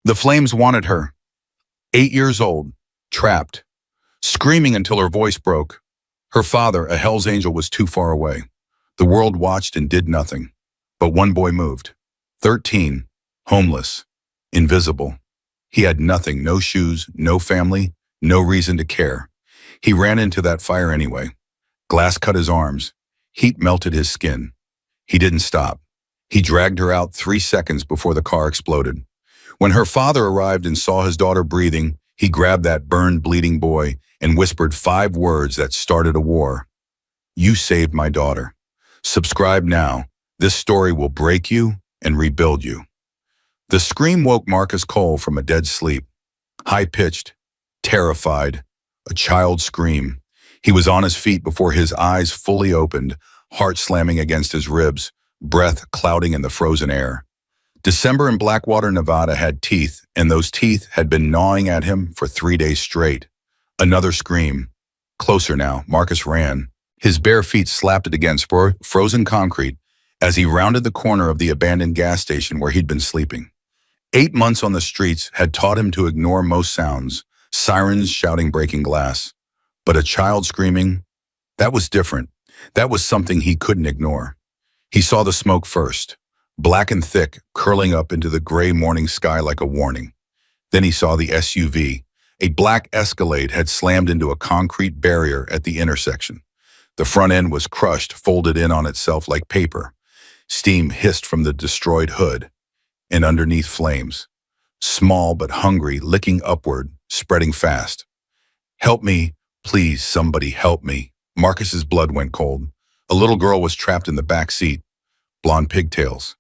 The flames wanted her. 8 years old, trapped, screaming until her voice broke. Her father, a Hell's Angel, was too far away. The world watched and did nothing. But one boy moved. 13, homeless, invisible. He had nothing, no shoes, no family, no reason to care. He ran into that fire anyway. Glass cut his arms. Heat melted his skin. He didn't stop. He dragged her out 3 seconds before the car exploded. When her father arrived and saw his daughter breathing, he grabbed that burned, bleeding boy and whispered 5 words that started a war. "You saved my daughter. Subscribe now. This story will break you and rebuild you." The scream woke Marcus Cole from a dead sleep. High-pitched, terrified, a child's scream. He was on his feet before his eyes fully opened, heart slamming against his ribs, breath clouding in the frozen air. December in Blackwater, Nevada had teeth, and those teeth had been gnawing at him for 3 days straight. Another scream. Closer now, Marcus ran. His bare feet slapped it against frozen concrete as he rounded the corner of the abandoned gas station where he'd been sleeping. 8 months on the streets had taught him to ignore most sounds, sirens shouting, breaking glass. But a child screaming, that was different. That was something he couldn't ignore. He saw the smoke first, black and thick, curling up into the gray morning sky like a warning. Then he saw the SUV. A black Escalade had slammed into a concrete barrier at the intersection. The front end was crushed, folded in on itself like paper. Steam hissed from the destroyed hood, and underneath flames. Small but hungry, licking upward, spreading fast. "Help me, please, somebody help me." Marcus's blood went cold. A little girl was trapped in the back seat. Blonde pigtails,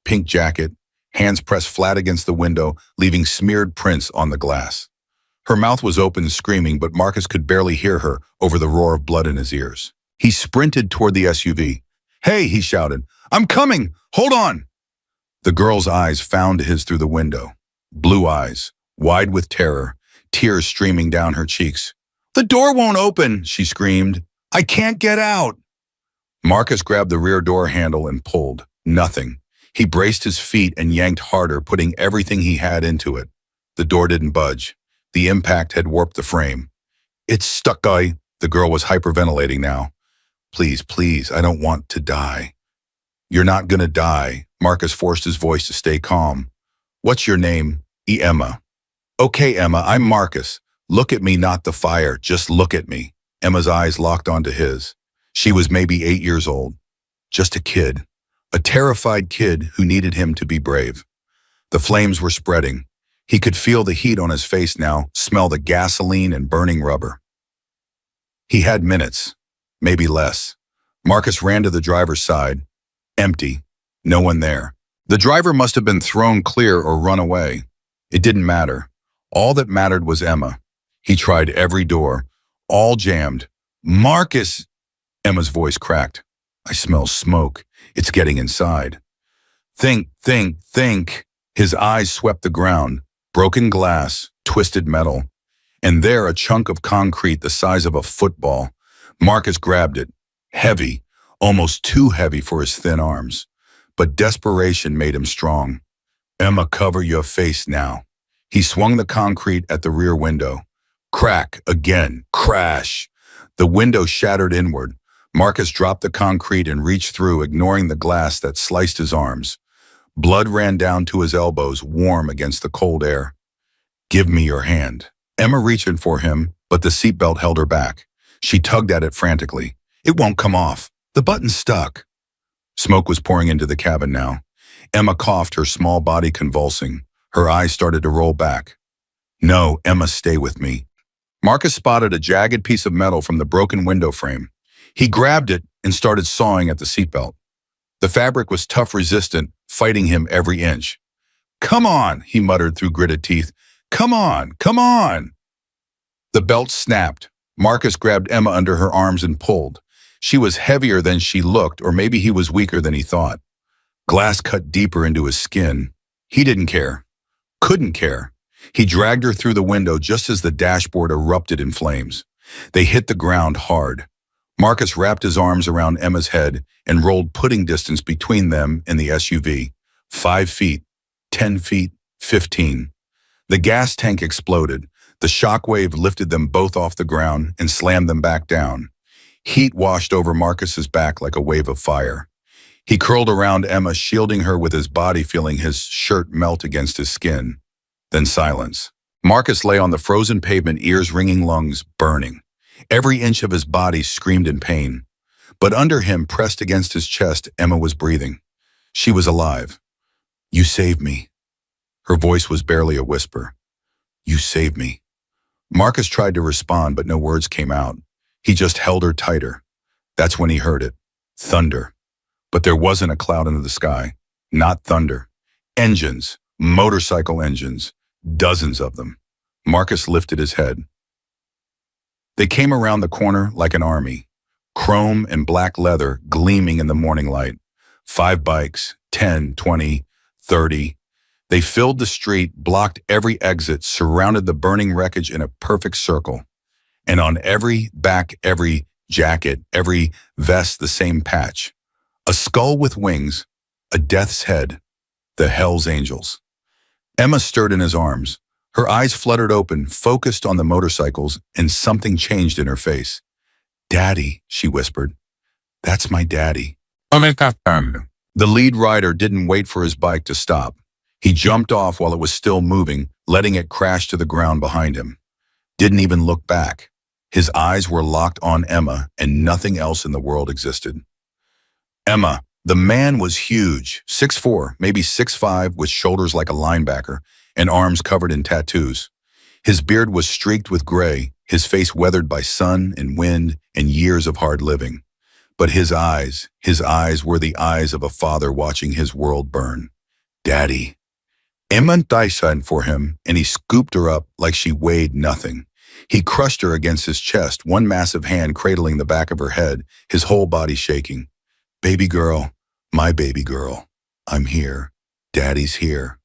pink jacket, hands pressed flat against the window, leaving smeared prints on the glass. Her mouth was open, screaming, but Marcus could barely hear her over the roar of blood in his ears. He sprinted toward the SUV. "Hey," he shouted, "I'm coming! Hold on!" The girl's eyes found his through the window. Blue eyes, wide with terror, tears streaming down her cheeks. "The door won't open," she screamed. "I can't get out." Marcus grabbed the rear door handle and pulled. Nothing. He braced his feet and yanked harder, putting everything he had into it. The door didn't budge. The impact had warped the frame. "It's stuck, guy." The girl was hyperventilating now. "Please, please, I don't want to die." "You're not gonna die." Marcus forced his voice to stay calm. "What's your name?" Emma. "Okay, Emma, I'm Marcus. Look at me, not the fire. Just look at me." Emma's eyes locked onto his. She was maybe 8 years old. Just a kid. A terrified kid who needed him to be brave. The flames were spreading. He could feel the heat on his face now, smell the gasoline and burning rubber. He had minutes, maybe less. Marcus ran to the driver's side. Empty. No one there. The driver must have been thrown clear or run away. It didn't matter. All that mattered was Emma. He tried every door. All jammed. "Marcus!" Emma's voice cracked. "I smell smoke. It's getting inside." Think. His eyes swept the ground. Broken glass, twisted metal. And there, a chunk of concrete the size of a football. Marcus grabbed it. Heavy, almost too heavy for his thin arms. But desperation made him strong. "Emma, cover your face now." He swung the concrete at the rear window. Crack, again, crash. The window shattered inward. Marcus dropped the concrete and reached through, ignoring the glass that sliced his arms. Blood ran down to his elbows, warm against the cold air. "Give me your hand." Emma reached in for him, but the seatbelt held her back. She tugged at it frantically. "It won't come off. The button's stuck." Smoke was pouring into the cabin now. Emma coughed, her small body convulsing. Her eyes started to roll back. "No, Emma, stay with me." Marcus spotted a jagged piece of metal from the broken window frame. He grabbed it and started sawing at the seatbelt. The fabric was tough, resistant, fighting him every inch. "Come on," he muttered through gritted teeth. "Come on, come on." The belt snapped. Marcus grabbed Emma under her arms and pulled. She was heavier than she looked, or maybe he was weaker than he thought. Glass cut deeper into his skin. He didn't care. Couldn't care. He dragged her through the window just as the dashboard erupted in flames. They hit the ground hard. Marcus wrapped his arms around Emma's head and rolled pudding distance between them and the SUV. 5 feet, 10 feet, 15. The gas tank exploded. The shockwave lifted them both off the ground and slammed them back down. Heat washed over Marcus's back like a wave of fire. He curled around Emma, shielding her with his body, feeling his shirt melt against his skin. Then silence. Marcus lay on the frozen pavement, ears ringing, lungs burning. Every inch of his body screamed in pain. But under him, pressed against his chest, Emma was breathing. She was alive. "You saved me." Her voice was barely a whisper. "You saved me." Marcus tried to respond, but no words came out. He just held her tighter. That's when he heard it. Thunder. But there wasn't a cloud in the sky. Not thunder. Engines. Motorcycle engines. Dozens of them. Marcus lifted his head. They came around the corner like an army. Chrome and black leather gleaming in the morning light. 5 bikes, 10, 20, 30. They filled the street, blocked every exit, surrounded the burning wreckage in a perfect circle. And on every back, every jacket, every vest, the same patch. A skull with wings, a death's head, the Hells Angels. Emma stirred in his arms. Her eyes fluttered open, focused on the motorcycles, and something changed in her face. "Daddy," she whispered. "That's my daddy." The lead rider didn't wait for his bike to stop. He jumped off while it was still moving, letting it crash to the ground behind him. Didn't even look back. His eyes were locked on Emma, and nothing else in the world existed. Emma. The man was huge, 6'4", maybe 6'5", with shoulders like a linebacker and arms covered in tattoos. His beard was streaked with gray, his face weathered by sun and wind and years of hard living. But his eyes were the eyes of a father watching his world burn. "Daddy." Emma died for him, and he scooped her up like she weighed nothing. He crushed her against his chest, one massive hand cradling the back of her head, his whole body shaking. "Baby girl, my baby girl, I'm here. Daddy's here."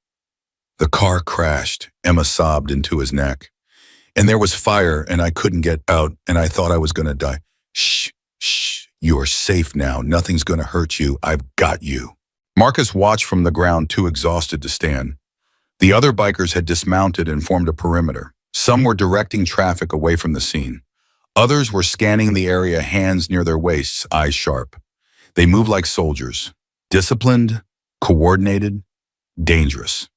The car crashed. Emma sobbed into his neck. "And there was fire, and I couldn't get out, and I thought I was going to die." "Shh, shh, you are safe now. Nothing's going to hurt you. I've got you." Marcus watched from the ground, too exhausted to stand. The other bikers had dismounted and formed a perimeter. Some were directing traffic away from the scene. Others were scanning the area, hands near their waists, eyes sharp. They moved like soldiers, disciplined, coordinated, dangerous.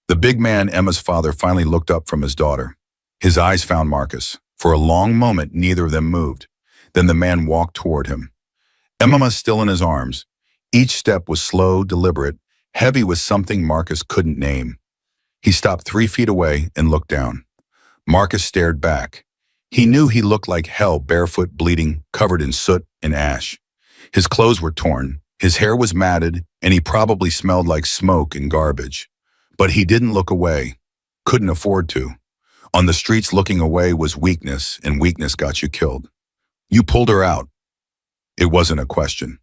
The big man, Emma's father, finally looked up from his daughter. His eyes found Marcus. For a long moment, neither of them moved. Then the man walked toward him. Emma was still in his arms. Each step was slow, deliberate, heavy with something Marcus couldn't name. He stopped 3 feet away and looked down. Marcus stared back. He knew he looked like hell, barefoot, bleeding, covered in soot and ash. His clothes were torn, his hair was matted, and he probably smelled like smoke and garbage. But he didn't look away. Couldn't afford to. On the streets, looking away was weakness, and weakness got you killed. "You pulled her out." It wasn't a question.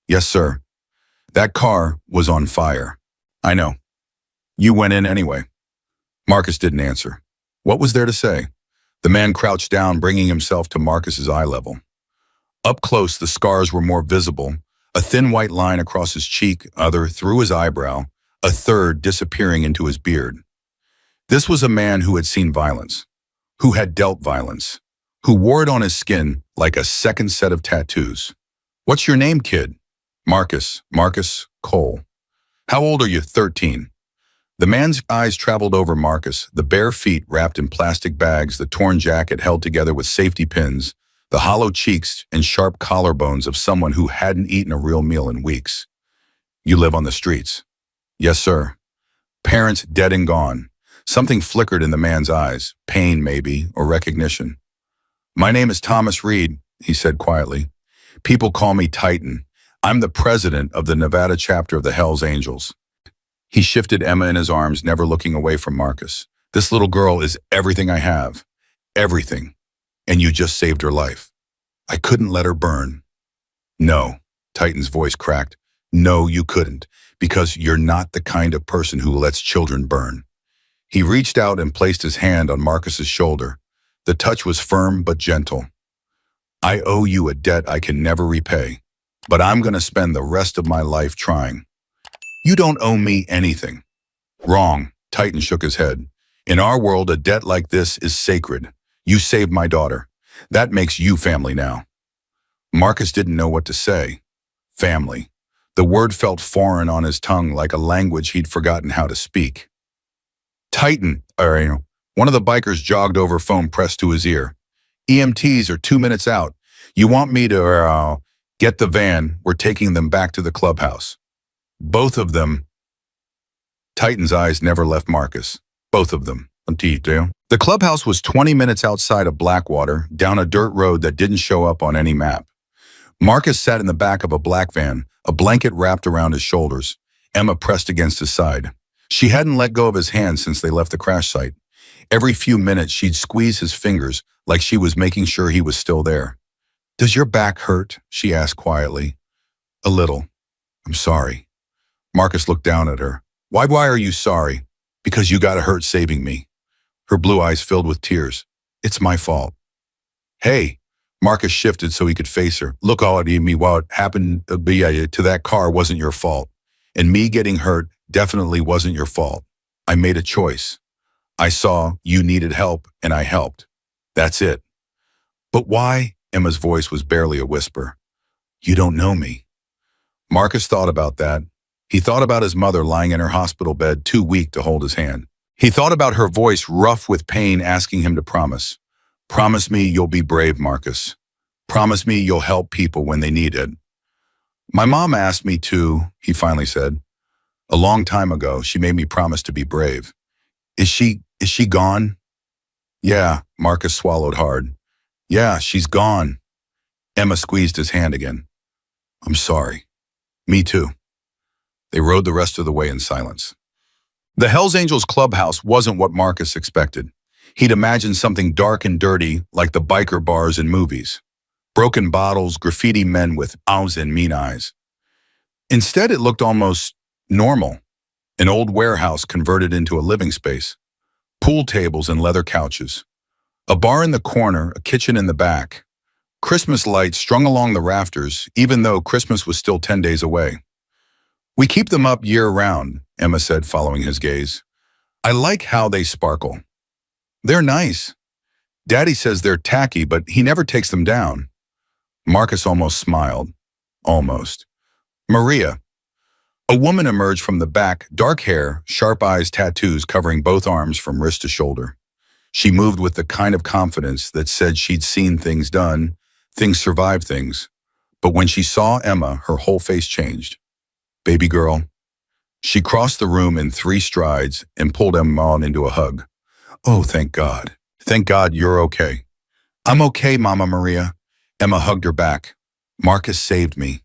"Yes, sir." "That car was on fire." "I know." "You went in anyway." Marcus didn't answer. What was there to say? The man crouched down, bringing himself to Marcus's eye level. Up close, the scars were more visible, a thin white line across his cheek, other through his eyebrow, a third disappearing into his beard. This was a man who had seen violence, who had dealt violence, who wore it on his skin like a second set of tattoos. "What's your name, kid?" "Marcus. Marcus Cole." "How old are you?" 13. The man's eyes traveled over Marcus, the bare feet wrapped in plastic bags, the torn jacket held together with safety pins, the hollow cheeks and sharp collarbones of someone who hadn't eaten a real meal in weeks. "You live on the streets?" "Yes, sir." "Parents dead and gone." Something flickered in the man's eyes, pain maybe, or recognition. "My name is Thomas Reed," he said quietly. "People call me Titan. I'm the president of the Nevada chapter of the Hells Angels." He shifted Emma in his arms, never looking away from Marcus. "This little girl is everything I have. Everything. And you just saved her life. I couldn't let her burn." "No," Titan's voice cracked. "No, you couldn't, because you're not the kind of person who lets children burn." He reached out and placed his hand on Marcus's shoulder. The touch was firm but gentle. "I owe you a debt I can never repay, but I'm going to spend the rest of my life trying." "You don't owe me anything." "Wrong," Titan shook his head. In our world, a debt like this is sacred. You saved my daughter. That makes you family now. Marcus didn't know what to say. Family. The word felt foreign on his tongue, like a language he'd forgotten how to speak. Titan, one of the bikers jogged over, phone pressed to his ear. EMTs are 2 minutes out. You want me to, get the van? We're taking them back to the clubhouse. Both of them. Titan's eyes never left Marcus. Both of them. The clubhouse was 20 minutes outside of Blackwater, down a dirt road that didn't show up on any map. Marcus sat in the back of a black van, a blanket wrapped around his shoulders. Emma pressed against his side. She hadn't let go of his hand since they left the crash site. Every few minutes, she'd squeeze his fingers like she was making sure he was still there. "Does your back hurt?" she asked quietly. "A little. I'm sorry." Marcus looked down at her. Why are you sorry?" "Because you got hurt saving me." Her blue eyes filled with tears. "It's my fault." "Hey." Marcus shifted so he could face her. "Look, all at me, what happened to that car wasn't your fault. And me getting hurt definitely wasn't your fault. I made a choice. I saw you needed help, and I helped. That's it." "But why?" Emma's voice was barely a whisper. "You don't know me." Marcus thought about that. He thought about his mother lying in her hospital bed, too weak to hold his hand. He thought about her voice, rough with pain, asking him to promise. "Promise me you'll be brave, Marcus. Promise me you'll help people when they need it." "My mom asked me to," he finally said. "A long time ago, she made me promise to be brave." Is she gone?" "Yeah," Marcus swallowed hard. "Yeah, she's gone." Emma squeezed his hand again. "I'm sorry." "Me too." They rode the rest of the way in silence. The Hells Angels clubhouse wasn't what Marcus expected. He'd imagined something dark and dirty, like the biker bars in movies. Broken bottles, graffiti men with owls and mean eyes. Instead, it looked almost normal. An old warehouse converted into a living space. Pool tables and leather couches. A bar in the corner, a kitchen in the back. Christmas lights strung along the rafters, even though Christmas was still 10 days away. "We keep them up year-round," Emma said, following his gaze. "I like how they sparkle. They're nice. Daddy says they're tacky, but he never takes them down." Marcus almost smiled. Almost. "Maria." A woman emerged from the back, dark hair, sharp eyes, tattoos covering both arms from wrist to shoulder. She moved with the kind of confidence that said she'd seen things done, things survive things. But when she saw Emma, her whole face changed. "Baby girl." She crossed the room in 3 strides and pulled Emma on into a hug. "Oh, thank God. Thank God you're okay." "I'm okay, Mama Maria." Emma hugged her back. "Marcus saved me."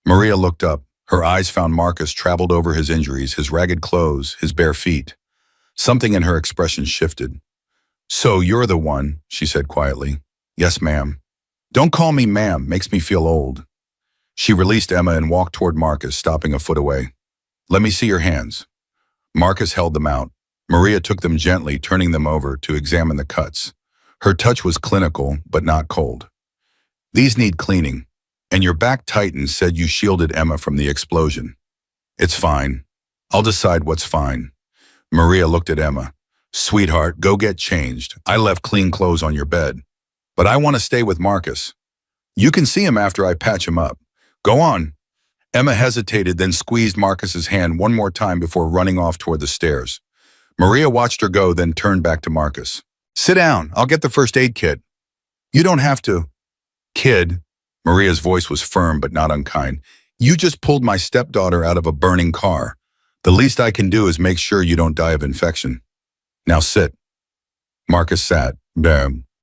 Maria looked up. Her eyes found Marcus, traveled over his injuries, his ragged clothes, his bare feet. Something in her expression shifted. "So you're the one," she said quietly. "Yes, ma'am." "Don't call me ma'am, makes me feel old." She released Emma and walked toward Marcus, stopping a foot away. "Let me see your hands." Marcus held them out. Maria took them gently, turning them over to examine the cuts. Her touch was clinical, but not cold. "These need cleaning. And your back titan said you shielded Emma from the explosion." "It's fine. I'll decide what's fine." Maria looked at Emma. "Sweetheart, go get changed. I left clean clothes on your bed. But I want to stay with Marcus. You can see him after I patch him up. Go on." Emma hesitated, then squeezed Marcus's hand one more time before running off toward the stairs. Maria watched her go, then turned back to Marcus. "Sit down. I'll get the first aid kit." "You don't have to." "Kid," Maria's voice was firm but not unkind, "you just pulled my stepdaughter out of a burning car. The least I can do is make sure you don't die of infection. Now sit." Marcus sat.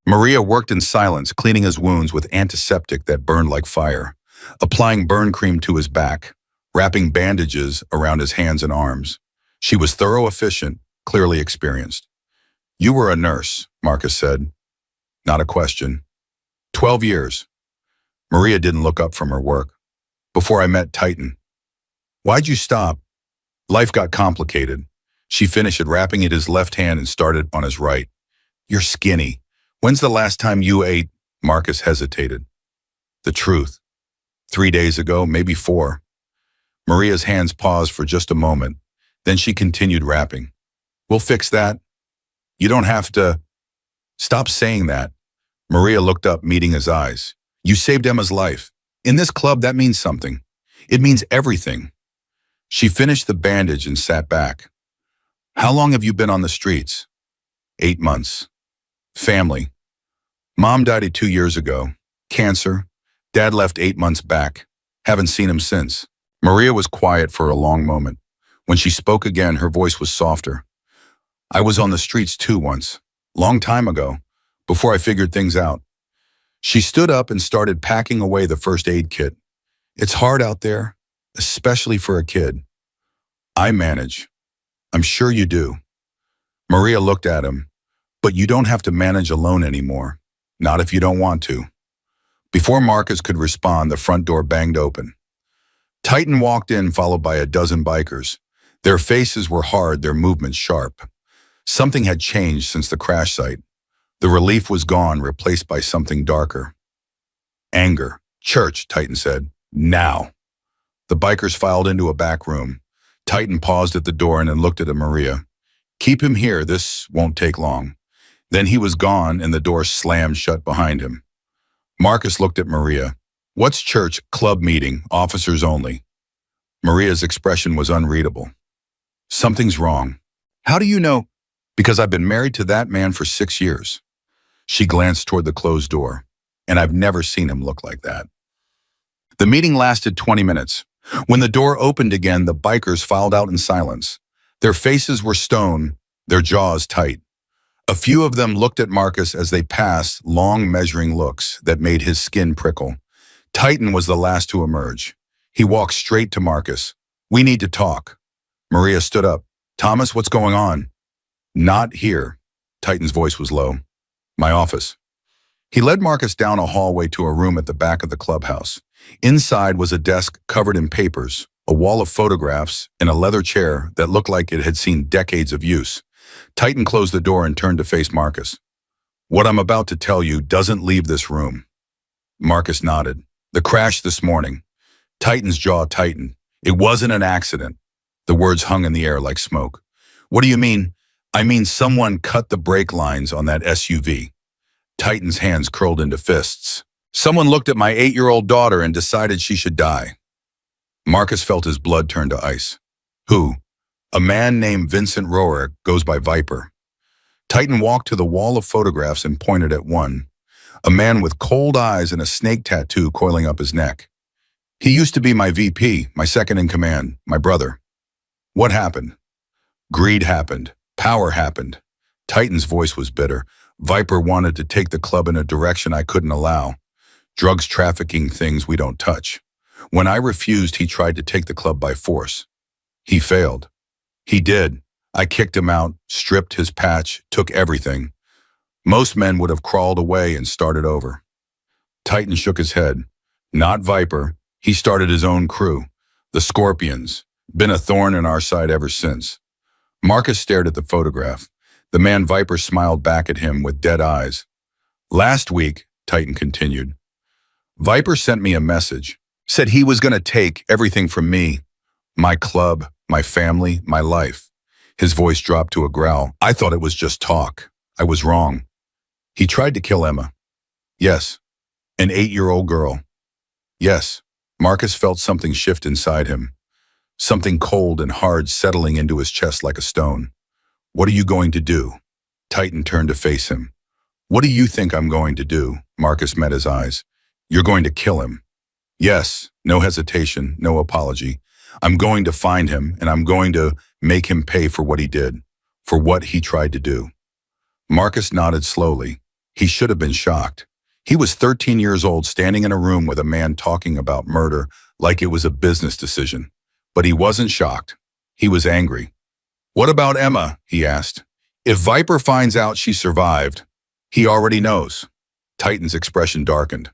Maria worked in silence, cleaning his wounds with antiseptic that burned like fire, applying burn cream to his back, wrapping bandages around his hands and arms. She was thorough, efficient, clearly experienced. "You were a nurse," Marcus said. Not a question. 12 years. Maria didn't look up from her work. "Before I met Titan." "Why'd you stop?" "Life got complicated." She finished wrapping it his left hand and started on his right. "You're skinny. When's the last time you ate?" Marcus hesitated. "The truth. 3 days ago, maybe 4. Maria's hands paused for just a moment. Then she continued wrapping. "We'll fix that." You don't have to. Stop saying that. Maria looked up, meeting his eyes. You saved Emma's life. In this club, that means something. It means everything. She finished the bandage and sat back. How long have you been on the streets? 8 months. Family. Mom died 2 years ago. Cancer. Dad left 8 months back. Haven't seen him since. Maria was quiet for a long moment. When she spoke again, her voice was softer. I was on the streets too once. Long time ago. Before I figured things out. She stood up and started packing away the first aid kit. It's hard out there, especially for a kid. I manage. I'm sure you do. Maria looked at him. But you don't have to manage alone anymore. Not if you don't want to. Before Marcus could respond, the front door banged open. Titan walked in, followed by a dozen bikers. Their faces were hard, their movements sharp. Something had changed since the crash site. The relief was gone, replaced by something darker. Anger. Church, Titan said. Now. The bikers filed into a back room. Titan paused at the door and then looked at Maria. Keep him here, this won't take long. Then he was gone and the door slammed shut behind him. Marcus looked at Maria. What's church? Club meeting, officers only. Maria's expression was unreadable. Something's wrong. How do you know? Because I've been married to that man for 6 years. She glanced toward the closed door, and I've never seen him look like that. The meeting lasted 20 minutes. When the door opened again, the bikers filed out in silence. Their faces were stone, their jaws tight. A few of them looked at Marcus as they passed, long measuring looks that made his skin prickle. Titan was the last to emerge. He walked straight to Marcus. We need to talk. Maria stood up. Thomas, what's going on? Not here. Titan's voice was low. My office. He led Marcus down a hallway to a room at the back of the clubhouse. Inside was a desk covered in papers, a wall of photographs, and a leather chair that looked like it had seen decades of use. Titan closed the door and turned to face Marcus. What I'm about to tell you doesn't leave this room. Marcus nodded. The crash this morning. Titan's jaw tightened. It wasn't an accident. The words hung in the air like smoke. What do you mean? I mean someone cut the brake lines on that SUV. Titan's hands curled into fists. Someone looked at my 8-year-old daughter and decided she should die. Marcus felt his blood turn to ice. Who? A man named Vincent Roerick, goes by Viper. Titan walked to the wall of photographs and pointed at one. A man with cold eyes and a snake tattoo coiling up his neck. He used to be my VP, my second in command, my brother. What happened? Greed happened. Power happened. Titan's voice was bitter. Viper wanted to take the club in a direction I couldn't allow. Drugs trafficking, things we don't touch. When I refused, he tried to take the club by force. He failed. He did. I kicked him out, stripped his patch, took everything. Most men would have crawled away and started over. Titan shook his head. Not Viper. He started his own crew. The Scorpions. Been a thorn in our side ever since. Marcus stared at the photograph. The man Viper smiled back at him with dead eyes. Last week, Titan continued, Viper sent me a message. Said he was going to take everything from me. My club, my family, my life. His voice dropped to a growl. I thought it was just talk. I was wrong. He tried to kill Emma. Yes. An 8-year-old girl. Yes. Marcus felt something shift inside him. Something cold and hard settling into his chest like a stone. What are you going to do? Titan turned to face him. What do you think I'm going to do? Marcus met his eyes. You're going to kill him. Yes, no hesitation, no apology. I'm going to find him and I'm going to make him pay for what he did, for what he tried to do. Marcus nodded slowly. He should have been shocked. He was 13 years old, standing in a room with a man talking about murder like it was a business decision. But he wasn't shocked. He was angry. What about Emma? He asked. If Viper finds out she survived, he already knows. Titan's expression darkened.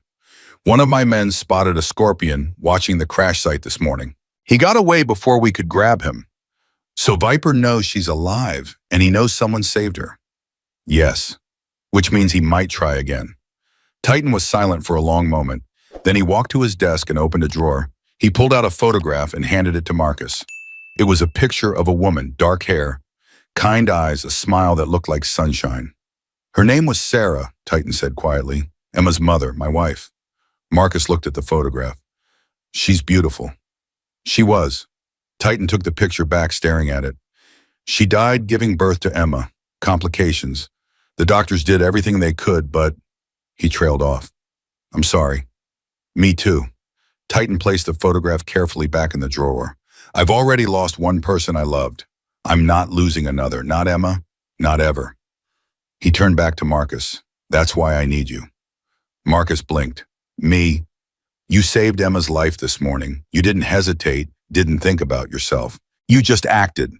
One of my men spotted a Scorpion watching the crash site this morning. He got away before we could grab him. So Viper knows she's alive, and he knows someone saved her. Yes, which means he might try again. Titan was silent for a long moment. Then he walked to his desk and opened a drawer. He pulled out a photograph and handed it to Marcus. It was a picture of a woman, dark hair, Kind eyes, a smile that looked like sunshine. Her name was Sarah, Titan said quietly. Emma's mother, my wife. Marcus looked at the photograph. She's beautiful. She was. Titan took the picture back, staring at it. She died giving birth to Emma. Complications. The doctors did everything they could, but he trailed off. I'm sorry. Me too. Titan placed the photograph carefully back in the drawer. I've already lost one person I loved. I'm not losing another. Not Emma. Not ever. He turned back to Marcus. That's why I need you. Marcus blinked. Me? You saved Emma's life this morning. You didn't hesitate, didn't think about yourself. You just acted.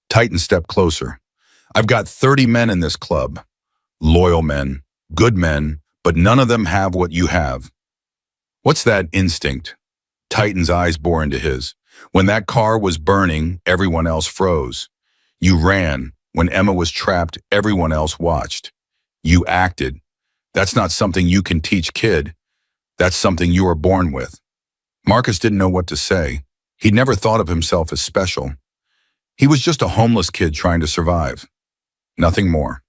Titan stepped closer. I've got 30 men in this club. Loyal men, good men, but none of them have what you have. What's that instinct? Titan's eyes bore into his. When that car was burning, everyone else froze. You ran. When Emma was trapped, everyone else watched. You acted. That's not something you can teach, kid. That's something you are born with. Marcus didn't know what to say. He'd never thought of himself as special. He was just a homeless kid trying to survive. Nothing more.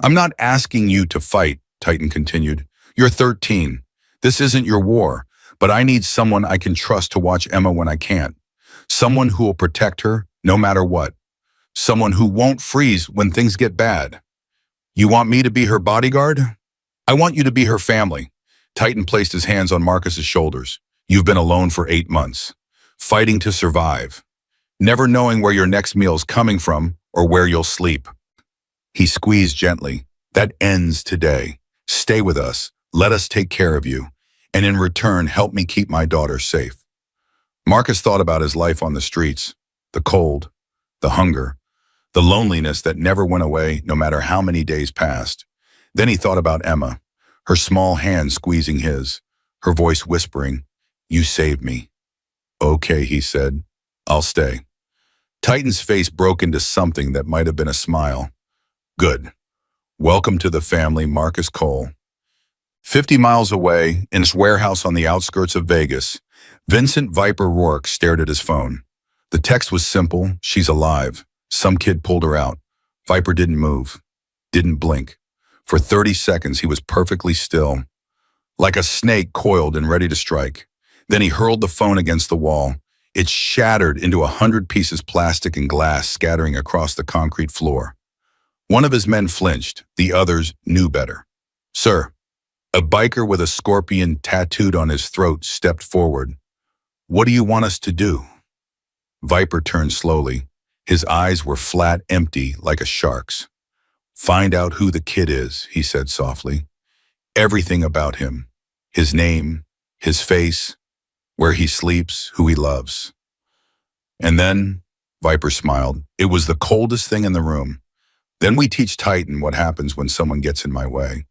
I'm not asking you to fight, Titan continued. You're 13. This isn't your war, but I need someone I can trust to watch Emma when I can't. Someone who will protect her no matter what. Someone who won't freeze when things get bad. You want me to be her bodyguard? I want you to be her family. Titan placed his hands on Marcus's shoulders. You've been alone for 8 months, fighting to survive, never knowing where your next meal's coming from or where you'll sleep. He squeezed gently. That ends today. Stay with us. Let us take care of you. And in return, help me keep my daughter safe. Marcus thought about his life on the streets, the cold, the hunger, the loneliness that never went away no matter how many days passed. Then he thought about Emma, her small hand squeezing his, her voice whispering, You saved me. Okay, he said. I'll stay. Titan's face broke into something that might have been a smile. Good. Welcome to the family, Marcus Cole. 50 miles away, in his warehouse on the outskirts of Vegas, Vincent Viper Rourke stared at his phone. The text was simple, she's alive. Some kid pulled her out. Viper didn't move, didn't blink. For 30 seconds, he was perfectly still, like a snake coiled and ready to strike. Then he hurled the phone against the wall. It shattered into 100 pieces plastic and glass scattering across the concrete floor. One of his men flinched, the others knew better. Sir, a biker with a scorpion tattooed on his throat stepped forward. What do you want us to do? Viper turned slowly. His eyes were flat, empty, like a shark's. Find out who the kid is, he said softly. Everything about him. His name, his face, where he sleeps, who he loves. And then, Viper smiled, it was the coldest thing in the room. Then we teach Titan what happens when someone gets in my way.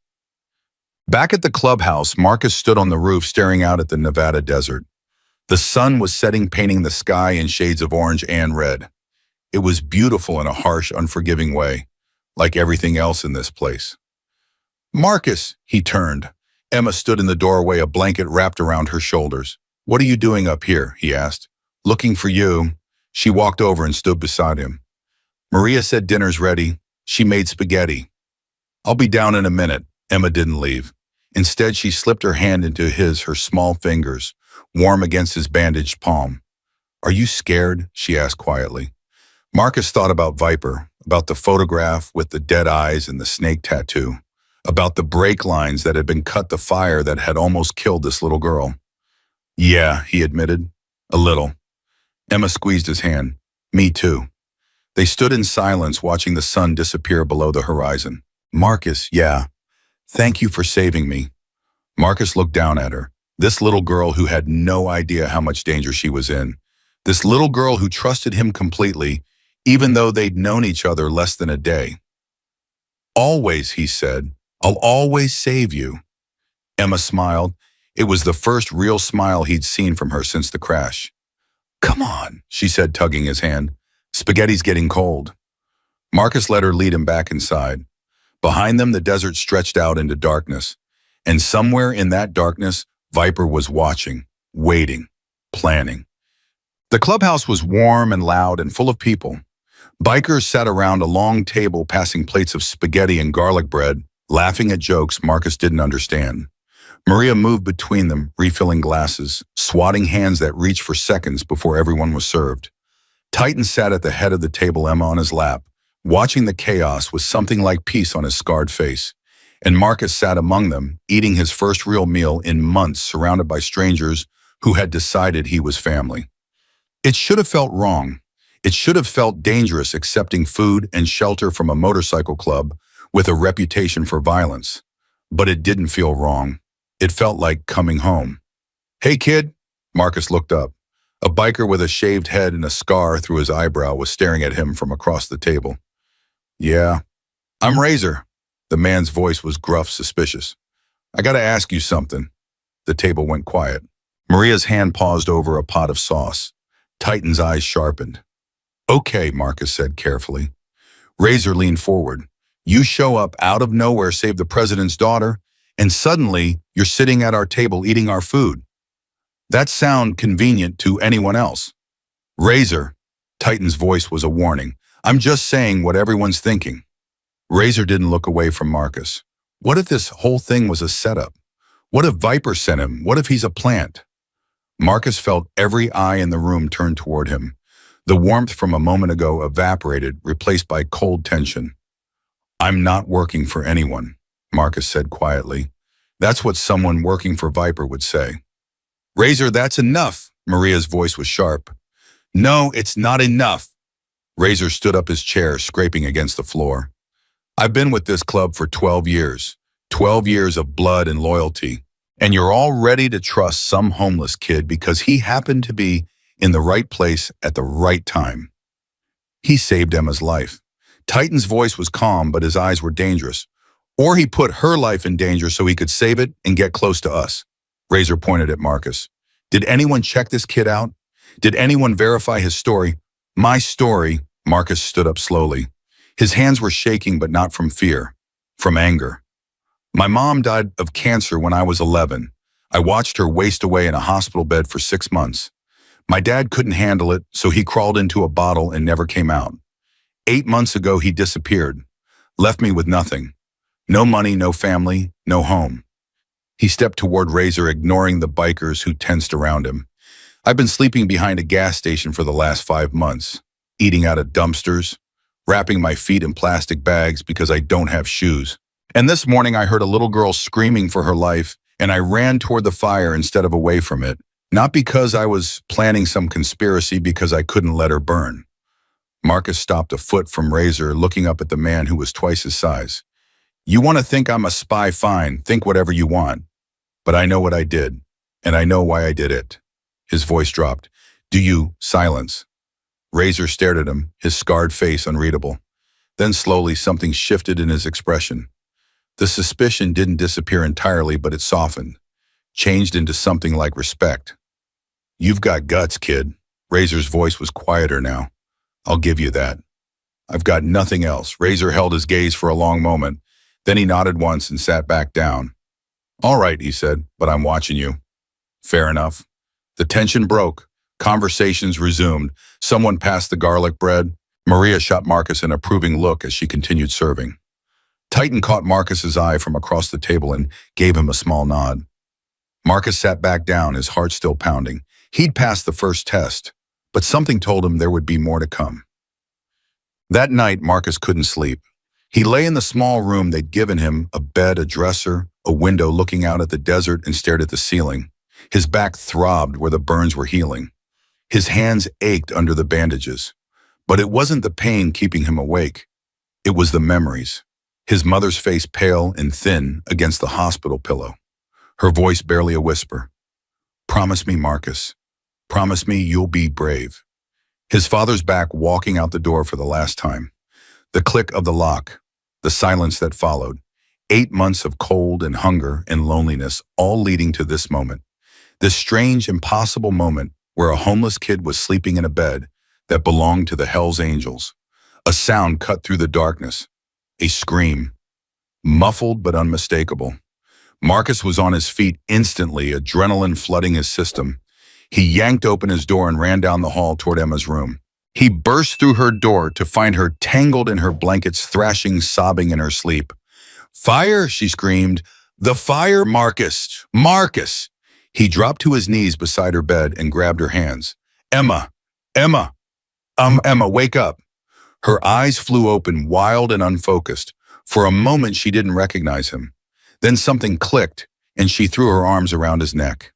Back at the clubhouse, Marcus stood on the roof staring out at the Nevada desert. The sun was setting, painting the sky in shades of orange and red. It was beautiful in a harsh, unforgiving way, like everything else in this place. Marcus, he turned. Emma stood in the doorway, a blanket wrapped around her shoulders. What are you doing up here? He asked. Looking for you. She walked over and stood beside him. Maria said dinner's ready. She made spaghetti. I'll be down in a minute. Emma didn't leave. Instead, she slipped her hand into his, her small fingers, warm against his bandaged palm. Are you scared? She asked quietly. Marcus thought about Viper, about the photograph with the dead eyes and the snake tattoo, about the brake lines that had been cut, the fire that had almost killed this little girl. Yeah, he admitted. A little. Emma squeezed his hand. Me too. They stood in silence, watching the sun disappear below the horizon. Marcus, yeah. Thank you for saving me. Marcus looked down at her. This little girl who had no idea how much danger she was in. This little girl who trusted him completely, even though they'd known each other less than a day. Always, he said. I'll always save you. Emma smiled. It was the first real smile he'd seen from her since the crash. Come on, she said, tugging his hand. Spaghetti's getting cold. Marcus let her lead him back inside. Behind them, the desert stretched out into darkness. And somewhere in that darkness, Viper was watching, waiting, planning. The clubhouse was warm and loud and full of people. Bikers sat around a long table passing plates of spaghetti and garlic bread, laughing at jokes Marcus didn't understand. Maria moved between them, refilling glasses, swatting hands that reached for seconds before everyone was served. Titan sat at the head of the table, Emma on his lap, watching the chaos with something like peace on his scarred face. And Marcus sat among them, eating his first real meal in months, surrounded by strangers who had decided he was family. It should have felt wrong. It should have felt dangerous accepting food and shelter from a motorcycle club with a reputation for violence. But it didn't feel wrong. It felt like coming home. "Hey, kid." Marcus looked up. A biker with a shaved head and a scar through his eyebrow was staring at him from across the table. "Yeah, I'm Razor." The man's voice was gruff, suspicious. "I gotta ask you something." The table went quiet. Maria's hand paused over a pot of sauce. Titan's eyes sharpened. "Okay," Marcus said carefully. Razor leaned forward. "You show up out of nowhere, save the president's daughter, and suddenly you're sitting at our table eating our food. That sound convenient to anyone else?" "Razor," Titan's voice was a warning. "I'm just saying what everyone's thinking." Razor didn't look away from Marcus. What if this whole thing was a setup? What if Viper sent him? What if he's a plant? Marcus felt every eye in the room turn toward him. The warmth from a moment ago evaporated, replaced by cold tension. "I'm not working for anyone," Marcus said quietly. "That's what someone working for Viper would say." "Razor, that's enough." Maria's voice was sharp. "No, it's not enough." Razor stood up his chair, scraping against the floor. "I've been with this club for 12 years. 12 years of blood and loyalty. And you're all ready to trust some homeless kid because he happened to be in the right place at the right time. He saved Emma's life." Titan's voice was calm, but his eyes were dangerous. "Or he put her life in danger so he could save it and get close to us." Razor pointed at Marcus. "Did anyone check this kid out? Did anyone verify his story?" "My story," Marcus stood up slowly. His hands were shaking, but not from fear, from anger. "My mom died of cancer when I was 11. I watched her waste away in a hospital bed for 6 months. My dad couldn't handle it, so he crawled into a bottle and never came out. 8 months ago, he disappeared, left me with nothing. No money, no family, no home." He stepped toward Razor, ignoring the bikers who tensed around him. "I've been sleeping behind a gas station for the last 5 months, eating out of dumpsters, wrapping my feet in plastic bags because I don't have shoes. And this morning I heard a little girl screaming for her life, and I ran toward the fire instead of away from it, not because I was planning some conspiracy, because I couldn't let her burn." Marcus stopped a foot from Razor, looking up at the man who was twice his size. "You want to think I'm a spy? Fine, think whatever you want. But I know what I did, and I know why I did it." His voice dropped. "Do you?" Silence. Razor stared at him, his scarred face unreadable. Then slowly something shifted in his expression. The suspicion didn't disappear entirely, but it softened, changed into something like respect. "You've got guts, kid." Razor's voice was quieter now. "I'll give you that." "I've got nothing else." Razor held his gaze for a long moment. Then he nodded once and sat back down. "All right," he said, "but I'm watching you." "Fair enough." The tension broke. Conversations resumed. Someone passed the garlic bread. Maria shot Marcus an approving look as she continued serving. Titan caught Marcus's eye from across the table and gave him a small nod. Marcus sat back down, his heart still pounding. He'd passed the first test, but something told him there would be more to come. That night, Marcus couldn't sleep. He lay in the small room they'd given him, a bed, a dresser, a window looking out at the desert, and stared at the ceiling. His back throbbed where the burns were healing. His hands ached under the bandages. But it wasn't the pain keeping him awake. It was the memories. His mother's face pale and thin against the hospital pillow. Her voice barely a whisper. "Promise me, Marcus. Promise me you'll be brave." His father's back walking out the door for the last time. The click of the lock. The silence that followed. 8 months of cold and hunger and loneliness, all leading to this moment. This strange, impossible moment where a homeless kid was sleeping in a bed that belonged to the Hells Angels. A sound cut through the darkness. A scream. Muffled but unmistakable. Marcus was on his feet instantly, adrenaline flooding his system. He yanked open his door and ran down the hall toward Emma's room. He burst through her door to find her tangled in her blankets, thrashing, sobbing in her sleep. "Fire!" she screamed. "The fire, Marcus! Marcus!" He dropped to his knees beside her bed and grabbed her hands. "Emma! Emma! Emma, wake up!" Her eyes flew open, wild and unfocused. For a moment, she didn't recognize him. Then something clicked, and she threw her arms around his neck.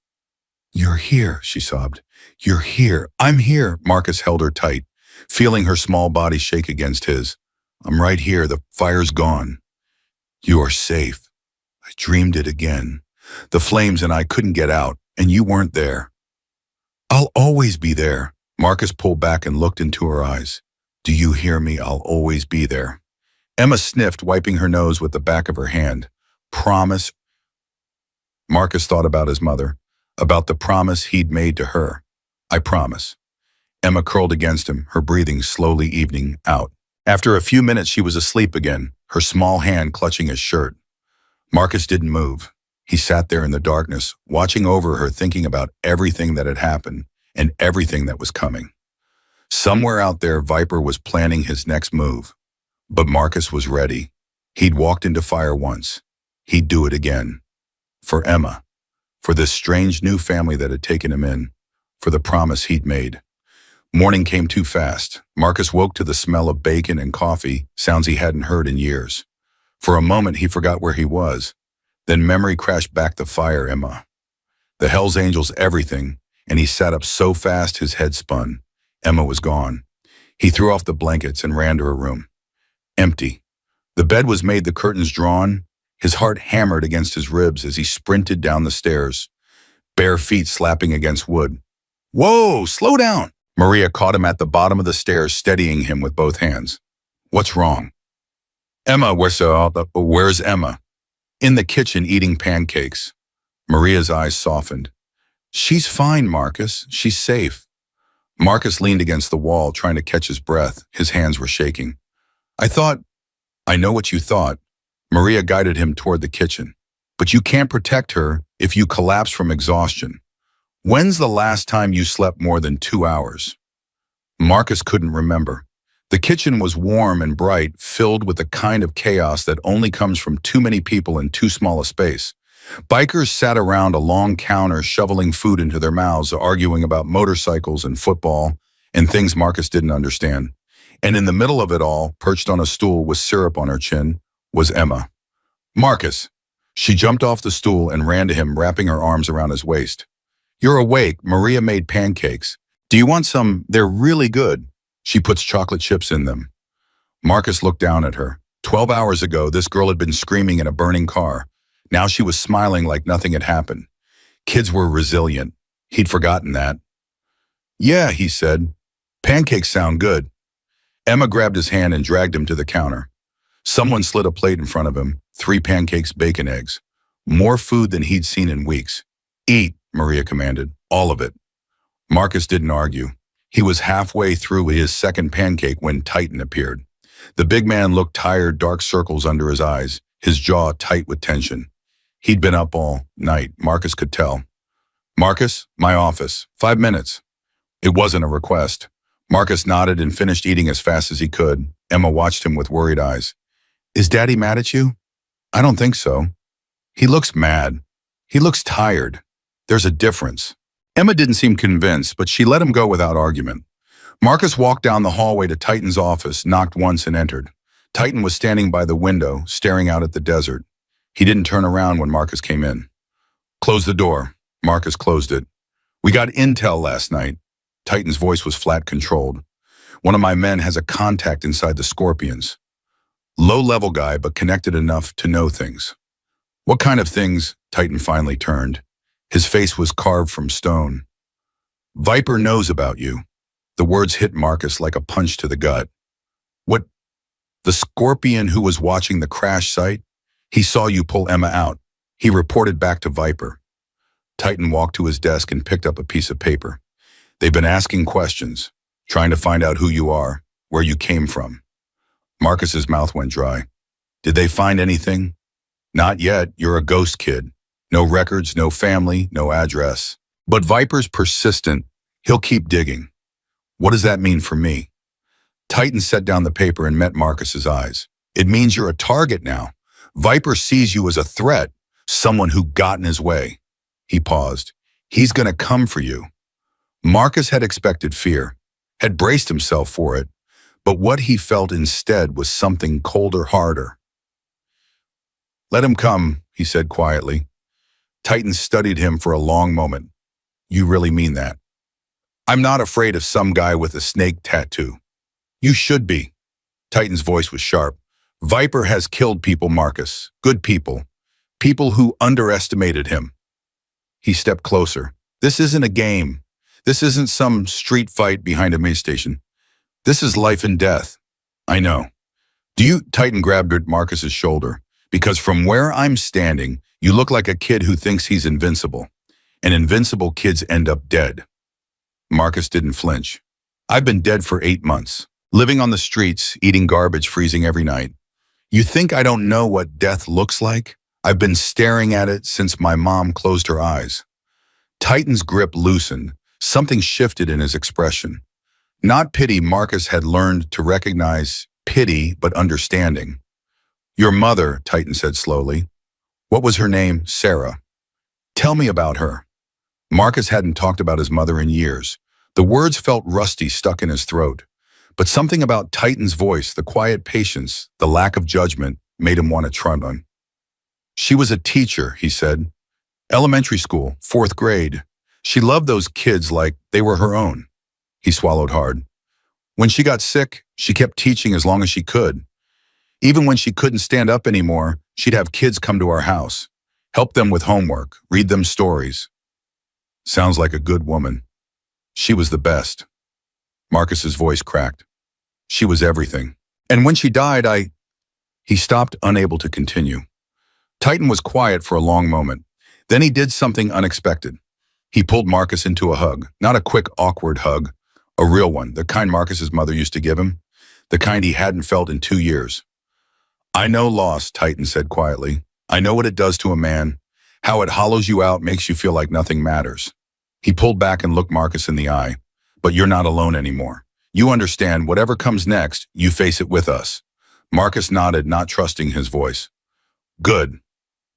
"You're here," she sobbed. "You're here. I'm here." Marcus held her tight, feeling her small body shake against his. "I'm right here. The fire's gone. You are safe. I dreamed it again. The flames and I couldn't get out, and you weren't there." "I'll always be there." Marcus pulled back and looked into her eyes. "Do you hear me? I'll always be there." Emma sniffed, wiping her nose with the back of her hand. "Promise?" Marcus thought about his mother, about the promise he'd made to her. "I promise." Emma curled against him, her breathing slowly evening out. After a few minutes, she was asleep again, her small hand clutching his shirt. Marcus didn't move. He sat there in the darkness, watching over her, thinking about everything that had happened and everything that was coming. Somewhere out there, Viper was planning his next move. But Marcus was ready. He'd walked into fire once. He'd do it again. For Emma. For this strange new family that had taken him in. For the promise he'd made. Morning came too fast. Marcus woke to the smell of bacon and coffee, sounds he hadn't heard in years. For a moment, he forgot where he was. Then memory crashed back the fire, Emma. The Hells Angels, everything, and he sat up so fast his head spun. Emma was gone. He threw off the blankets and ran to her room. Empty. The bed was made, the curtains drawn. His heart hammered against his ribs as he sprinted down the stairs, bare feet slapping against wood. "Whoa, slow down!" Maria caught him at the bottom of the stairs, steadying him with both hands. "What's wrong?" "Emma, where's Emma?" "In the kitchen eating pancakes." Maria's eyes softened. "She's fine, Marcus. She's safe." Marcus leaned against the wall, trying to catch his breath. His hands were shaking. "I know what you thought." Maria guided him toward the kitchen. "But you can't protect her if you collapse from exhaustion. When's the last time you slept more than 2 hours?" Marcus couldn't remember. The kitchen was warm and bright, filled with the kind of chaos that only comes from too many people in too small a space. Bikers sat around a long counter, shoveling food into their mouths, arguing about motorcycles and football and things Marcus didn't understand. And in the middle of it all, perched on a stool with syrup on her chin, was Emma. "Marcus!" She jumped off the stool and ran to him, wrapping her arms around his waist. "You're awake. Maria made pancakes. Do you want some? They're really good. She puts chocolate chips in them." Marcus looked down at her. 12 hours ago, this girl had been screaming in a burning car. Now she was smiling like nothing had happened. Kids were resilient. He'd forgotten that. "Yeah," he said. "Pancakes sound good." Emma grabbed his hand and dragged him to the counter. Someone slid a plate in front of him, 3 pancakes, bacon, eggs. More food than he'd seen in weeks. "Eat," Maria commanded, "all of it." Marcus didn't argue. He was halfway through his second pancake when Titan appeared. The big man looked tired, dark circles under his eyes, his jaw tight with tension. He'd been up all night, Marcus could tell. "Marcus, my office. 5 minutes." It wasn't a request. Marcus nodded and finished eating as fast as he could. Emma watched him with worried eyes. "Is Daddy mad at you?" "I don't think so." "He looks mad. He looks tired. There's a difference." Emma didn't seem convinced, but she let him go without argument. Marcus walked down the hallway to Titan's office, knocked once and entered. Titan was standing by the window, staring out at the desert. He didn't turn around when Marcus came in. "Close the door." Marcus closed it. "We got intel last night." Titan's voice was flat, controlled. "One of my men has a contact inside the Scorpions. Low-level guy, but connected enough to know things." "What kind of things?" Titan finally turned. His face was carved from stone. "Viper knows about you." The words hit Marcus like a punch to the gut. "What? The Scorpion who was watching the crash site? He saw you pull Emma out. He reported back to Viper." Titan walked to his desk and picked up a piece of paper. "They've been asking questions, trying to find out who you are, where you came from." Marcus's mouth went dry. "Did they find anything?" "Not yet. You're a ghost kid. No records, no family, no address. But Viper's persistent. He'll keep digging." "What does that mean for me?" Titan set down the paper and met Marcus's eyes. It means you're a target now. Viper sees you as a threat, someone who got in his way. He paused. He's gonna come for you. Marcus had expected fear, had braced himself for it, but what he felt instead was something colder, harder. Let him come, he said quietly. Titan studied him for a long moment. You really mean that? I'm not afraid of some guy with a snake tattoo. You should be. Titan's voice was sharp. Viper has killed people, Marcus. Good people. People who underestimated him. He stepped closer. This isn't a game. This isn't some street fight behind a main station. This is life and death. I know. Titan grabbed at Marcus's shoulder. Because from where I'm standing, you look like a kid who thinks he's invincible. And invincible kids end up dead. Marcus didn't flinch. I've been dead for 8 months. Living on the streets, eating garbage, freezing every night. You think I don't know what death looks like? I've been staring at it since my mom closed her eyes. Titan's grip loosened. Something shifted in his expression. Not pity, Marcus had learned to recognize pity, but understanding. Your mother, Titan said slowly. What was her name? Sarah. Tell me about her. Marcus hadn't talked about his mother in years. The words felt rusty, stuck in his throat. But something about Titan's voice, the quiet patience, the lack of judgment, made him want to trot on. She was a teacher, he said. Elementary school, 4th grade. She loved those kids like they were her own. He swallowed hard. When she got sick, she kept teaching as long as she could. Even when she couldn't stand up anymore, she'd have kids come to our house, help them with homework, read them stories. Sounds like a good woman. She was the best. Marcus's voice cracked. She was everything. And when she died, He stopped, unable to continue. Titan was quiet for a long moment. Then he did something unexpected. He pulled Marcus into a hug, not a quick, awkward hug, a real one, the kind Marcus's mother used to give him, the kind he hadn't felt in 2 years. I know loss, Titan said quietly. I know what it does to a man, how it hollows you out, makes you feel like nothing matters. He pulled back and looked Marcus in the eye. But you're not alone anymore. You understand, whatever comes next, you face it with us. Marcus nodded, not trusting his voice. Good.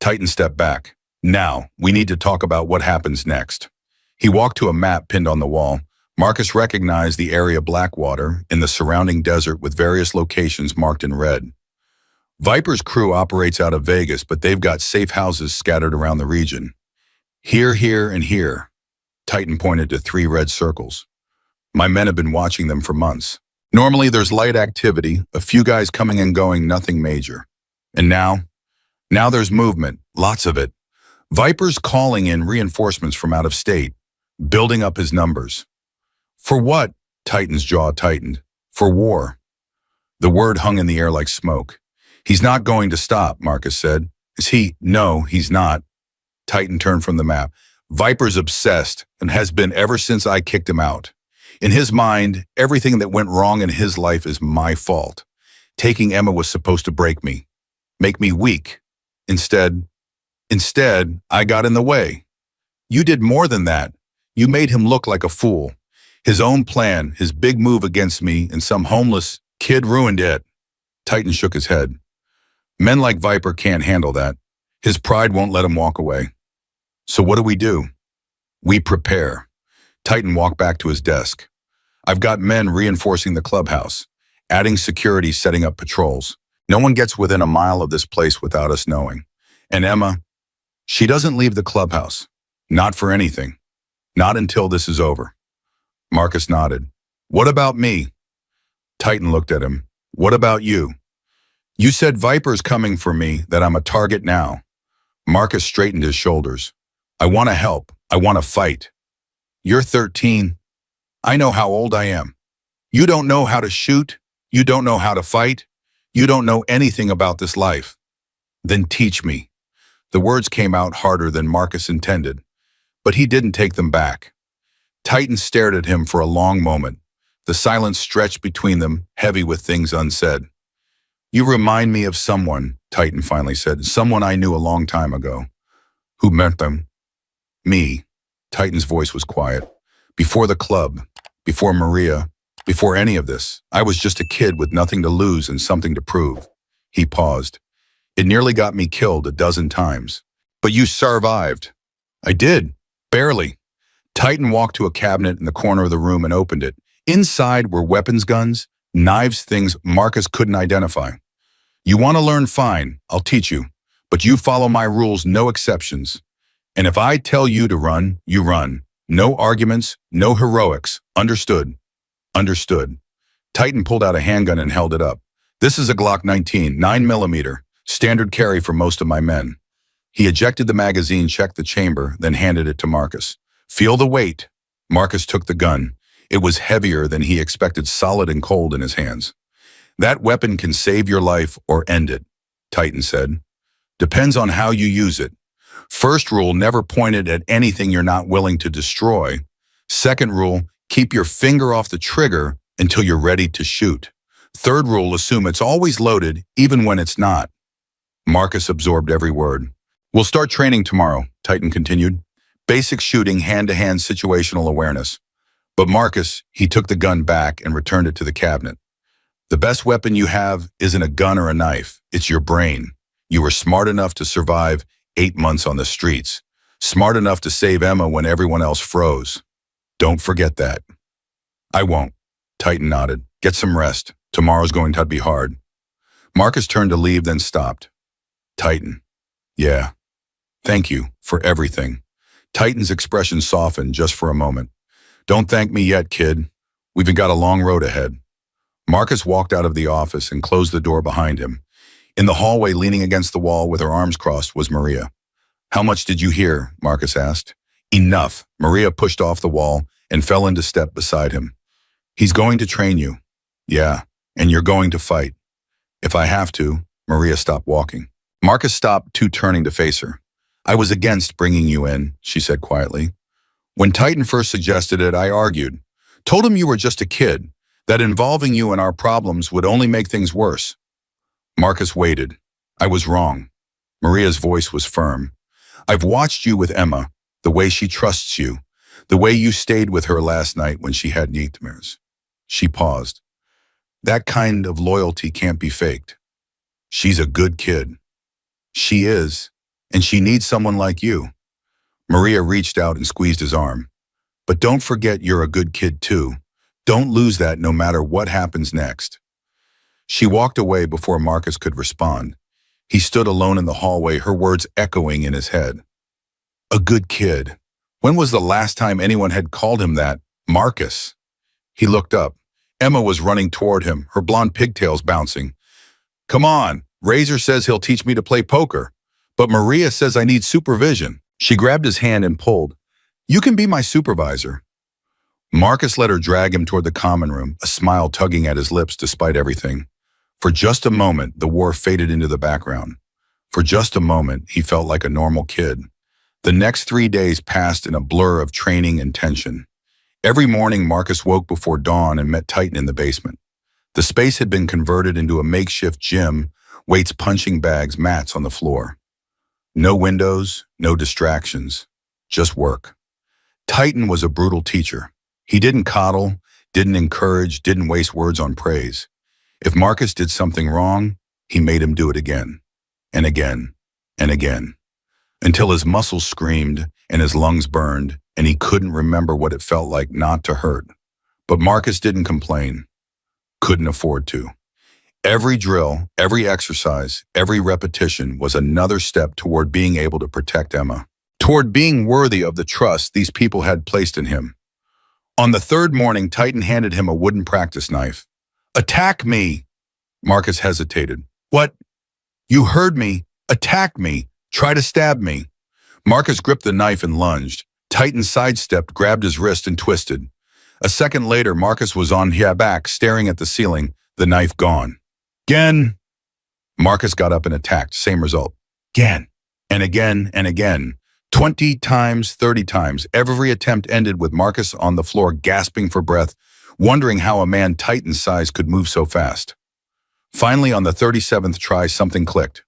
Titan stepped back. Now, we need to talk about what happens next. He walked to a map pinned on the wall. Marcus recognized the area Blackwater in the surrounding desert with various locations marked in red. Viper's crew operates out of Vegas, but they've got safe houses scattered around the region. Here, here, and here. Titan pointed to 3 red circles. My men have been watching them for months. Normally there's light activity, a few guys coming and going, nothing major. And now there's movement, lots of it. Viper's calling in reinforcements from out of state, building up his numbers. For what? Titan's jaw tightened. For war. The word hung in the air like smoke. He's not going to stop, Marcus said. Is he? No, he's not. Titan turned from the map. Viper's obsessed and has been ever since I kicked him out. In his mind, everything that went wrong in his life is my fault. Taking Emma was supposed to break me, make me weak. Instead, I got in the way. You did more than that. You made him look like a fool. His own plan, his big move against me, and some homeless kid ruined it. Titan shook his head. Men like Viper can't handle that. His pride won't let him walk away. So what do? We prepare. Titan walked back to his desk. I've got men reinforcing the clubhouse, adding security, setting up patrols. No one gets within a mile of this place without us knowing. And Emma, she doesn't leave the clubhouse. Not for anything. Not until this is over. Marcus nodded. What about me? Titan looked at him. What about you? You said Viper's coming for me, that I'm a target now. Marcus straightened his shoulders. I want to help. I want to fight. You're 13. I know how old I am. You don't know how to shoot. You don't know how to fight. You don't know anything about this life. Then teach me. The words came out harder than Marcus intended, but he didn't take them back. Titan stared at him for a long moment. The silence stretched between them, heavy with things unsaid. You remind me of someone, Titan finally said, someone I knew a long time ago. Who met them? Me. Titan's voice was quiet. Before the club, before Maria, Before any of this, I was just a kid with nothing to lose and something to prove. He paused. It nearly got me killed a dozen times. But you survived. I did. Barely. Titan walked to a cabinet in the corner of the room and opened it. Inside were weapons guns, knives, things Marcus couldn't identify. You want to learn? Fine, I'll teach you. But you follow my rules, no exceptions. And if I tell you to run, you run. No arguments, no heroics. Understood? Understood. Titan pulled out a handgun and held it up. This is a Glock 19, 9mm, standard carry for most of my men. He ejected the magazine, checked the chamber, then handed it to Marcus. Feel the weight. Marcus took the gun. It was heavier than he expected, solid and cold in his hands. That weapon can save your life or end it, Titan said. Depends on how you use it. First rule, never point it at anything you're not willing to destroy. Second rule, keep your finger off the trigger until you're ready to shoot. Third rule, assume it's always loaded, even when it's not. Marcus absorbed every word. We'll start training tomorrow, Titan continued. Basic shooting, hand-to-hand situational awareness. But Marcus, he took the gun back and returned it to the cabinet. The best weapon you have isn't a gun or a knife. It's your brain. You were smart enough to survive 8 months on the streets. Smart enough to save Emma when everyone else froze. Don't forget that. I won't. Titan nodded. Get some rest. Tomorrow's going to be hard. Marcus turned to leave, then stopped. Titan. Yeah. Thank you for everything. Titan's expression softened just for a moment. Don't thank me yet, kid. We've got a long road ahead. Marcus walked out of the office and closed the door behind him. In the hallway, leaning against the wall with her arms crossed, was Maria. How much did you hear? Marcus asked. Enough. Maria pushed off the wall and fell into step beside him. He's going to train you. Yeah, and you're going to fight. If I have to. Maria stopped walking. Marcus stopped, too, turning to face her. I was against bringing you in, she said quietly. When Titan first suggested it, I argued. Told him you were just a kid, that involving you in our problems would only make things worse. Marcus waited. I was wrong. Maria's voice was firm. I've watched you with Emma, the way she trusts you, the way you stayed with her last night when she had nightmares. She paused. That kind of loyalty can't be faked. She's a good kid. She is, and she needs someone like you. Maria reached out and squeezed his arm. But don't forget you're a good kid too. Don't lose that no matter what happens next. She walked away before Marcus could respond. He stood alone in the hallway, her words echoing in his head. A good kid. When was the last time anyone had called him that? Marcus. He looked up. Emma was running toward him, her blonde pigtails bouncing. Come on, Razor says he'll teach me to play poker. But Maria says I need supervision. She grabbed his hand and pulled. You can be my supervisor. Marcus let her drag him toward the common room, a smile tugging at his lips despite everything. For just a moment, the war faded into the background. For just a moment, he felt like a normal kid. The next 3 days passed in a blur of training and tension. Every morning, Marcus woke before dawn and met Titan in the basement. The space had been converted into a makeshift gym, weights, punching bags, mats on the floor. No windows, no distractions, just work. Titan was a brutal teacher. He didn't coddle, didn't encourage, didn't waste words on praise. If Marcus did something wrong, he made him do it again, and again, and again, until his muscles screamed and his lungs burned and he couldn't remember what it felt like not to hurt. But Marcus didn't complain, couldn't afford to. Every drill, every exercise, every repetition was another step toward being able to protect Emma, toward being worthy of the trust these people had placed in him. On the third morning, Titan handed him a wooden practice knife. Attack me! Marcus hesitated. What? You heard me. Attack me. Try to stab me. Marcus gripped the knife and lunged. Titan sidestepped, grabbed his wrist, and twisted. A second later, Marcus was on his back, staring at the ceiling, the knife gone. Again. Marcus got up and attacked. Same result. Again. And again and again. 20 times, 30 times. Every attempt ended with Marcus on the floor gasping for breath, wondering how a man Titan's size could move so fast. Finally, on the 37th try, something clicked.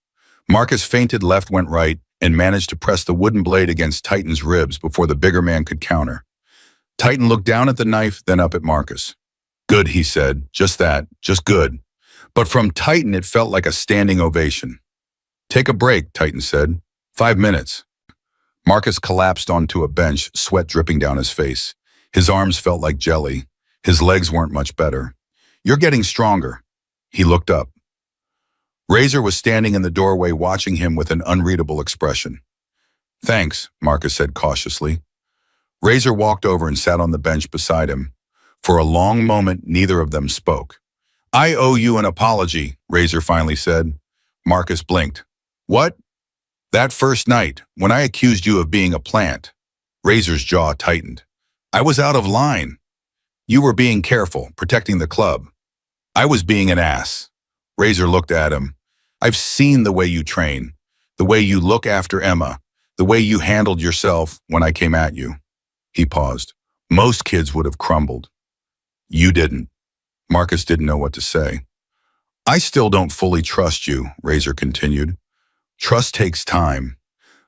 Marcus feinted left, went right, and managed to press the wooden blade against Titan's ribs before the bigger man could counter. Titan looked down at the knife, then up at Marcus. Good, he said. Just that. Just good. But from Titan, it felt like a standing ovation. Take a break, Titan said. 5 minutes. Marcus collapsed onto a bench, sweat dripping down his face. His arms felt like jelly. His legs weren't much better. You're getting stronger. He looked up. Razor was standing in the doorway watching him with an unreadable expression. Thanks, Marcus said cautiously. Razor walked over and sat on the bench beside him. For a long moment, neither of them spoke. I owe you an apology, Razor finally said. Marcus blinked. What? That first night, when I accused you of being a plant. Razor's jaw tightened. I was out of line. You were being careful, protecting the club. I was being an ass. Razor looked at him. I've seen the way you train, the way you look after Emma, the way you handled yourself when I came at you. He paused. Most kids would have crumbled. You didn't. Marcus didn't know what to say. I still don't fully trust you, Razor continued. Trust takes time.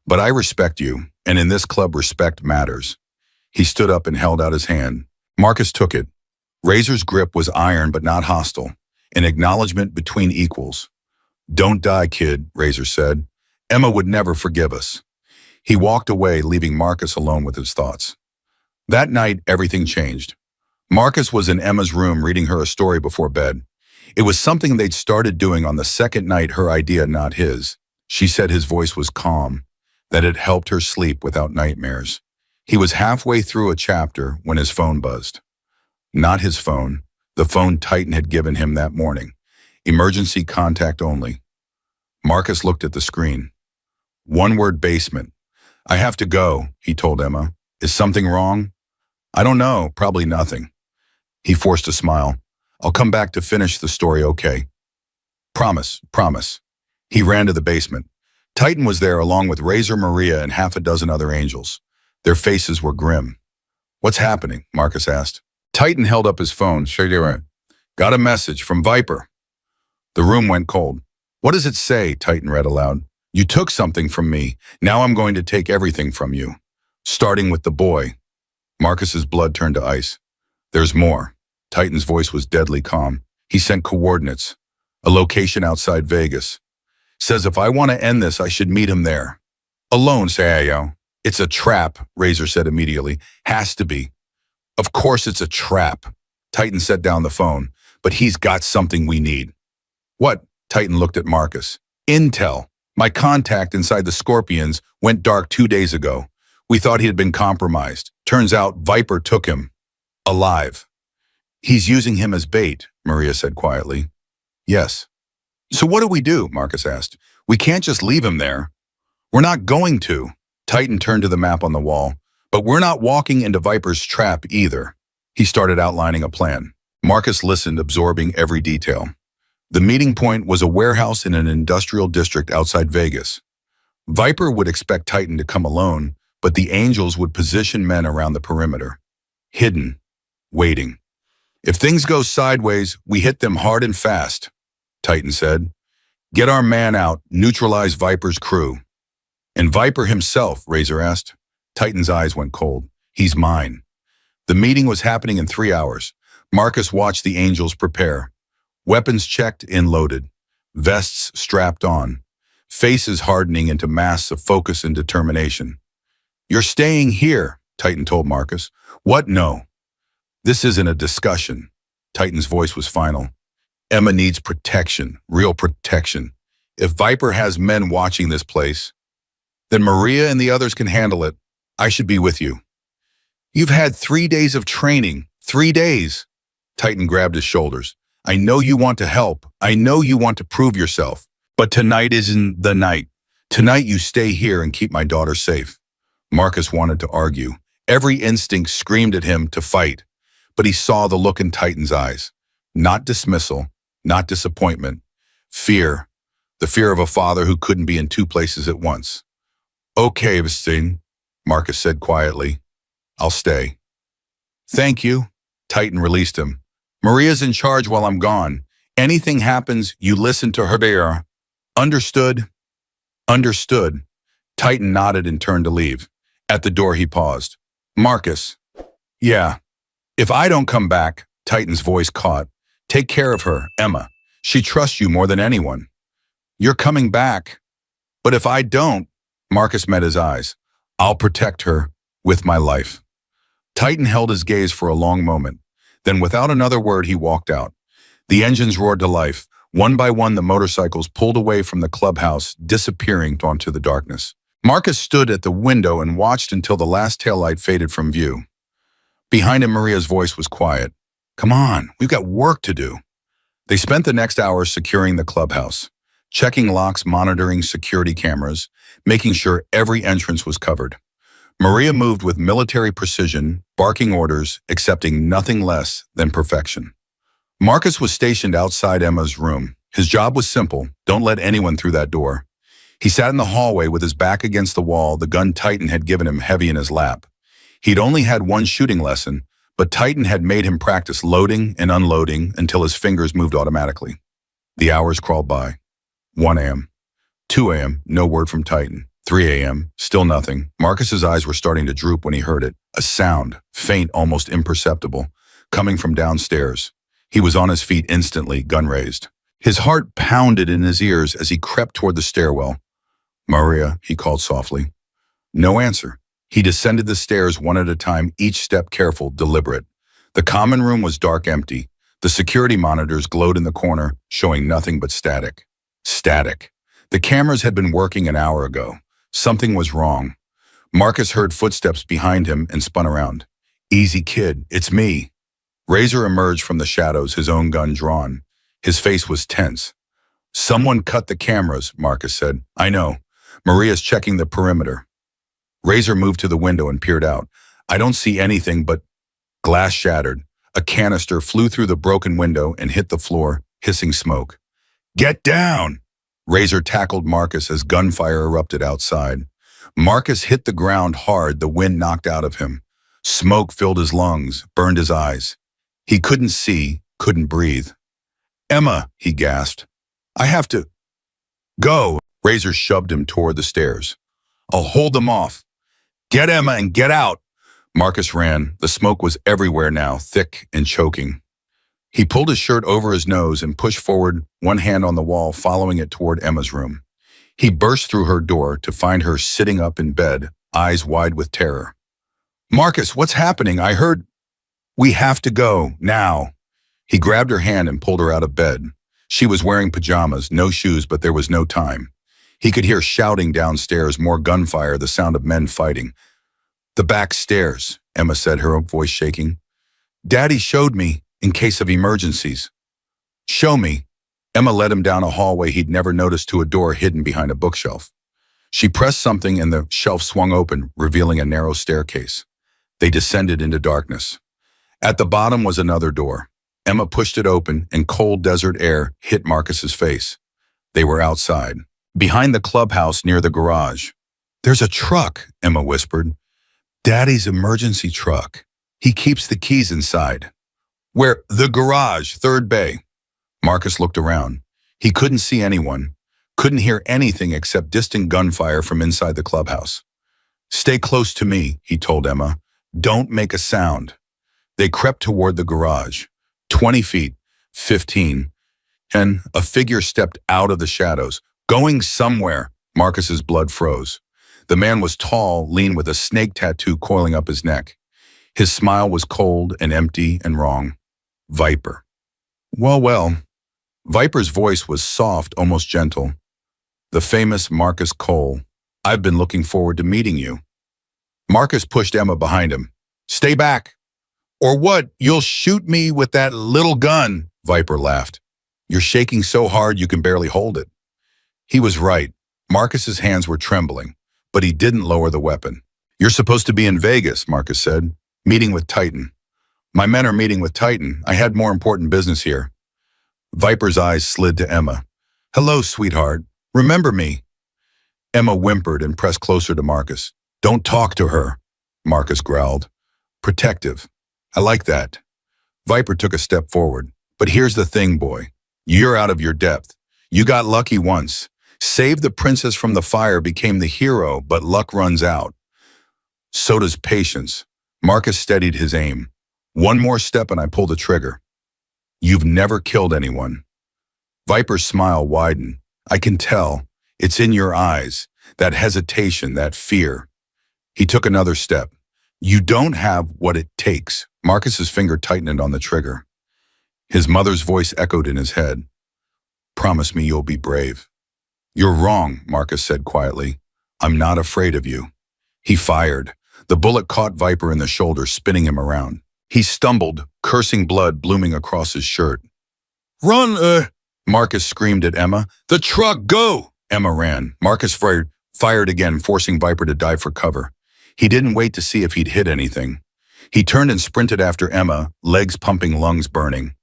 But I respect you, and in this club respect matters. He stood up and held out his hand. Marcus took it. Razor's grip was iron but not hostile, an acknowledgement between equals. Don't die, kid, Razor said. Emma would never forgive us. He walked away, leaving Marcus alone with his thoughts. That night, everything changed. Marcus was in Emma's room reading her a story before bed. It was something they'd started doing on the second night, her idea, not his. She said his voice was calm, that it helped her sleep without nightmares. He was halfway through a chapter when his phone buzzed. Not his phone, the phone Titan had given him that morning. Emergency contact only. Marcus looked at the screen. One word, basement. I have to go, he told Emma. Is something wrong? I don't know, probably nothing. He forced a smile. I'll come back to finish the story, okay? Promise, promise. He ran to the basement. Titan was there along with Razor, Maria, and half a dozen other angels. Their faces were grim. What's happening? Marcus asked. Titan held up his phone. Got a message from Viper. The room went cold. What does it say? Titan read aloud. You took something from me. Now I'm going to take everything from you. Starting with the boy. Marcus's blood turned to ice. There's more. Titan's voice was deadly calm. He sent coordinates. A location outside Vegas. Says if I want to end this, I should meet him there. Alone, Sayo. It's a trap, Razor said immediately. Has to be. Of course it's a trap. Titan set down the phone. But he's got something we need. What? Titan looked at Marcus. Intel. My contact inside the Scorpions went dark 2 days ago. We thought he had been compromised. Turns out Viper took him. Alive. He's using him as bait, Maria said quietly. Yes. So what do? Marcus asked. We can't just leave him there. We're not going to. Titan turned to the map on the wall. But we're not walking into Viper's trap either. He started outlining a plan. Marcus listened, absorbing every detail. The meeting point was a warehouse in an industrial district outside Vegas. Viper would expect Titan to come alone, but the angels would position men around the perimeter. Hidden. Waiting. If things go sideways, we hit them hard and fast, Titan said. Get our man out, neutralize Viper's crew. And Viper himself, Razor asked. Titan's eyes went cold. He's mine. The meeting was happening in 3 hours. Marcus watched the angels prepare. Weapons checked and loaded. Vests strapped on. Faces hardening into masks of focus and determination. You're staying here, Titan told Marcus. What? No. This isn't a discussion. Titan's voice was final. Emma needs protection, real protection. If Viper has men watching this place, then Maria and the others can handle it. I should be with you. You've had 3 days of training. 3 days. Titan grabbed his shoulders. I know you want to help. I know you want to prove yourself. But tonight isn't the night. Tonight you stay here and keep my daughter safe. Marcus wanted to argue. Every instinct screamed at him to fight. But he saw the look in Titan's eyes. Not dismissal, not disappointment. Fear. The fear of a father who couldn't be in 2 places at once. Okay, Vestine, Marcus said quietly. I'll stay. Thank you. Titan released him. Maria's in charge while I'm gone. Anything happens, you listen to her. Understood? Understood. Titan nodded and turned to leave. At the door he paused. Marcus. Yeah. If I don't come back, Titan's voice caught. Take care of her, Emma. She trusts you more than anyone. You're coming back. But if I don't, Marcus met his eyes. I'll protect her with my life. Titan held his gaze for a long moment. Then without another word, he walked out. The engines roared to life. One by one, the motorcycles pulled away from the clubhouse, disappearing onto the darkness. Marcus stood at the window and watched until the last taillight faded from view. Behind him, Maria's voice was quiet. Come on, we've got work to do. They spent the next hour securing the clubhouse, checking locks, monitoring security cameras, making sure every entrance was covered. Maria moved with military precision, barking orders, accepting nothing less than perfection. Marcus was stationed outside Emma's room. His job was simple: don't let anyone through that door. He sat in the hallway with his back against the wall, the gun Titan had given him heavy in his lap. He'd only had one shooting lesson, but Titan had made him practice loading and unloading until his fingers moved automatically. The hours crawled by. 1 a.m., 2 a.m., no word from Titan. 3 a.m., still nothing. Marcus's eyes were starting to droop when he heard it. A sound, faint, almost imperceptible, coming from downstairs. He was on his feet instantly, gun raised. His heart pounded in his ears as he crept toward the stairwell. Maria, he called softly. No answer. He descended the stairs one at a time, each step careful, deliberate. The common room was dark, empty. The security monitors glowed in the corner, showing nothing but static. Static. The cameras had been working an hour ago. Something was wrong. Marcus heard footsteps behind him and spun around. Easy, kid, it's me. Razor emerged from the shadows, his own gun drawn. His face was tense. Someone cut the cameras, Marcus said. I know. Maria's checking the perimeter. Razor moved to the window and peered out. I don't see anything but glass shattered. A canister flew through the broken window and hit the floor, hissing smoke. Get down! Razor tackled Marcus as gunfire erupted outside. Marcus hit the ground hard, the wind knocked out of him. Smoke filled his lungs, burned his eyes. He couldn't see, couldn't breathe. Emma, he gasped. I have to go. Razor shoved him toward the stairs. I'll hold them off. Get Emma and get out. Marcus ran. The smoke was everywhere now, thick and choking. He pulled his shirt over his nose and pushed forward, one hand on the wall, following it toward Emma's room. He burst through her door to find her sitting up in bed, eyes wide with terror. Marcus, what's happening? I heard. We have to go, now. He grabbed her hand and pulled her out of bed. She was wearing pajamas, no shoes, but there was no time. He could hear shouting downstairs, more gunfire, the sound of men fighting. The back stairs, Emma said, her voice shaking. Daddy showed me, in case of emergencies. Show me. Emma led him down a hallway he'd never noticed to a door hidden behind a bookshelf. She pressed something and the shelf swung open, revealing a narrow staircase. They descended into darkness. At the bottom was another door. Emma pushed it open and cold desert air hit Marcus's face. They were outside, behind the clubhouse near the garage. There's a truck, Emma whispered. Daddy's emergency truck. He keeps the keys inside. Where? The garage, third bay. Marcus looked around. He couldn't see anyone, couldn't hear anything except distant gunfire from inside the clubhouse. Stay close to me, he told Emma. Don't make a sound. They crept toward the garage. 20 feet, 15. And a figure stepped out of the shadows, going somewhere. Marcus's blood froze. The man was tall, lean, with a snake tattoo coiling up his neck. His smile was cold and empty and wrong. Viper. Well. Viper's voice was soft, almost gentle. The famous Marcus Cole. I've been looking forward to meeting you. Marcus pushed Emma behind him. Stay back. Or what? You'll shoot me with that little gun, Viper laughed. You're shaking so hard you can barely hold it. He was right. Marcus's hands were trembling, but he didn't lower the weapon. You're supposed to be in Vegas, Marcus said, meeting with Titan. My men are meeting with Titan. I had more important business here. Viper's eyes slid to Emma. Hello, sweetheart. Remember me? Emma whimpered and pressed closer to Marcus. Don't talk to her, Marcus growled. Protective. I like that. Viper took a step forward. But here's the thing, boy. You're out of your depth. You got lucky once. Saved the princess from the fire, became the hero, but luck runs out. So does patience. Marcus steadied his aim. One more step and I pull the trigger. You've never killed anyone. Viper's smile widened. I can tell. It's in your eyes. That hesitation, that fear. He took another step. You don't have what it takes. Marcus's finger tightened on the trigger. His mother's voice echoed in his head. Promise me you'll be brave. You're wrong, Marcus said quietly. I'm not afraid of you. He fired. The bullet caught Viper in the shoulder, spinning him around. He stumbled, cursing blood blooming across his shirt. Run, Marcus screamed at Emma. The truck, go! Emma ran. Marcus fired again, forcing Viper to dive for cover. He didn't wait to see if he'd hit anything. He turned and sprinted after Emma, legs pumping, lungs burning.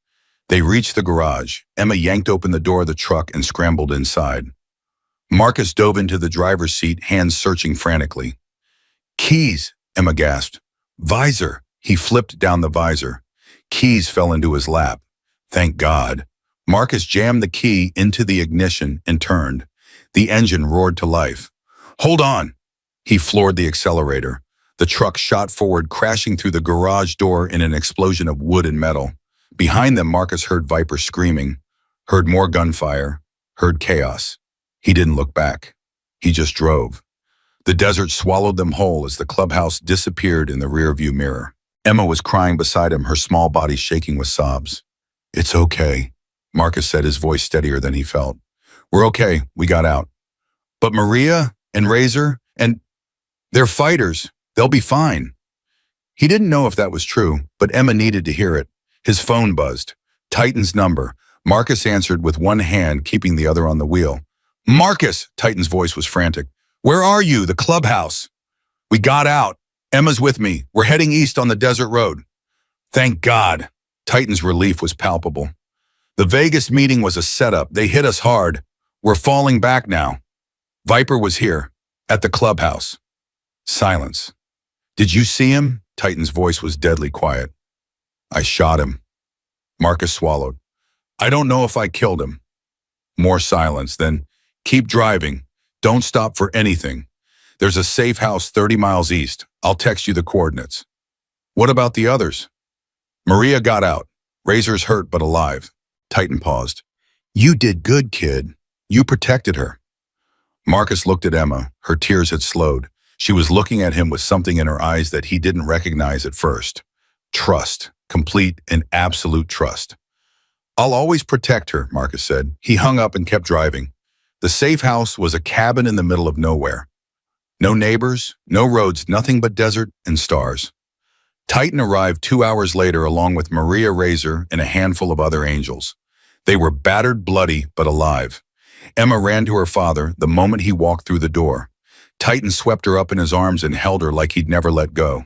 They reached the garage. Emma yanked open the door of the truck and scrambled inside. Marcus dove into the driver's seat, hands searching frantically. Keys, Emma gasped. Visor. He flipped down the visor. Keys fell into his lap. Thank God. Marcus jammed the key into the ignition and turned. The engine roared to life. Hold on. He floored the accelerator. The truck shot forward, crashing through the garage door in an explosion of wood and metal. Behind them, Marcus heard Viper screaming, heard more gunfire, heard chaos. He didn't look back. He just drove. The desert swallowed them whole as the clubhouse disappeared in the rearview mirror. Emma was crying beside him, her small body shaking with sobs. It's okay, Marcus said, his voice steadier than he felt. We're okay, we got out. But Maria and Razor, and they're fighters. They'll be fine. He didn't know if that was true, but Emma needed to hear it. His phone buzzed. Titan's number. Marcus answered with one hand, keeping the other on the wheel. Marcus! Titan's voice was frantic. Where are you? The clubhouse. We got out. Emma's with me. We're heading east on the desert road. Thank God. Titan's relief was palpable. The Vegas meeting was a setup. They hit us hard. We're falling back now. Viper was here, at the clubhouse. Silence. Did you see him? Titan's voice was deadly quiet. I shot him. Marcus swallowed. I don't know if I killed him. More silence. Then keep driving. Don't stop for anything. There's a safe house 30 miles east. I'll text you the coordinates. What about the others? Maria got out. Razor's hurt but alive. Titan paused. You did good, kid. You protected her. Marcus looked at Emma. Her tears had slowed. She was looking at him with something in her eyes that he didn't recognize at first. Trust. Complete and absolute trust. I'll always protect her, Marcus said. He hung up and kept driving. The safe house was a cabin in the middle of nowhere. No neighbors, no roads, nothing but desert and stars. Titan arrived 2 hours later along with Maria, Razor, and a handful of other angels. They were battered, bloody, but alive. Emma ran to her father the moment he walked through the door. Titan swept her up in his arms and held her like he'd never let go.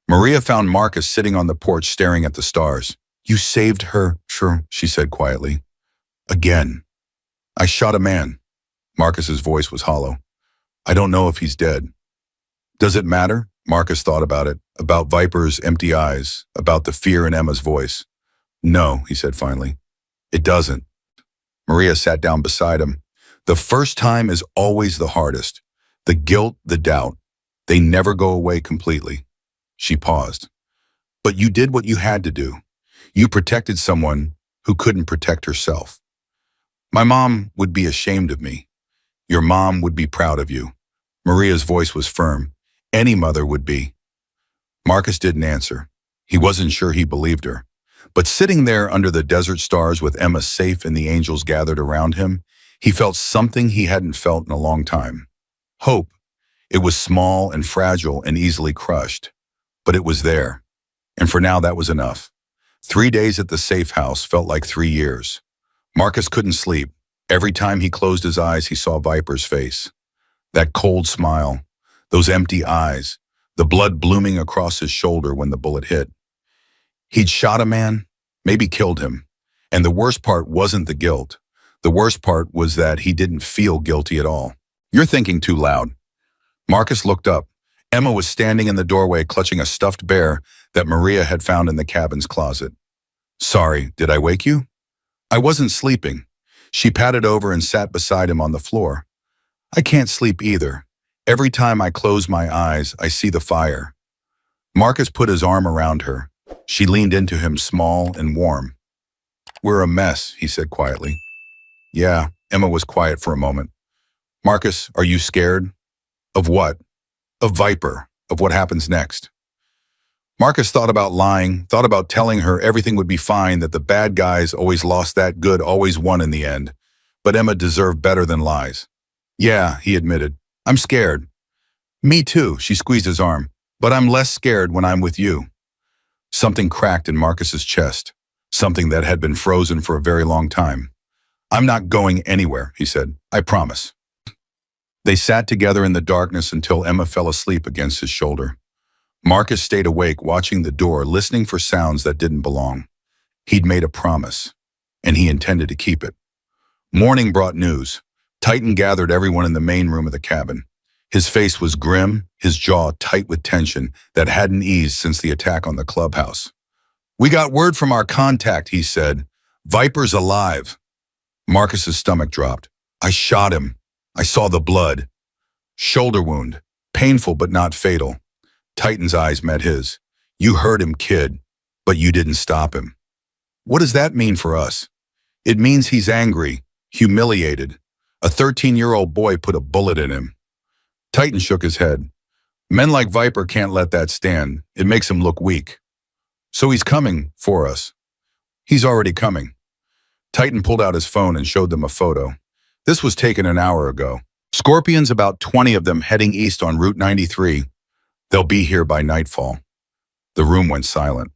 Maria found Marcus sitting on the porch staring at the stars. You saved her, sure, she said quietly. Again. I shot a man. Marcus's voice was hollow. I don't know if he's dead. Does it matter? Marcus thought about it, about Viper's empty eyes, about the fear in Emma's voice. No, he said finally. It doesn't. Maria sat down beside him. The first time is always the hardest. The guilt, the doubt. They never go away completely. She paused. But you did what you had to do. You protected someone who couldn't protect herself. My mom would be ashamed of me. Your mom would be proud of you. Maria's voice was firm. Any mother would be. Marcus didn't answer. He wasn't sure he believed her. But sitting there under the desert stars with Emma safe and the angels gathered around him, he felt something he hadn't felt in a long time. Hope. It was small and fragile and easily crushed. But it was there. And for now, that was enough. 3 days at the safe house felt like 3 years. Marcus couldn't sleep. Every time he closed his eyes, he saw Viper's face. That cold smile, those empty eyes, the blood blooming across his shoulder when the bullet hit. He'd shot a man, maybe killed him. And the worst part wasn't the guilt. The worst part was that he didn't feel guilty at all. You're thinking too loud. Marcus looked up. Emma was standing in the doorway clutching a stuffed bear that Maria had found in the cabin's closet. Sorry, did I wake you? I wasn't sleeping. She patted over and sat beside him on the floor. I can't sleep either. Every time I close my eyes, I see the fire. Marcus put his arm around her. She leaned into him, small and warm. "We're a mess," he said quietly. "Yeah," Emma was quiet for a moment. "Marcus, are you scared?" "Of what?" "Of Viper, of what happens next." Marcus thought about lying, thought about telling her everything would be fine, that the bad guys always lost, that good always won in the end. But Emma deserved better than lies. "Yeah," he admitted. "I'm scared." "Me too," she squeezed his arm. "But I'm less scared when I'm with you." Something cracked in Marcus's chest, something that had been frozen for a very long time. "I'm not going anywhere," he said. "I promise." They sat together in the darkness until Emma fell asleep against his shoulder. Marcus stayed awake, watching the door, listening for sounds that didn't belong. He'd made a promise, and he intended to keep it. Morning brought news. Titan gathered everyone in the main room of the cabin. His face was grim, his jaw tight with tension that hadn't eased since the attack on the clubhouse. "We got word from our contact," he said. "Viper's alive." Marcus's stomach dropped. "I shot him. I saw the blood." "Shoulder wound. Painful but not fatal." Titan's eyes met his. "You hurt him, kid, but you didn't stop him." "What does that mean for us?" "It means he's angry, humiliated. A 13-year-old boy put a bullet in him." Titan shook his head. "Men like Viper can't let that stand. It makes him look weak." "So he's coming for us." "He's already coming." Titan pulled out his phone and showed them a photo. This was taken an hour ago. Scorpions, about 20 of them, heading east on Route 93. "They'll be here by nightfall." The room went silent.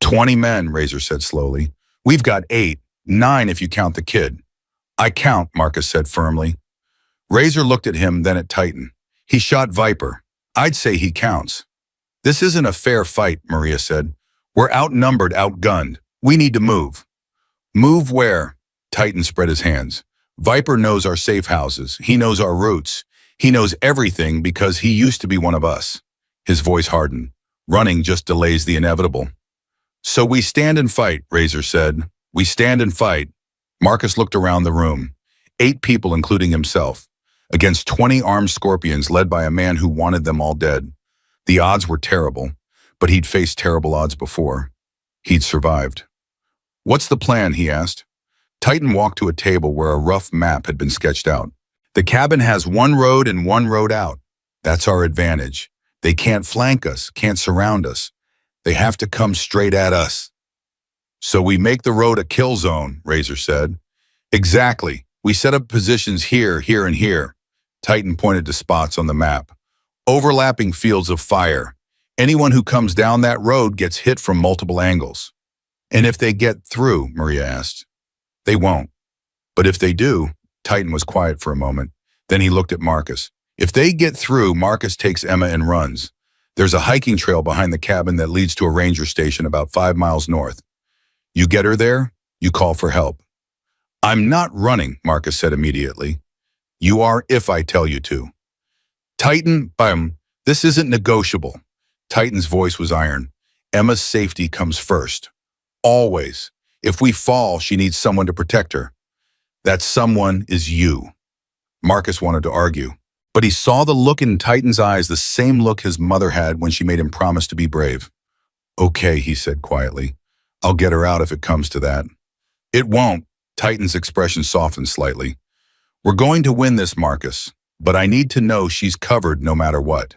20 men, Razor said slowly. "We've got 8, 9 if you count the kid." "I count," Marcus said firmly. Razor looked at him, then at Titan. "He shot Viper. I'd say he counts." "This isn't a fair fight," Maria said. "We're outnumbered, outgunned. We need to move." "Move where?" Titan spread his hands. "Viper knows our safe houses. He knows our routes. He knows everything because he used to be one of us." His voice hardened. "Running just delays the inevitable." "So we stand and fight," Razor said. "We stand and fight." Marcus looked around the room. 8 people, including himself, against 20 armed scorpions led by a man who wanted them all dead. The odds were terrible, but he'd faced terrible odds before. He'd survived. "What's the plan?" he asked. Titan walked to a table where a rough map had been sketched out. "The cabin has one road and one road out. That's our advantage. They can't flank us, can't surround us. They have to come straight at us." "So we make the road a kill zone," Razor said. "Exactly. We set up positions here, here, and here." Titan pointed to spots on the map. "Overlapping fields of fire. Anyone who comes down that road gets hit from multiple angles." "And if they get through?" Maria asked. "They won't. But if they do," Titan was quiet for a moment. Then he looked at Marcus. "If they get through, Marcus takes Emma and runs. There's a hiking trail behind the cabin that leads to a ranger station about 5 miles north. You get her there, you call for help." "I'm not running," Marcus said immediately. "You are if I tell you to." "Titan, this isn't negotiable." Titan's voice was iron. "Emma's safety comes first. Always. If we fall, she needs someone to protect her. That someone is you." Marcus wanted to argue, but he saw the look in Titan's eyes, the same look his mother had when she made him promise to be brave. "Okay," he said quietly. "I'll get her out if it comes to that." "It won't." Titan's expression softened slightly. "We're going to win this, Marcus, but I need to know she's covered no matter what."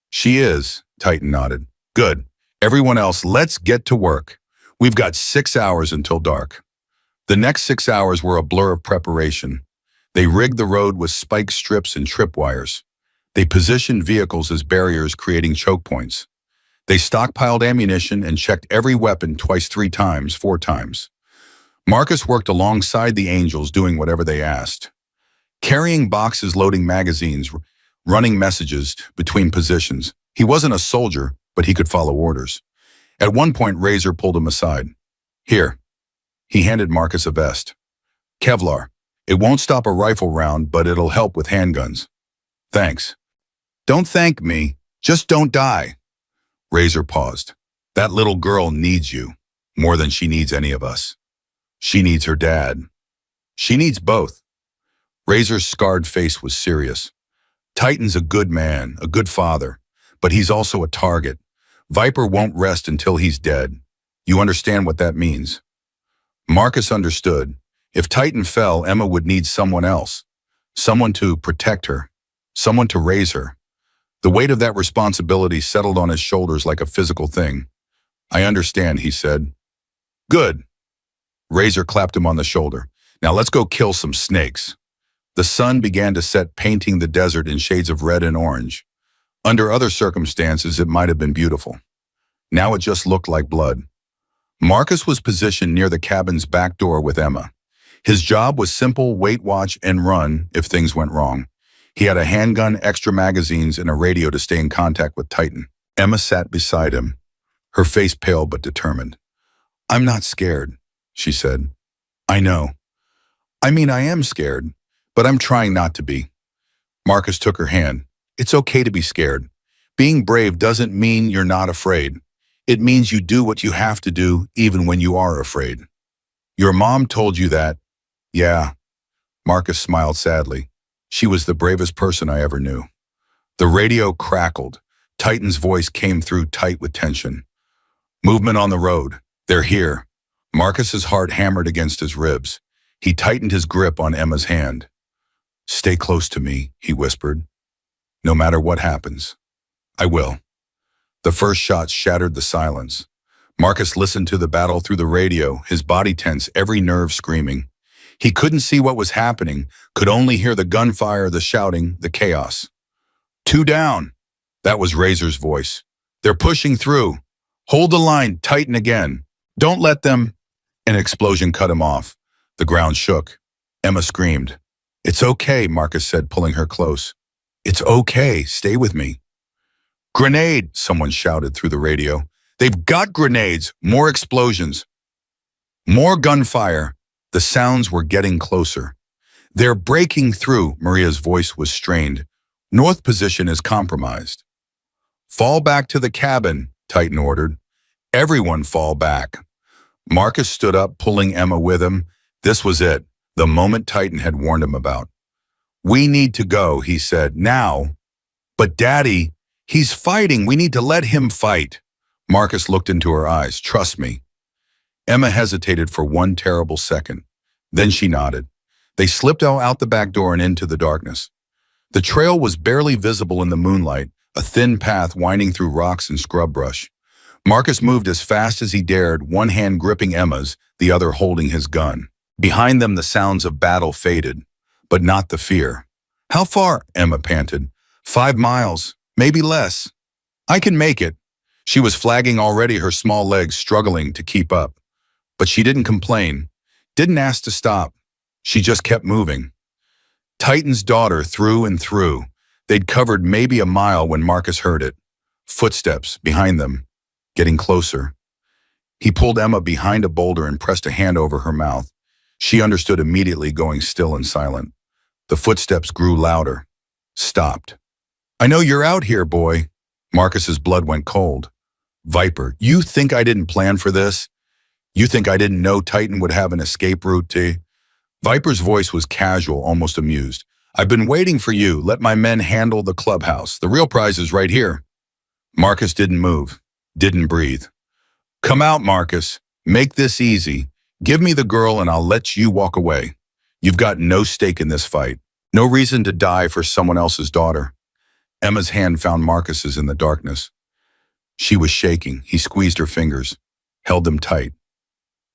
"She is," Titan nodded. "Good. Everyone else, let's get to work. We've got 6 hours until dark." The next 6 hours were a blur of preparation. They rigged the road with spike strips and tripwires. They positioned vehicles as barriers, creating choke points. They stockpiled ammunition and checked every weapon twice, 3 times, 4 times. Marcus worked alongside the Angels, doing whatever they asked. Carrying boxes, loading magazines, running messages between positions. He wasn't a soldier, but he could follow orders. At one point, Razor pulled him aside. "Here." He handed Marcus a vest. "Kevlar. It won't stop a rifle round, but it'll help with handguns." "Thanks." "Don't thank me. Just don't die." Razor paused. "That little girl needs you, more than she needs any of us. She needs her dad. She needs both." Razor's scarred face was serious. "Titan's a good man, a good father, but he's also a target. Viper won't rest until he's dead. You understand what that means? Marcus understood. If Titan fell, Emma would need someone else. Someone to protect her. Someone to raise her. The weight of that responsibility settled on his shoulders like a physical thing. I understand, he said. Good. Razor clapped him on the shoulder. Now let's go kill some snakes. The sun began to set, painting the desert in shades of red and orange. Under other circumstances, it might have been beautiful. Now it just looked like blood. Marcus was positioned near the cabin's back door with Emma. His job was simple: wait, watch, and run if things went wrong. He had a handgun, extra magazines, and a radio to stay in contact with Titan. Emma sat beside him, her face pale but determined. I'm not scared, she said. I know. I mean, I am scared, but I'm trying not to be. Marcus took her hand. It's okay to be scared. Being brave doesn't mean you're not afraid. It means you do what you have to do even when you are afraid. Your mom told you that? Yeah. Marcus smiled sadly. She was the bravest person I ever knew. The radio crackled. Titan's voice came through tight with tension. Movement on the road. They're here. Marcus's heart hammered against his ribs. He tightened his grip on Emma's hand. Stay close to me, he whispered. No matter what happens. I will. The first shot shattered the silence. Marcus listened to the battle through the radio, his body tense, every nerve screaming. He couldn't see what was happening, could only hear the gunfire, the shouting, the chaos. 2 down. That was Razor's voice. They're pushing through. Hold the line, tighten again. Don't let them. An explosion cut him off. The ground shook. Emma screamed. It's okay, Marcus said, pulling her close. It's okay, stay with me. Grenade, someone shouted through the radio. They've got grenades, more explosions. More gunfire. The sounds were getting closer. They're breaking through, Maria's voice was strained. North position is compromised. Fall back to the cabin, Titan ordered. Everyone fall back. Marcus stood up, pulling Emma with him. This was it, the moment Titan had warned him about. We need to go, he said, now. But Daddy, he's fighting. We need to let him fight. Marcus looked into her eyes. Trust me. Emma hesitated for one terrible second. Then she nodded. They slipped out the back door and into the darkness. The trail was barely visible in the moonlight, a thin path winding through rocks and scrub brush. Marcus moved as fast as he dared, one hand gripping Emma's, the other holding his gun. Behind them, the sounds of battle faded, but not the fear. How far? Emma panted. 5 miles, maybe less. I can make it. She was flagging already, her small legs struggling to keep up. But she didn't complain, didn't ask to stop. She just kept moving. Titan's daughter through and through. They'd covered maybe a mile when Marcus heard it. Footsteps behind them, getting closer. He pulled Emma behind a boulder and pressed a hand over her mouth. She understood immediately, going still and silent. The footsteps grew louder, stopped. I know you're out here, boy. Marcus's blood went cold. Viper, you think I didn't plan for this? You think I didn't know Titan would have an escape route to? Viper's voice was casual, almost amused. I've been waiting for you. Let my men handle the clubhouse. The real prize is right here. Marcus didn't move, didn't breathe. Come out, Marcus. Make this easy. Give me the girl and I'll let you walk away. You've got no stake in this fight. No reason to die for someone else's daughter. Emma's hand found Marcus's in the darkness. She was shaking. He squeezed her fingers, held them tight.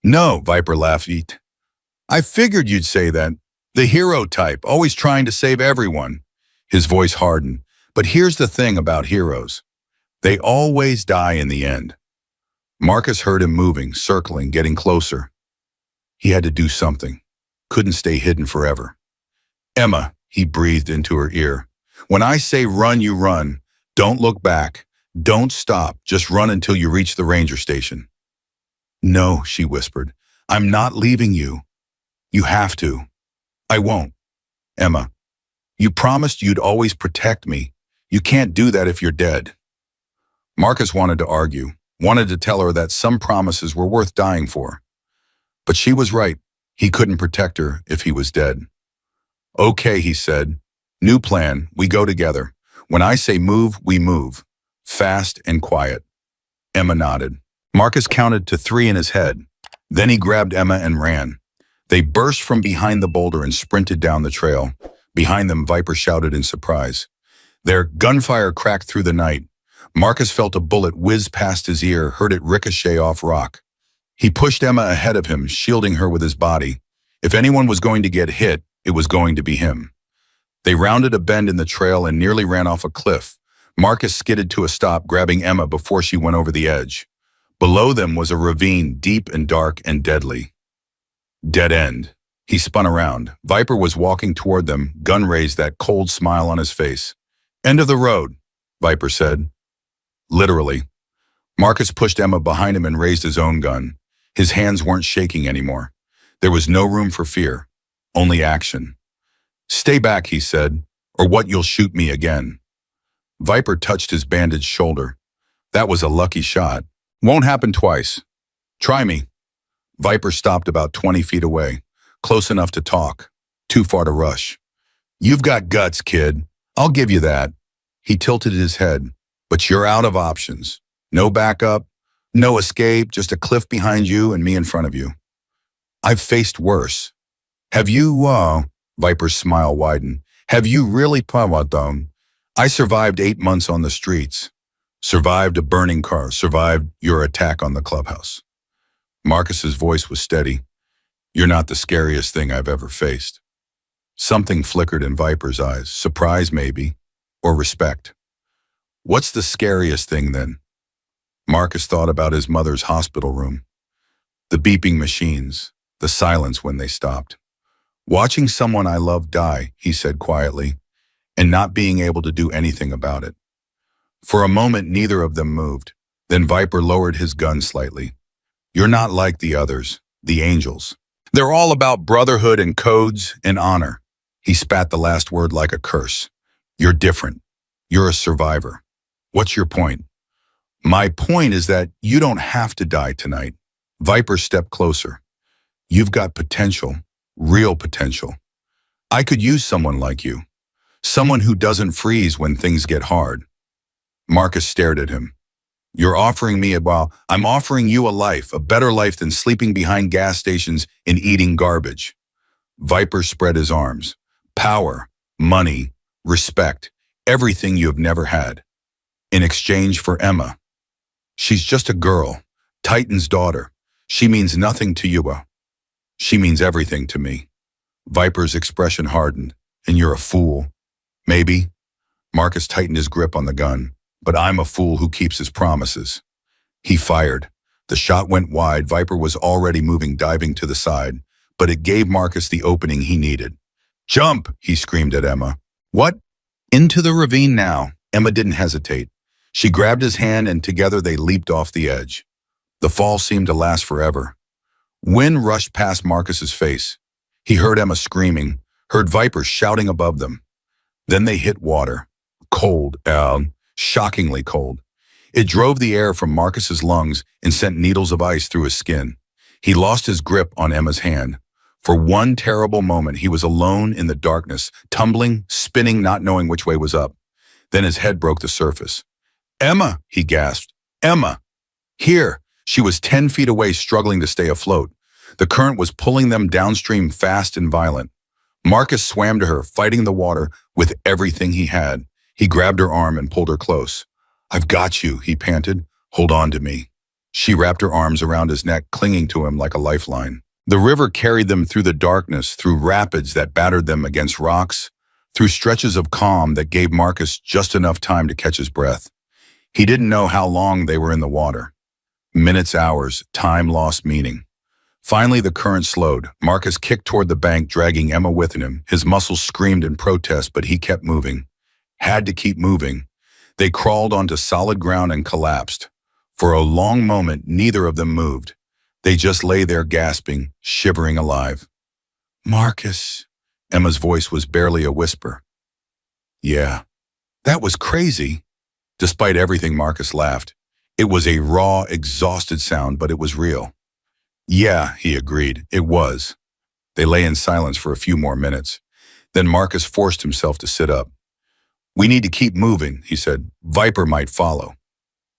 No, Viper laughed. I figured you'd say that. The hero type, always trying to save everyone. His voice hardened. But here's the thing about heroes. They always die in the end. Marcus heard him moving, circling, getting closer. He had to do something. Couldn't stay hidden forever. Emma, he breathed into her ear. When I say run, you run. Don't look back. Don't stop. Just run until you reach the ranger station. No, she whispered. I'm not leaving you. You have to. I won't. Emma, you promised you'd always protect me. You can't do that if you're dead. Marcus wanted to argue, wanted to tell her that some promises were worth dying for. But she was right. He couldn't protect her if he was dead. Okay, he said. New plan. We go together. When I say move, we move. Fast and quiet. Emma nodded. Marcus counted to 3 in his head. Then he grabbed Emma and ran. They burst from behind the boulder and sprinted down the trail. Behind them, Viper shouted in surprise. Their gunfire cracked through the night. Marcus felt a bullet whiz past his ear, heard it ricochet off rock. He pushed Emma ahead of him, shielding her with his body. If anyone was going to get hit, it was going to be him. They rounded a bend in the trail and nearly ran off a cliff. Marcus skidded to a stop, grabbing Emma before she went over the edge. Below them was a ravine, deep and dark and deadly. Dead end. He spun around. Viper was walking toward them, gun raised, that cold smile on his face. End of the road, Viper said. Literally. Marcus pushed Emma behind him and raised his own gun. His hands weren't shaking anymore. There was no room for fear, only action. Stay back, he said, or what, you'll shoot me again. Viper touched his bandaged shoulder. That was a lucky shot. Won't happen twice. Try me. Viper stopped about 20 feet away, close enough to talk, too far to rush. You've got guts, kid. I'll give you that. He tilted his head. But you're out of options. No backup, no escape, just a cliff behind you and me in front of you. I've faced worse. Have you, Viper's smile widened. Have you really, Pawadon? I survived 8 months on the streets. Survived a burning car, survived your attack on the clubhouse. Marcus's voice was steady. You're not the scariest thing I've ever faced. Something flickered in Viper's eyes, surprise maybe, or respect. What's the scariest thing then? Marcus thought about his mother's hospital room. The beeping machines, the silence when they stopped. Watching someone I love die, he said quietly, and not being able to do anything about it. For a moment, neither of them moved. Then Viper lowered his gun slightly. You're not like the others, the angels. They're all about brotherhood and codes and honor. He spat the last word like a curse. You're different. You're a survivor. What's your point? My point is that you don't have to die tonight. Viper stepped closer. You've got potential, real potential. I could use someone like you. Someone who doesn't freeze when things get hard. Marcus stared at him. You're offering me I'm offering you a life, a better life than sleeping behind gas stations and eating garbage. Viper spread his arms. Power, money, respect, everything you have never had. In exchange for Emma. She's just a girl, Titan's daughter. She means nothing to you. She means everything to me. Viper's expression hardened. And you're a fool. Maybe. Marcus tightened his grip on the gun. But I'm a fool who keeps his promises. He fired. The shot went wide. Viper was already moving, diving to the side. But it gave Marcus the opening he needed. Jump, he screamed at Emma. What? Into the ravine now. Emma didn't hesitate. She grabbed his hand and together they leaped off the edge. The fall seemed to last forever. Wind rushed past Marcus's face. He heard Emma screaming, heard Viper shouting above them. Then they hit water. Cold, shockingly cold. It drove the air from Marcus's lungs and sent needles of ice through his skin. He lost his grip on Emma's hand. For one terrible moment, he was alone in the darkness, tumbling, spinning, not knowing which way was up. Then his head broke the surface. Emma, he gasped. Emma! Here! She was 10 feet away, struggling to stay afloat. The current was pulling them downstream fast and violent. Marcus swam to her, fighting the water with everything he had. He grabbed her arm and pulled her close. I've got you, he panted. Hold on to me. She wrapped her arms around his neck, clinging to him like a lifeline. The river carried them through the darkness, through rapids that battered them against rocks, through stretches of calm that gave Marcus just enough time to catch his breath. He didn't know how long they were in the water. Minutes, hours, time lost meaning. Finally, the current slowed. Marcus kicked toward the bank, dragging Emma with him. His muscles screamed in protest, but he kept moving. Had to keep moving. They crawled onto solid ground and collapsed. For a long moment, neither of them moved. They just lay there gasping, shivering alive. Marcus, Emma's voice was barely a whisper. Yeah, that was crazy. Despite everything, Marcus laughed. It was a raw, exhausted sound, but it was real. Yeah, he agreed, it was. They lay in silence for a few more minutes. Then Marcus forced himself to sit up. We need to keep moving, he said. Viper might follow.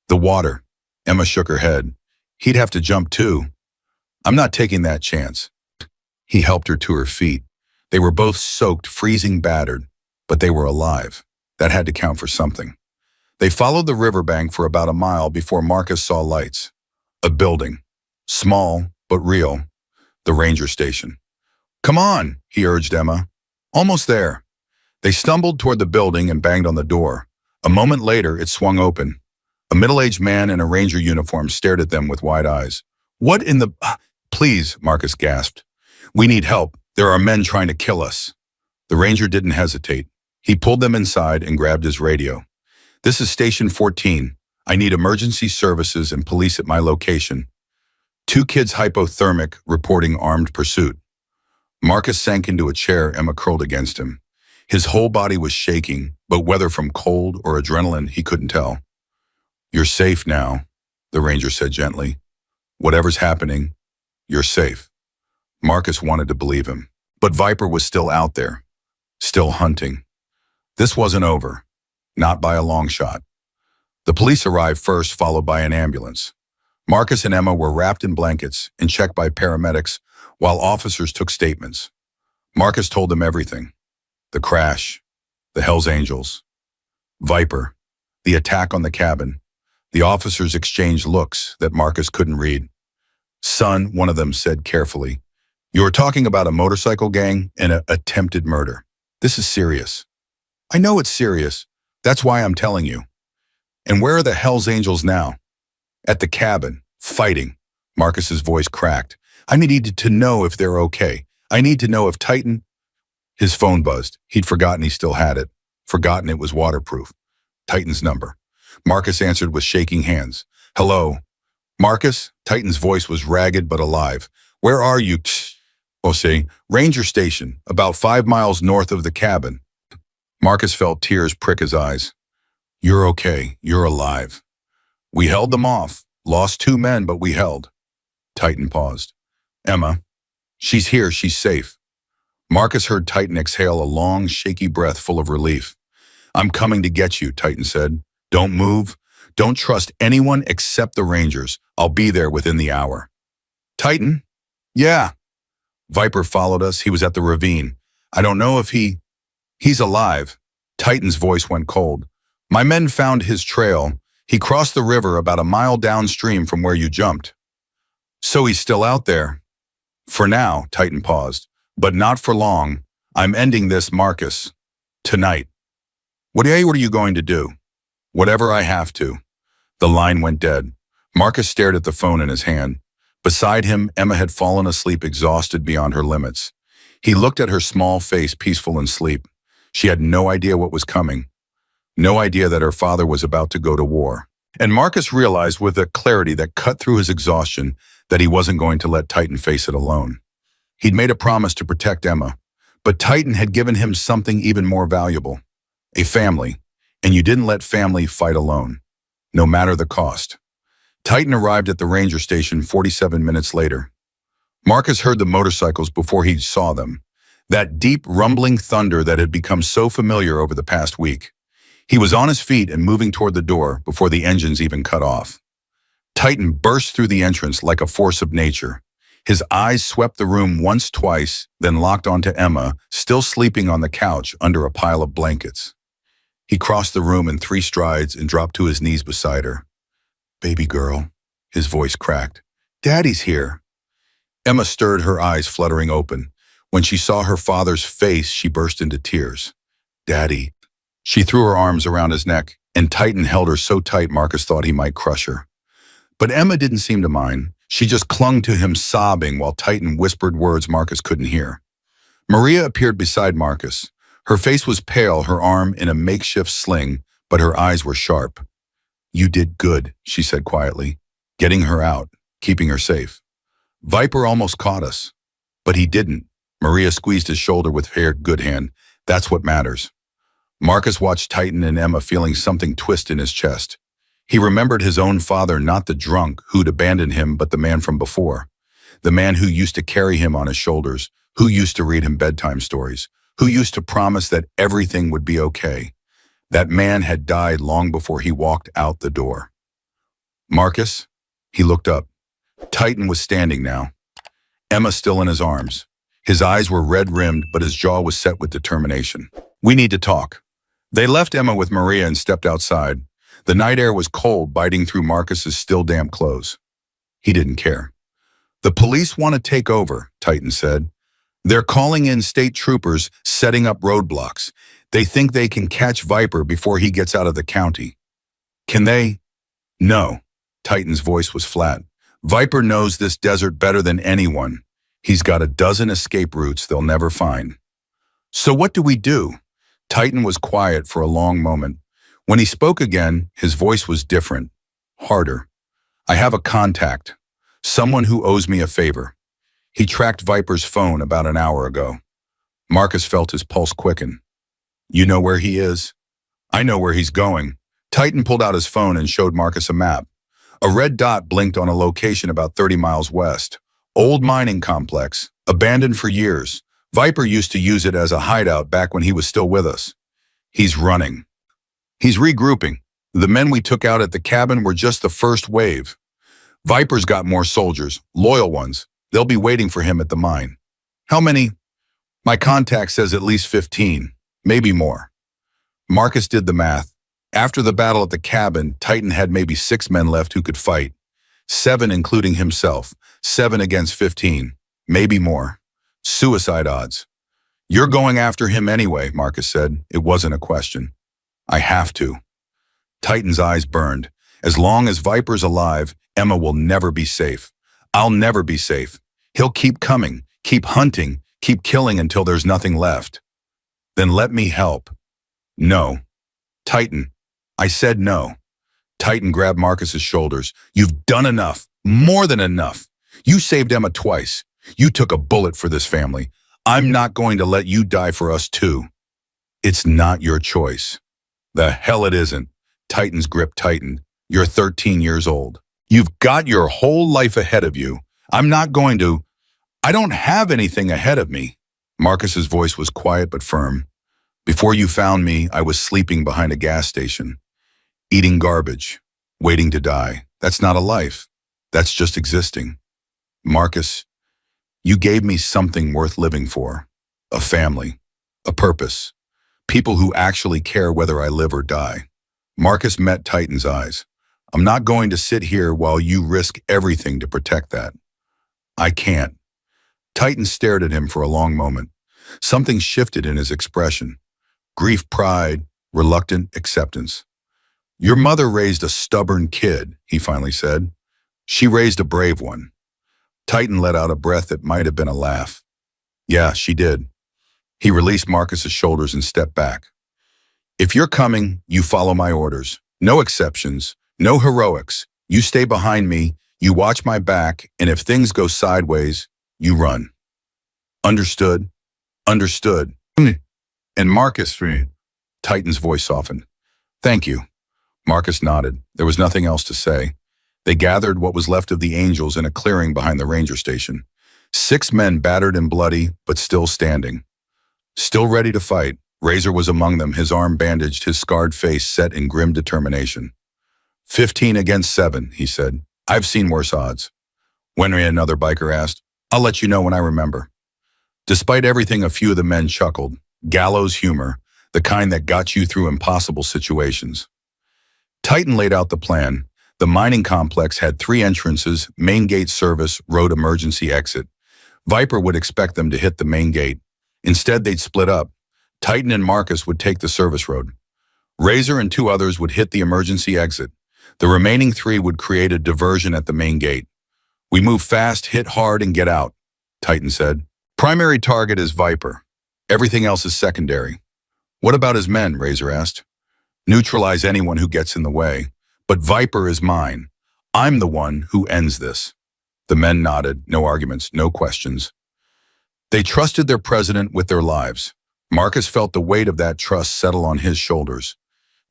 The water. Emma shook her head. He'd have to jump too. I'm not taking that chance. He helped her to her feet. They were both soaked, freezing battered, but they were alive. That had to count for something. They followed the riverbank for about a mile before Marcus saw lights. A building. Small, but real. The ranger station. Come on, he urged Emma. Almost there. They stumbled toward the building and banged on the door. A moment later, it swung open. A middle-aged man in a ranger uniform stared at them with wide eyes. What in the... Please, Marcus gasped. We need help. There are men trying to kill us. The ranger didn't hesitate. He pulled them inside and grabbed his radio. This is Station 14. I need emergency services and police at my location. 2 kids hypothermic, reporting armed pursuit. Marcus sank into a chair. Emma curled against him. His whole body was shaking, but whether from cold or adrenaline, he couldn't tell. You're safe now, the ranger said gently. Whatever's happening, you're safe. Marcus wanted to believe him, but Viper was still out there, still hunting. This wasn't over, not by a long shot. The police arrived first, followed by an ambulance. Marcus and Emma were wrapped in blankets and checked by paramedics while officers took statements. Marcus told them everything. The crash, the Hells Angels, Viper, the attack on the cabin. The officers exchanged looks that Marcus couldn't read. Son, one of them said carefully, you are talking about a motorcycle gang and an attempted murder. This is serious. I know it's serious. That's why I'm telling you. And where are the Hells Angels now? At the cabin, fighting. Marcus's voice cracked. I needed to know if they're okay. I need to know if Titan... His phone buzzed. He'd forgotten he still had it. Forgotten it was waterproof. Titan's number. Marcus answered with shaking hands. Hello. Marcus? Titan's voice was ragged but alive. Where are you? Jose, Ranger Station, about 5 miles north of the cabin. Marcus felt tears prick his eyes. You're okay. You're alive. We held them off. Lost 2 men, but we held. Titan paused. Emma. She's here. She's safe. Marcus heard Titan exhale a long, shaky breath full of relief. I'm coming to get you, Titan said. Don't move. Don't trust anyone except the Rangers. I'll be there within the hour. Titan? Yeah. Viper followed us. He was at the ravine. I don't know if he's alive. Titan's voice went cold. My men found his trail. He crossed the river about a mile downstream from where you jumped. So he's still out there. For now, Titan paused. But not for long. I'm ending this, Marcus. Tonight. What are you going to do? Whatever I have to. The line went dead. Marcus stared at the phone in his hand. Beside him, Emma had fallen asleep, exhausted beyond her limits. He looked at her small face, peaceful in sleep. She had no idea what was coming. No idea that her father was about to go to war. And Marcus realized with a clarity that cut through his exhaustion that he wasn't going to let Titan face it alone. He'd made a promise to protect Emma, but Titan had given him something even more valuable. A family. And you didn't let family fight alone, no matter the cost. Titan arrived at the ranger station 47 minutes later. Marcus heard the motorcycles before he saw them, that deep rumbling thunder that had become so familiar over the past week. He was on his feet and moving toward the door before the engines even cut off. Titan burst through the entrance like a force of nature. His eyes swept the room once, twice, then locked onto Emma, still sleeping on the couch under a pile of blankets. He crossed the room in 3 strides and dropped to his knees beside her. Baby girl, his voice cracked. Daddy's here. Emma stirred, her eyes fluttering open. When she saw her father's face, she burst into tears. Daddy. She threw her arms around his neck, and Titan held her so tight Marcus thought he might crush her. But Emma didn't seem to mind. She just clung to him, sobbing, while Titan whispered words Marcus couldn't hear. Maria appeared beside Marcus. Her face was pale, her arm in a makeshift sling, but her eyes were sharp. You did good, she said quietly, getting her out, keeping her safe. Viper almost caught us, but he didn't. Maria squeezed his shoulder with her good hand. That's what matters. Marcus watched Titan and Emma, feeling something twist in his chest. He remembered his own father, not the drunk who'd abandoned him, but the man from before. The man who used to carry him on his shoulders, who used to read him bedtime stories, who used to promise that everything would be okay. That man had died long before he walked out the door. Marcus? He looked up. Titan was standing now, Emma still in his arms. His eyes were red-rimmed, but his jaw was set with determination. We need to talk. They left Emma with Maria and stepped outside. The night air was cold, biting through Marcus's still damp clothes. He didn't care. The police want to take over, Titan said. They're calling in state troopers, setting up roadblocks. They think they can catch Viper before he gets out of the county. Can they? No. Titan's voice was flat. Viper knows this desert better than anyone. He's got a dozen escape routes they'll never find. So what do we do? Titan was quiet for a long moment. When he spoke again, his voice was different, harder. I have a contact, someone who owes me a favor. He tracked Viper's phone about an hour ago. Marcus felt his pulse quicken. You know where he is? I know where he's going. Titan pulled out his phone and showed Marcus a map. A red dot blinked on a location about 30 miles west. Old mining complex, abandoned for years. Viper used to use it as a hideout back when he was still with us. He's running. He's regrouping. The men we took out at the cabin were just the first wave. Viper's got more soldiers, loyal ones. They'll be waiting for him at the mine. How many? My contact says at least 15, maybe more. Marcus did the math. After the battle at the cabin, Titan had maybe 6 men left who could fight. 7 including himself. 7 against 15, maybe more. Suicide odds. You're going after him anyway, Marcus said. It wasn't a question. I have to. Titan's eyes burned. As long as Viper's alive, Emma will never be safe. I'll never be safe. He'll keep coming, keep hunting, keep killing until there's nothing left. Then let me help. No. Titan. I said no. Titan grabbed Marcus's shoulders. You've done enough. More than enough. You saved Emma twice. You took a bullet for this family. I'm not going to let you die for us too. It's not your choice. The hell it isn't. Titan's grip tightened. You're 13 years old. You've got your whole life ahead of you. I'm not going to. I don't have anything ahead of me. Marcus's voice was quiet but firm. Before you found me, I was sleeping behind a gas station. Eating garbage. Waiting to die. That's not a life. That's just existing. Marcus, you gave me something worth living for. A family. A purpose. People who actually care whether I live or die. Marcus met Titan's eyes. I'm not going to sit here while you risk everything to protect that. I can't. Titan stared at him for a long moment. Something shifted in his expression. Grief, pride, reluctant acceptance. Your mother raised a stubborn kid, he finally said. She raised a brave one. Titan let out a breath that might have been a laugh. Yeah, she did. He released Marcus's shoulders and stepped back. If you're coming, you follow my orders. No exceptions, no heroics. You stay behind me, you watch my back, and if things go sideways, you run. Understood? Understood. And Marcus, Titan's voice softened. Thank you. Marcus nodded. There was nothing else to say. They gathered what was left of the Angels in a clearing behind the ranger station. 6 men battered and bloody, but still standing. Still ready to fight. Razor was among them, his arm bandaged, his scarred face set in grim determination. 15 against 7, he said. I've seen worse odds. Wenry, another biker, asked. I'll let you know when I remember. Despite everything, a few of the men chuckled. Gallows humor, the kind that got you through impossible situations. Titan laid out the plan. The mining complex had 3 entrances, main gate service, road emergency exit. Viper would expect them to hit the main gate. Instead, they'd split up. Titan and Marcus would take the service road. Razor and 2 others would hit the emergency exit. The remaining 3 would create a diversion at the main gate. We move fast, hit hard, and get out, Titan said. Primary target is Viper. Everything else is secondary. What about his men? Razor asked. Neutralize anyone who gets in the way. But Viper is mine. I'm the one who ends this. The men nodded, no arguments, no questions. They trusted their president with their lives. Marcus felt the weight of that trust settle on his shoulders.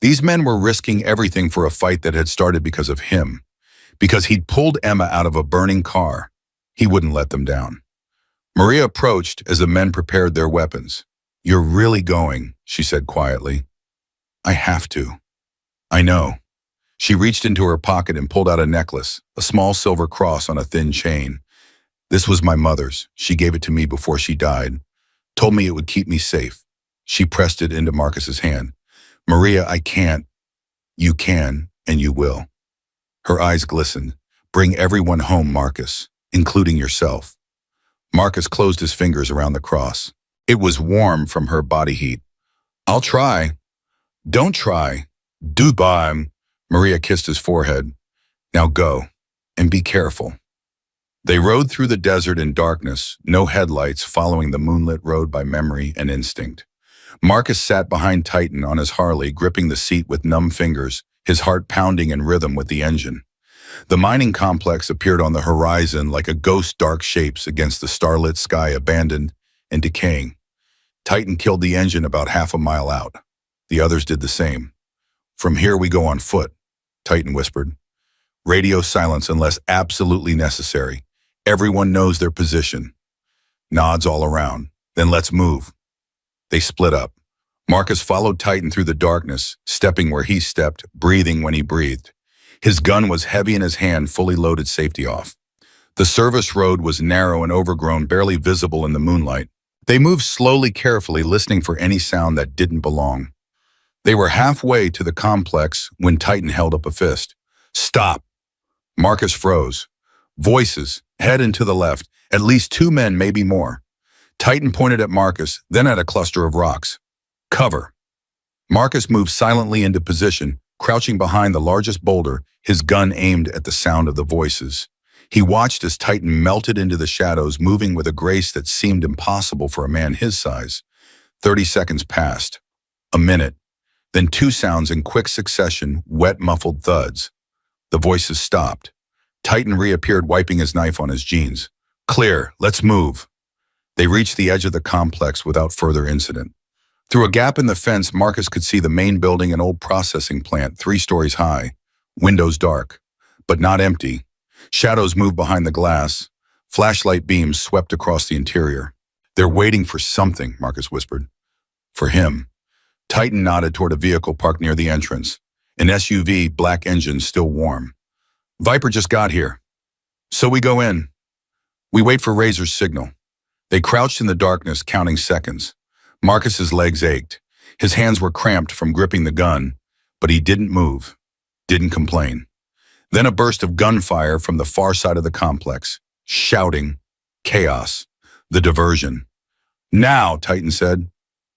These men were risking everything for a fight that had started because of him. Because he'd pulled Emma out of a burning car. He wouldn't let them down. Maria approached as the men prepared their weapons. You're really going, she said quietly. I have to. I know. She reached into her pocket and pulled out a necklace, a small silver cross on a thin chain. This was my mother's. She gave it to me before she died. Told me it would keep me safe. She pressed it into Marcus's hand. Maria, I can't. You can, and you will. Her eyes glistened. Bring everyone home, Marcus, including yourself. Marcus closed his fingers around the cross. It was warm from her body heat. I'll try. Don't try. Do bye. Maria kissed his forehead. Now go, and be careful. They rode through the desert in darkness, no headlights, following the moonlit road by memory and instinct. Marcus sat behind Titan on his Harley, gripping the seat with numb fingers, his heart pounding in rhythm with the engine. The mining complex appeared on the horizon like a ghost, dark shapes against the starlit sky, abandoned and decaying. Titan killed the engine about half a mile out. The others did the same. From here we go on foot, Titan whispered. Radio silence unless absolutely necessary. Everyone knows their position. Nods all around. Then let's move. They split up. Marcus followed Titan through the darkness, stepping where he stepped, breathing when he breathed. His gun was heavy in his hand, fully loaded, safety off. The service road was narrow and overgrown, barely visible in the moonlight. They moved slowly, carefully, listening for any sound that didn't belong. They were halfway to the complex when Titan held up a fist. Stop! Marcus froze. Voices, head and to the left, at least 2 men, maybe more. Titan pointed at Marcus, then at a cluster of rocks. Cover. Marcus moved silently into position, crouching behind the largest boulder, his gun aimed at the sound of the voices. He watched as Titan melted into the shadows, moving with a grace that seemed impossible for a man his size. 30 seconds passed. A minute. Then 2 sounds in quick succession, wet, muffled thuds. The voices stopped. Titan reappeared, wiping his knife on his jeans. Clear, let's move. They reached the edge of the complex without further incident. Through a gap in the fence, Marcus could see the main building, an old processing plant, 3 stories high. Windows dark, but not empty. Shadows moved behind the glass. Flashlight beams swept across the interior. They're waiting for something, Marcus whispered. For him. Titan nodded toward a vehicle parked near the entrance. An SUV, black engine, still warm. Viper just got here. So we go in. We wait for Razor's signal. They crouched in the darkness, counting seconds. Marcus's legs ached. His hands were cramped from gripping the gun, but he didn't move, didn't complain. Then a burst of gunfire from the far side of the complex. Shouting. Chaos. The diversion. Now, Titan said.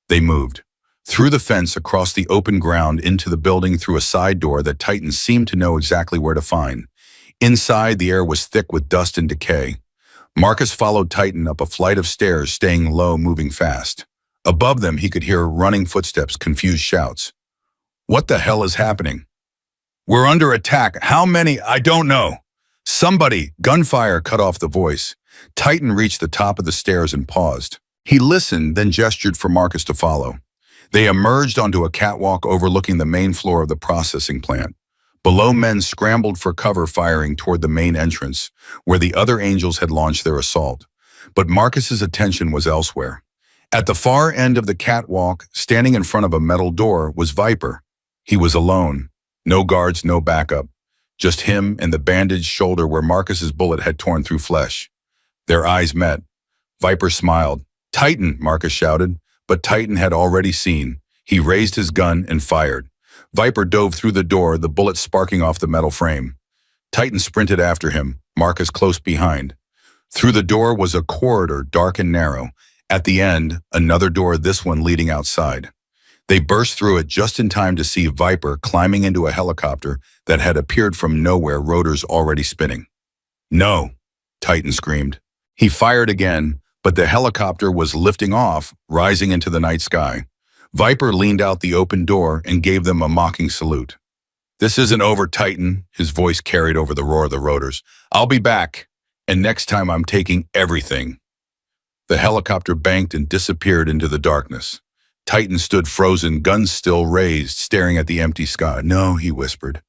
They moved. Through the fence, across the open ground, into the building, through a side door that Titan seemed to know exactly where to find. Inside, the air was thick with dust and decay. Marcus followed Titan up a flight of stairs, staying low, moving fast. Above them, he could hear running footsteps, confused shouts. What the hell is happening? We're under attack. How many? I don't know. Somebody. Gunfire cut off the voice. Titan reached the top of the stairs and paused. He listened, then gestured for Marcus to follow. They emerged onto a catwalk overlooking the main floor of the processing plant. Below, men scrambled for cover, firing toward the main entrance, where the other angels had launched their assault. But Marcus's attention was elsewhere. At the far end of the catwalk, standing in front of a metal door, was Viper. He was alone. No guards, no backup. Just him and the bandaged shoulder where Marcus's bullet had torn through flesh. Their eyes met. Viper smiled. Titan, Marcus shouted, but Titan had already seen. He raised his gun and fired. Viper dove through the door, the bullet sparking off the metal frame. Titan sprinted after him, Marcus close behind. Through the door was a corridor, dark and narrow. At the end, another door, this one leading outside. They burst through it just in time to see Viper climbing into a helicopter that had appeared from nowhere, rotors already spinning. No, Titan screamed. He fired again, but the helicopter was lifting off, rising into the night sky. Viper leaned out the open door and gave them a mocking salute. This isn't over, Titan, his voice carried over the roar of the rotors. I'll be back, and next time I'm taking everything. The helicopter banked and disappeared into the darkness. Titan stood frozen, guns still raised, staring at the empty sky. No, he whispered.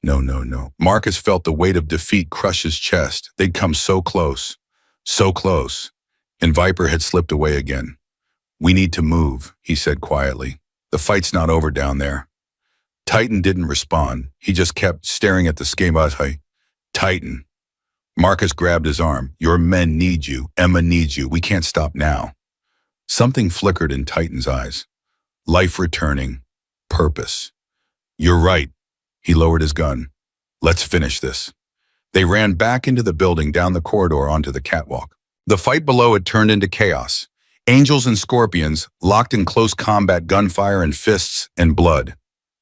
No, no, no. Marcus felt the weight of defeat crush his chest. They'd come so close, and Viper had slipped away again. We need to move, he said quietly. The fight's not over down there. Titan didn't respond. He just kept staring at the schema. Titan. Marcus grabbed his arm. Your men need you. Emma needs you. We can't stop now. Something flickered in Titan's eyes. Life returning. Purpose. You're right. He lowered his gun. Let's finish this. They ran back into the building, down the corridor onto the catwalk. The fight below had turned into chaos. Angels and scorpions, locked in close combat, gunfire and fists and blood.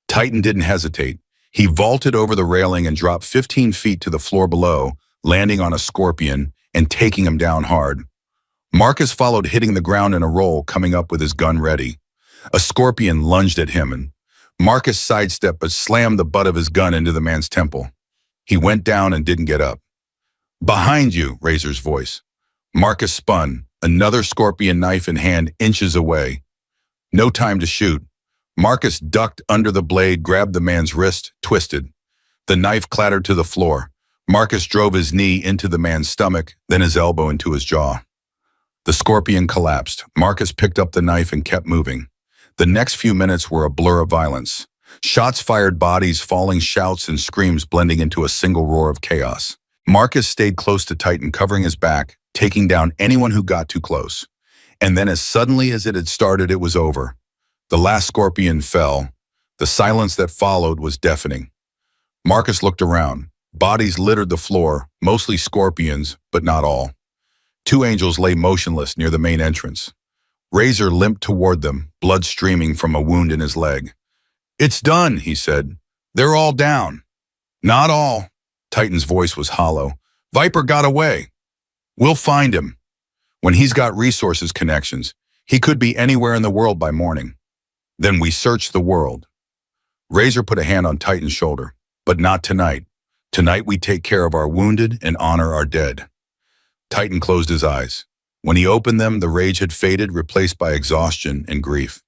Titan didn't hesitate. He vaulted over the railing and dropped 15 feet to the floor below, landing on a scorpion and taking him down hard. Marcus followed, hitting the ground in a roll, coming up with his gun ready. A scorpion lunged at him, and Marcus sidestepped but slammed the butt of his gun into the man's temple. He went down and didn't get up. Behind you, Razor's voice. Marcus spun, another scorpion knife in hand, inches away. No time to shoot. Marcus ducked under the blade, grabbed the man's wrist, twisted. The knife clattered to the floor. Marcus drove his knee into the man's stomach, then his elbow into his jaw. The scorpion collapsed. Marcus picked up the knife and kept moving. The next few minutes were a blur of violence. Shots fired, bodies falling, shouts and screams blending into a single roar of chaos. Marcus stayed close to Titan, covering his back, taking down anyone who got too close. And then as suddenly as it had started, it was over. The last scorpion fell. The silence that followed was deafening. Marcus looked around. Bodies littered the floor, mostly scorpions, but not all. 2 angels lay motionless near the main entrance. Razor limped toward them, blood streaming from a wound in his leg. It's done, he said. They're all down. Not all. Titan's voice was hollow. Viper got away. We'll find him. When he's got resources, connections, he could be anywhere in the world by morning. Then we search the world. Razor put a hand on Titan's shoulder. But not tonight. Tonight we take care of our wounded and honor our dead. Titan closed his eyes. When he opened them, the rage had faded, replaced by exhaustion and grief.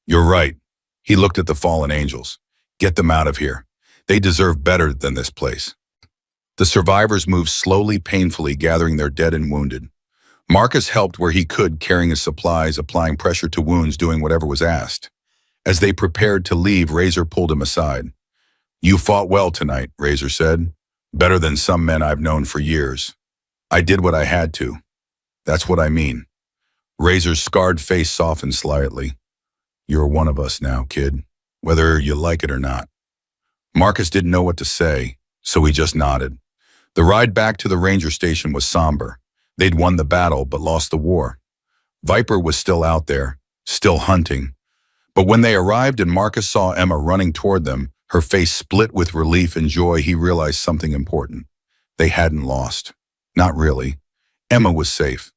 You're right. He looked at the fallen angels. Get them out of here. They deserve better than this place. The survivors moved slowly, painfully, gathering their dead and wounded. Marcus helped where he could, carrying his supplies, applying pressure to wounds, doing whatever was asked. As they prepared to leave, Razor pulled him aside. You fought well tonight, Razor said. Better than some men I've known for years. I did what I had to. That's what I mean. Razor's scarred face softened slightly. You're one of us now, kid, whether you like it or not. Marcus didn't know what to say, so he just nodded. The ride back to the ranger station was somber. They'd won the battle, but lost the war. Viper was still out there, still hunting. But when they arrived and Marcus saw Emma running toward them, her face split with relief and joy, he realized something important. They hadn't lost. Not really. Emma was safe.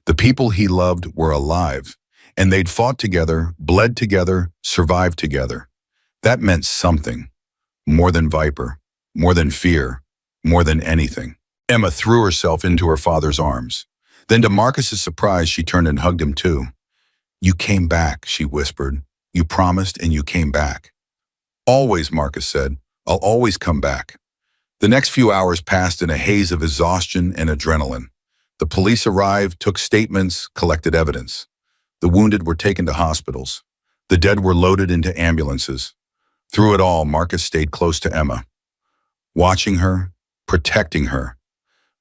The people he loved were alive, and they'd fought together, bled together, survived together. That meant something. More than Viper, more than fear, more than anything. Emma threw herself into her father's arms. Then to Marcus's surprise, she turned and hugged him too. You came back, she whispered. You promised and you came back. Always, Marcus said. I'll always come back. The next few hours passed in a haze of exhaustion and adrenaline. The police arrived, took statements, collected evidence. The wounded were taken to hospitals. The dead were loaded into ambulances. Through it all, Marcus stayed close to Emma, watching her, protecting her,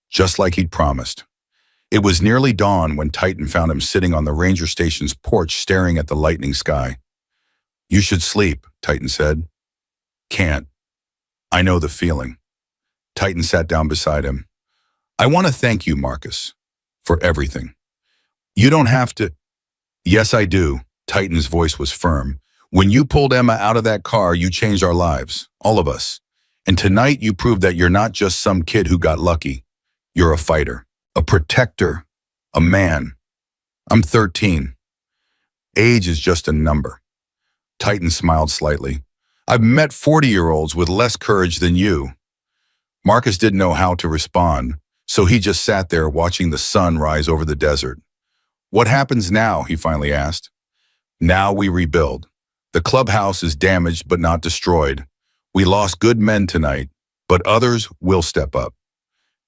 just like he'd promised. It was nearly dawn when Titan found him sitting on the ranger station's porch, staring at the lightning sky. You should sleep, Titan said. Can't. I know the feeling. Titan sat down beside him. I want to thank you, Marcus, for everything. You don't have to. Yes, I do. Titan's voice was firm. When you pulled Emma out of that car, you changed our lives, all of us. And tonight you proved that you're not just some kid who got lucky. You're a fighter, a protector, a man. I'm 13. Age is just a number. Titan smiled slightly. I've met 40-year-olds with less courage than you. Marcus didn't know how to respond, so he just sat there watching the sun rise over the desert. What happens now? He finally asked. Now we rebuild. The clubhouse is damaged but not destroyed. We lost good men tonight, but others will step up.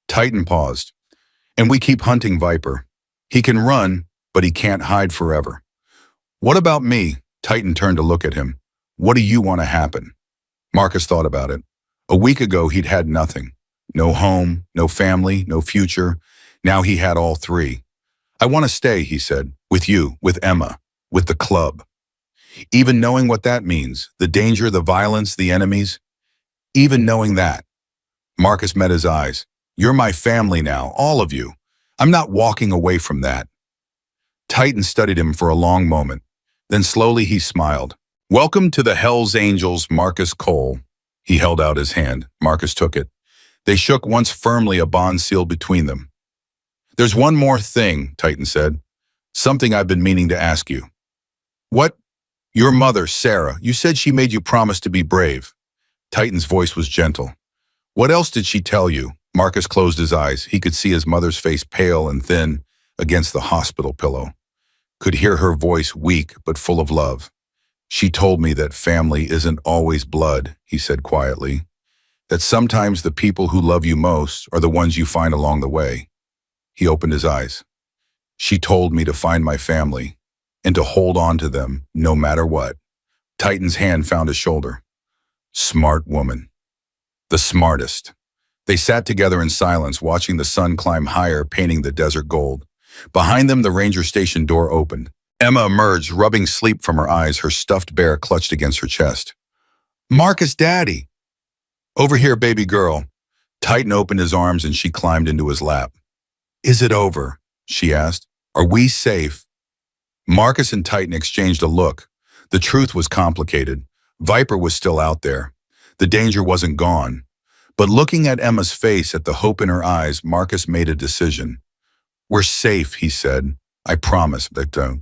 Titan paused. And we keep hunting Viper. He can run, but he can't hide forever. What about me? Titan turned to look at him. What do you want to happen? Marcus thought about it. A week ago, he'd had nothing. No home, no family, no future. Now he had all three. I want to stay, he said, with you, with Emma, with the club. Even knowing what that means, the danger, the violence, the enemies, even knowing that. Marcus met his eyes. You're my family now, all of you. I'm not walking away from that. Titan studied him for a long moment. Then slowly he smiled. Welcome to the Hells Angels, Marcus Cole. He held out his hand. Marcus took it. They shook once firmly, a bond sealed between them. There's one more thing, Titan said. Something I've been meaning to ask you. What? Your mother, Sarah, you said she made you promise to be brave. Titan's voice was gentle. What else did she tell you? Marcus closed his eyes. He could see his mother's face pale and thin against the hospital pillow. Could hear her voice weak but full of love. She told me that family isn't always blood, he said quietly. That sometimes the people who love you most are the ones you find along the way. He opened his eyes. She told me to find my family and to hold on to them no matter what. Titan's hand found his shoulder. Smart woman. The smartest. They sat together in silence, watching the sun climb higher, painting the desert gold. Behind them, the ranger station door opened. Emma emerged, rubbing sleep from her eyes, her stuffed bear clutched against her chest. Marcus, Daddy! Over here, baby girl. Titan opened his arms and she climbed into his lap. Is it over? She asked. Are we safe? Marcus and Titan exchanged a look. The truth was complicated. Viper was still out there. The danger wasn't gone. But looking at Emma's face, at the hope in her eyes, Marcus made a decision. We're safe, he said. I promise, Victor.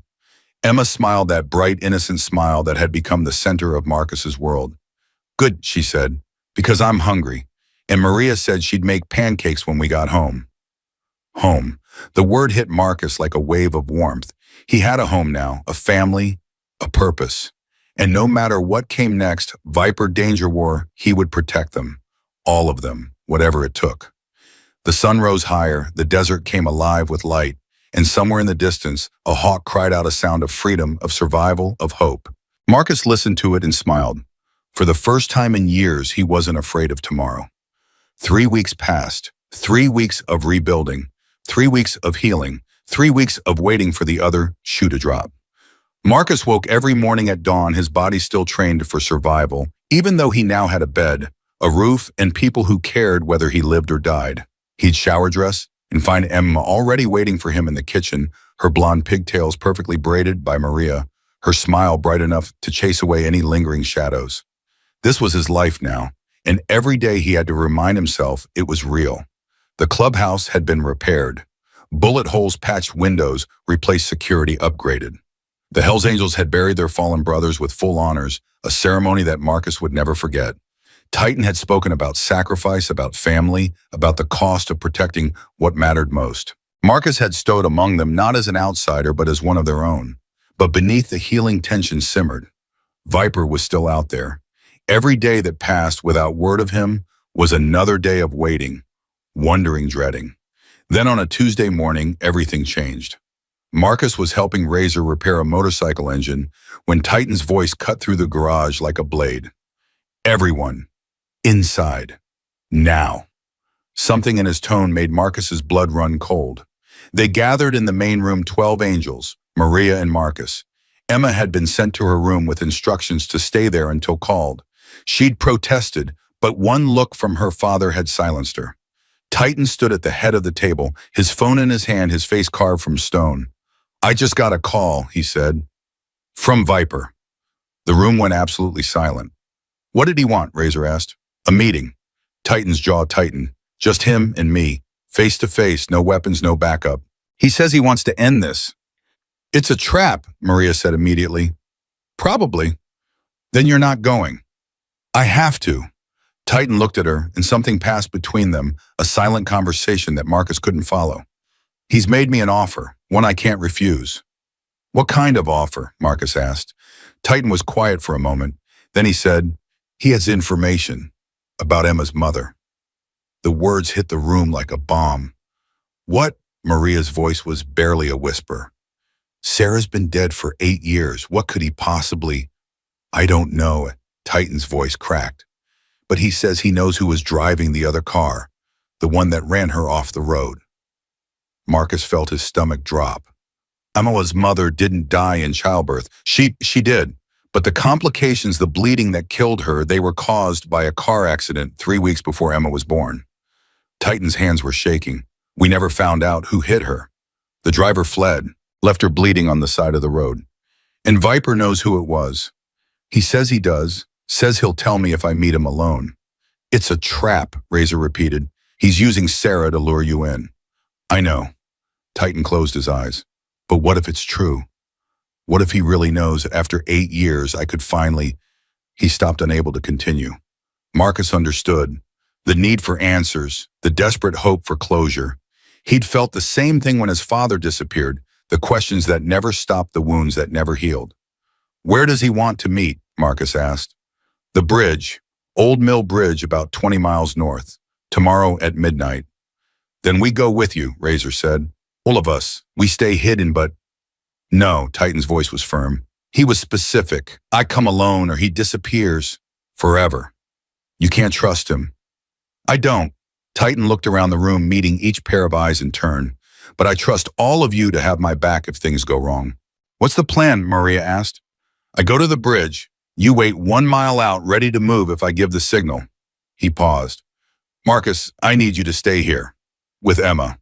Emma smiled, that bright, innocent smile that had become the center of Marcus's world. Good, she said, because I'm hungry. And Maria said she'd make pancakes when we got home. Home. The word hit Marcus like a wave of warmth. He had a home now, a family, a purpose. And no matter what came next, Viper, Danger War, he would protect them. All of them, whatever it took. The sun rose higher, the desert came alive with light, and somewhere in the distance, a hawk cried out a sound of freedom, of survival, of hope. Marcus listened to it and smiled. For the first time in years, he wasn't afraid of tomorrow. 3 weeks passed, 3 weeks of rebuilding, 3 weeks of healing, 3 weeks of waiting for the other shoe to drop. Marcus woke every morning at dawn, his body still trained for survival, even though he now had a bed, a roof, and people who cared whether he lived or died. He'd shower dress and find Emma already waiting for him in the kitchen, her blonde pigtails perfectly braided by Maria, her smile bright enough to chase away any lingering shadows. This was his life now, and every day he had to remind himself it was real. The clubhouse had been repaired. Bullet holes patched, windows replaced, security upgraded. The Hells Angels had buried their fallen brothers with full honors, a ceremony that Marcus would never forget. Titan had spoken about sacrifice, about family, about the cost of protecting what mattered most. Marcus had stood among them not as an outsider but as one of their own. But beneath the healing tension simmered. Viper was still out there. Every day that passed without word of him was another day of waiting, wondering, dreading. Then on a Tuesday morning, everything changed. Marcus was helping Razor repair a motorcycle engine when Titan's voice cut through the garage like a blade. Everyone. Inside. Now. Something in his tone made Marcus's blood run cold. They gathered in the main room, 12 angels, Maria and Marcus. Emma had been sent to her room with instructions to stay there until called. She'd protested, but one look from her father had silenced her. Titan stood at the head of the table, his phone in his hand, his face carved from stone. I just got a call, he said. From Viper. The room went absolutely silent. What did he want? Razor asked. A meeting. Titan's jaw tightened. Just him and me. Face to face, no weapons, no backup. He says he wants to end this. It's a trap, Maria said immediately. Probably. Then you're not going. I have to. Titan looked at her, and something passed between them, a silent conversation that Marcus couldn't follow. He's made me an offer, one I can't refuse. What kind of offer? Marcus asked. Titan was quiet for a moment. Then he said, he has information about Emma's mother. The words hit the room like a bomb. What? Maria's voice was barely a whisper. Sarah's been dead for 8 years. What could he possibly? I don't know. Titan's voice cracked. but he says he knows who was driving the other car, the one that ran her off the road. Marcus felt his stomach drop. Emma's mother didn't die in childbirth. She did, but the complications, the bleeding that killed her, they were caused by a car accident 3 weeks before Emma was born. Titan's hands were shaking. We never found out who hit her. The driver fled, left her bleeding on the side of the road. And Viper knows who it was. He says he does, says he'll tell me if I meet him alone. It's a trap, Razor repeated. He's using Sarah to lure you in. I know. Titan closed his eyes. But what if it's true? What if he really knows that after 8 years I could finally... He stopped, unable to continue. Marcus understood. The need for answers, the desperate hope for closure. He'd felt the same thing when his father disappeared, the questions that never stopped, the wounds that never healed. Where does he want to meet? Marcus asked. The bridge, Old Mill Bridge, about 20 miles north, tomorrow at midnight. Then we go with you, Razor said. All of us. We stay hidden, but... No, Titan's voice was firm. He was specific. I come alone or he disappears forever. You can't trust him. I don't. Titan looked around the room, meeting each pair of eyes in turn. But I trust all of you to have my back if things go wrong. What's the plan? Maria asked. I go to the bridge. You wait 1 mile out, ready to move if I give the signal. He paused. Marcus, I need you to stay here. With Emma.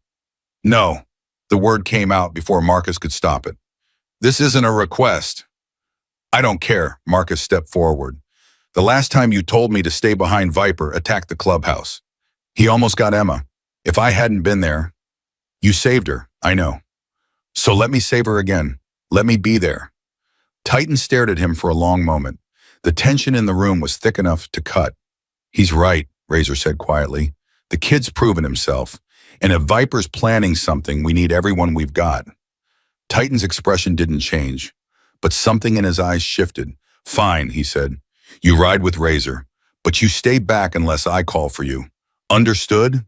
No. The word came out before Marcus could stop it. This isn't a request. I don't care. Marcus stepped forward. The last time you told me to stay behind Viper, attack the clubhouse. He almost got Emma. If I hadn't been there, you saved her, I know. So let me save her again. Let me be there. Titan stared at him for a long moment. The tension in the room was thick enough to cut. He's right, Razor said quietly. The kid's proven himself. And if Viper's planning something, we need everyone we've got. Titan's expression didn't change, but something in his eyes shifted. Fine, he said. You ride with Razor, but you stay back unless I call for you. Understood?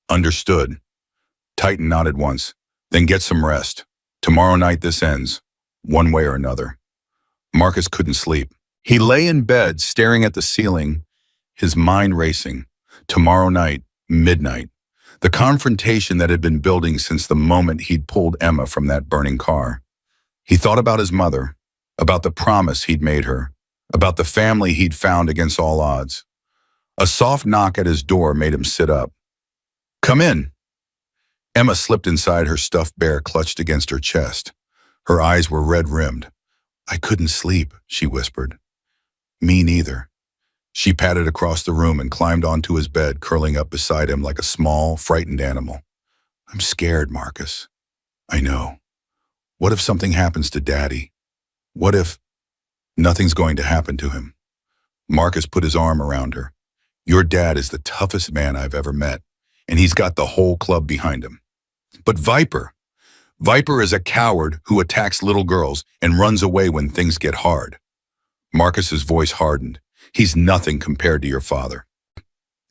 Understood. Titan nodded once. Then get some rest. Tomorrow night this ends, one way or another. Marcus couldn't sleep. He lay in bed, staring at the ceiling, his mind racing. Tomorrow night, midnight. The confrontation that had been building since the moment he'd pulled Emma from that burning car. He thought about his mother, about the promise he'd made her, about the family he'd found against all odds. A soft knock at his door made him sit up. Come in. Emma slipped inside, her stuffed bear clutched against her chest. Her eyes were red-rimmed. I couldn't sleep, she whispered. Me neither. She padded across the room and climbed onto his bed, curling up beside him like a small, frightened animal. I'm scared, Marcus. I know. What if something happens to Daddy? What if nothing's going to happen to him? Marcus put his arm around her. Your dad is the toughest man I've ever met, and he's got the whole club behind him. But Viper is a coward who attacks little girls and runs away when things get hard. Marcus's voice hardened. He's nothing compared to your father.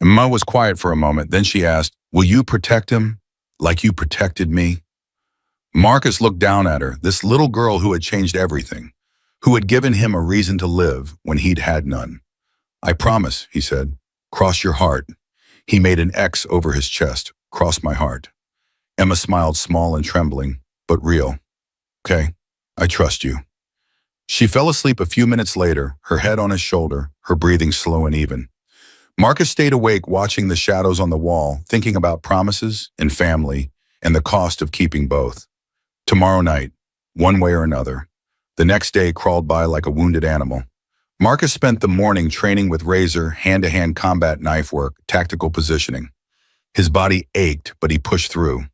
Emma was quiet for a moment, then she asked, will you protect him like you protected me? Marcus looked down at her, this little girl who had changed everything, who had given him a reason to live when he'd had none. I promise, he said. Cross your heart. He made an X over his chest. Cross my heart. Emma smiled, small and trembling, but real. Okay, I trust you. She fell asleep a few minutes later, her head on his shoulder, her breathing slow and even. Marcus stayed awake, watching the shadows on the wall, thinking about promises and family and the cost of keeping both. Tomorrow night, one way or another. The next day crawled by like a wounded animal. Marcus spent the morning training with Razor, hand-to-hand combat knife work, tactical positioning. His body ached, but he pushed through.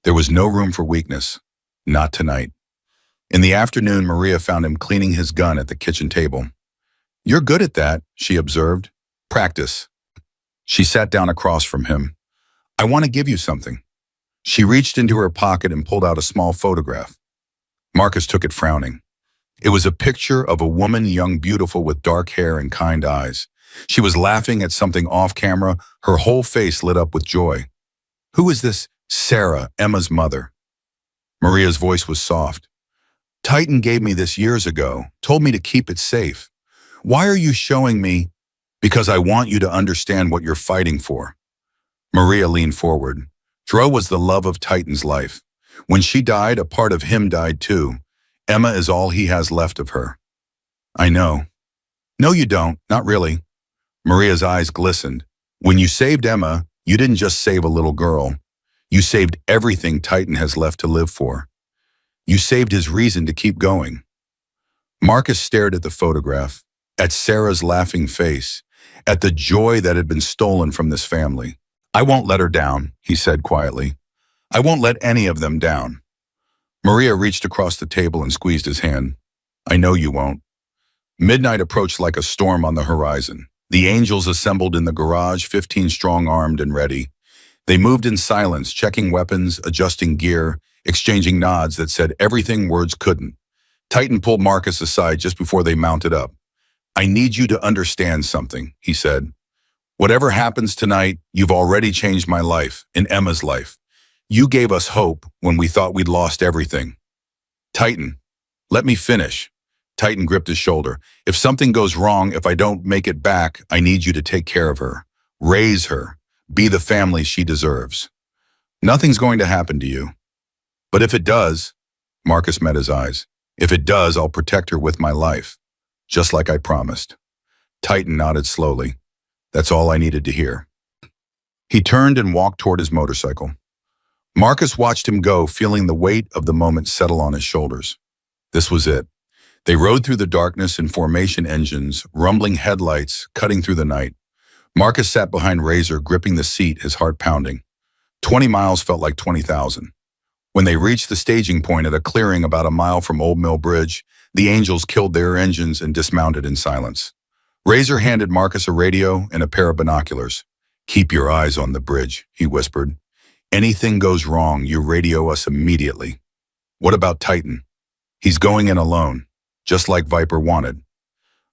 There was no room for weakness. Not tonight. In the afternoon, Maria found him cleaning his gun at the kitchen table. You're good at that, she observed. Practice. She sat down across from him. I want to give you something. She reached into her pocket and pulled out a small photograph. Marcus took it, frowning. It was a picture of a woman, young, beautiful, with dark hair and kind eyes. She was laughing at something off camera, her whole face lit up with joy. Who is this? Sarah, Emma's mother. Maria's voice was soft. Titan gave me this years ago, told me to keep it safe. Why are you showing me? Because I want you to understand what you're fighting for. Maria leaned forward. Dro was the love of Titan's life. When she died, a part of him died too. Emma is all he has left of her. I know. No, you don't. Not really. Maria's eyes glistened. When you saved Emma, you didn't just save a little girl. You saved everything Titan has left to live for. You saved his reason to keep going. Marcus stared at the photograph, at Sarah's laughing face, at the joy that had been stolen from this family. I won't let her down, he said quietly. I won't let any of them down. Maria reached across the table and squeezed his hand. I know you won't. Midnight approached like a storm on the horizon. The angels assembled in the garage, 15 strong, armed and ready. They moved in silence, checking weapons, adjusting gear, exchanging nods that said everything words couldn't. Titan pulled Marcus aside just before they mounted up. I need you to understand something, he said. Whatever happens tonight, you've already changed my life, and Emma's life. You gave us hope when we thought we'd lost everything. Titan, let me finish. Titan gripped his shoulder. If something goes wrong, if I don't make it back, I need you to take care of her. Raise her. Be the family she deserves. Nothing's going to happen to you. But if it does, Marcus met his eyes. If it does, I'll protect her with my life. Just like I promised. Titan nodded slowly. That's all I needed to hear. He turned and walked toward his motorcycle. Marcus watched him go, feeling the weight of the moment settle on his shoulders. This was it. They rode through the darkness in formation engines, rumbling headlights, cutting through the night. Marcus sat behind Razor, gripping the seat, his heart pounding. 20 miles felt like 20,000. When they reached the staging point at a clearing about a mile from Old Mill Bridge, the Angels killed their engines and dismounted in silence. Razor handed Marcus a radio and a pair of binoculars. Keep your eyes on the bridge, he whispered. Anything goes wrong, you radio us immediately. What about Titan? He's going in alone, just like Viper wanted.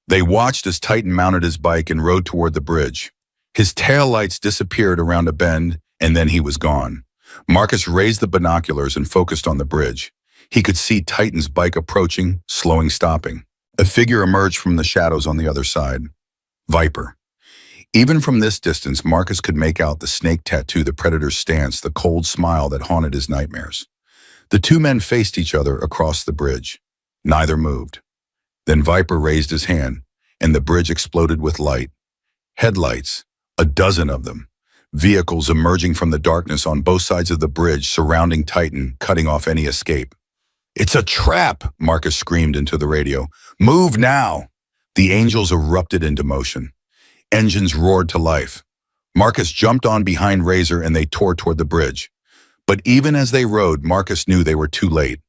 They watched as Titan mounted his bike and rode toward the bridge. His taillights disappeared around a bend, and then he was gone. Marcus raised the binoculars and focused on the bridge. He could see Titan's bike approaching, slowing, stopping. A figure emerged from the shadows on the other side. Viper. Even from this distance, Marcus could make out the snake tattoo, the predator's stance, the cold smile that haunted his nightmares. The two men faced each other across the bridge. Neither moved. Then Viper raised his hand, and the bridge exploded with light. Headlights, a dozen of them. Vehicles emerging from the darkness on both sides of the bridge, surrounding Titan, cutting off any escape. It's a trap, Marcus screamed into the radio. Move now! The Angels erupted into motion. Engines roared to life. Marcus jumped on behind Razor and they tore toward the bridge. But even as they rode, Marcus knew they were too late.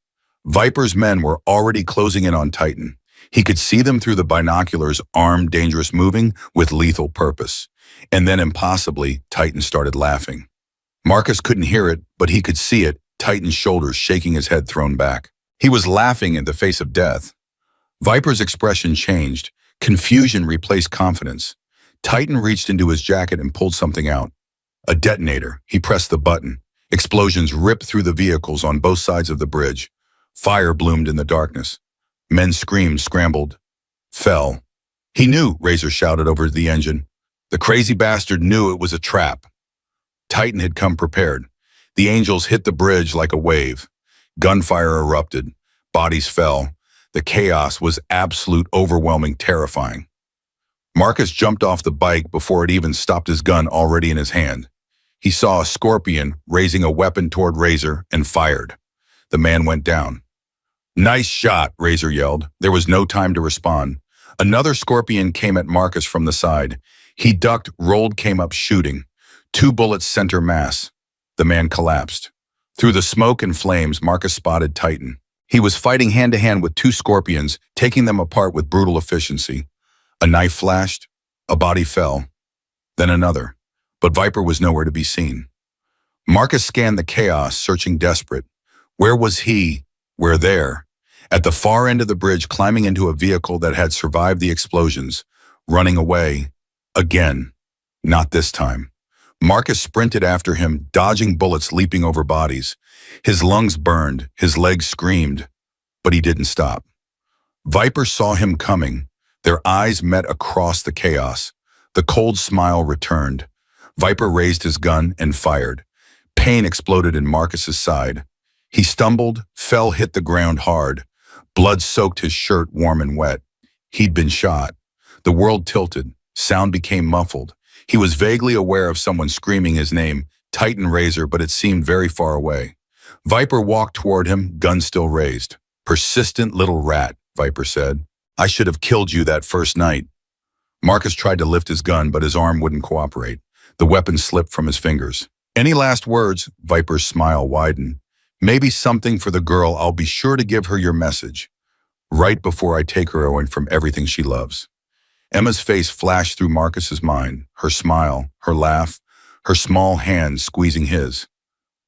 Viper's men were already closing in on Titan. He could see them through the binoculars, armed, dangerous, moving, with lethal purpose. And then impossibly, Titan started laughing. Marcus couldn't hear it, but he could see it, Titan's shoulders shaking, his head thrown back. He was laughing in the face of death. Viper's expression changed. Confusion replaced confidence. Titan reached into his jacket and pulled something out. A detonator. He pressed the button. Explosions ripped through the vehicles on both sides of the bridge. Fire bloomed in the darkness. Men screamed, scrambled, fell. He knew, Razor shouted over the engine. The crazy bastard knew it was a trap. Titan had come prepared. The Angels hit the bridge like a wave. Gunfire erupted. Bodies fell. The chaos was absolute, overwhelming, terrifying. Marcus jumped off the bike before it even stopped his gun already in his hand. He saw a scorpion raising a weapon toward Razor and fired. The man went down. Nice shot, Razor yelled. There was no time to respond. Another scorpion came at Marcus from the side. He ducked, rolled, came up shooting. 2 bullets center mass. The man collapsed. Through the smoke and flames, Marcus spotted Titan. He was fighting hand-to-hand with 2 scorpions, taking them apart with brutal efficiency. A knife flashed. A body fell. Then another. But Viper was nowhere to be seen. Marcus scanned the chaos, searching desperate. Where was he? Where there? At the far end of the bridge, climbing into a vehicle that had survived the explosions, running away. Again. Not this time. Marcus sprinted after him, dodging bullets, leaping over bodies. His lungs burned, his legs screamed, but he didn't stop. Viper saw him coming. Their eyes met across the chaos. The cold smile returned. Viper raised his gun and fired. Pain exploded in Marcus's side. He stumbled, fell, hit the ground hard. Blood soaked his shirt warm and wet. He'd been shot. The world tilted. Sound became muffled. He was vaguely aware of someone screaming his name, Titan Razor, but it seemed very far away. Viper walked toward him, gun still raised. "Persistent little rat," Viper said. "I should have killed you that first night." Marcus tried to lift his gun, but his arm wouldn't cooperate. The weapon slipped from his fingers. "Any last words?" Viper's smile widened. "Maybe something for the girl. I'll be sure to give her your message. Right before I take her away from everything she loves." Emma's face flashed through Marcus's mind, her smile, her laugh, her small hands squeezing his.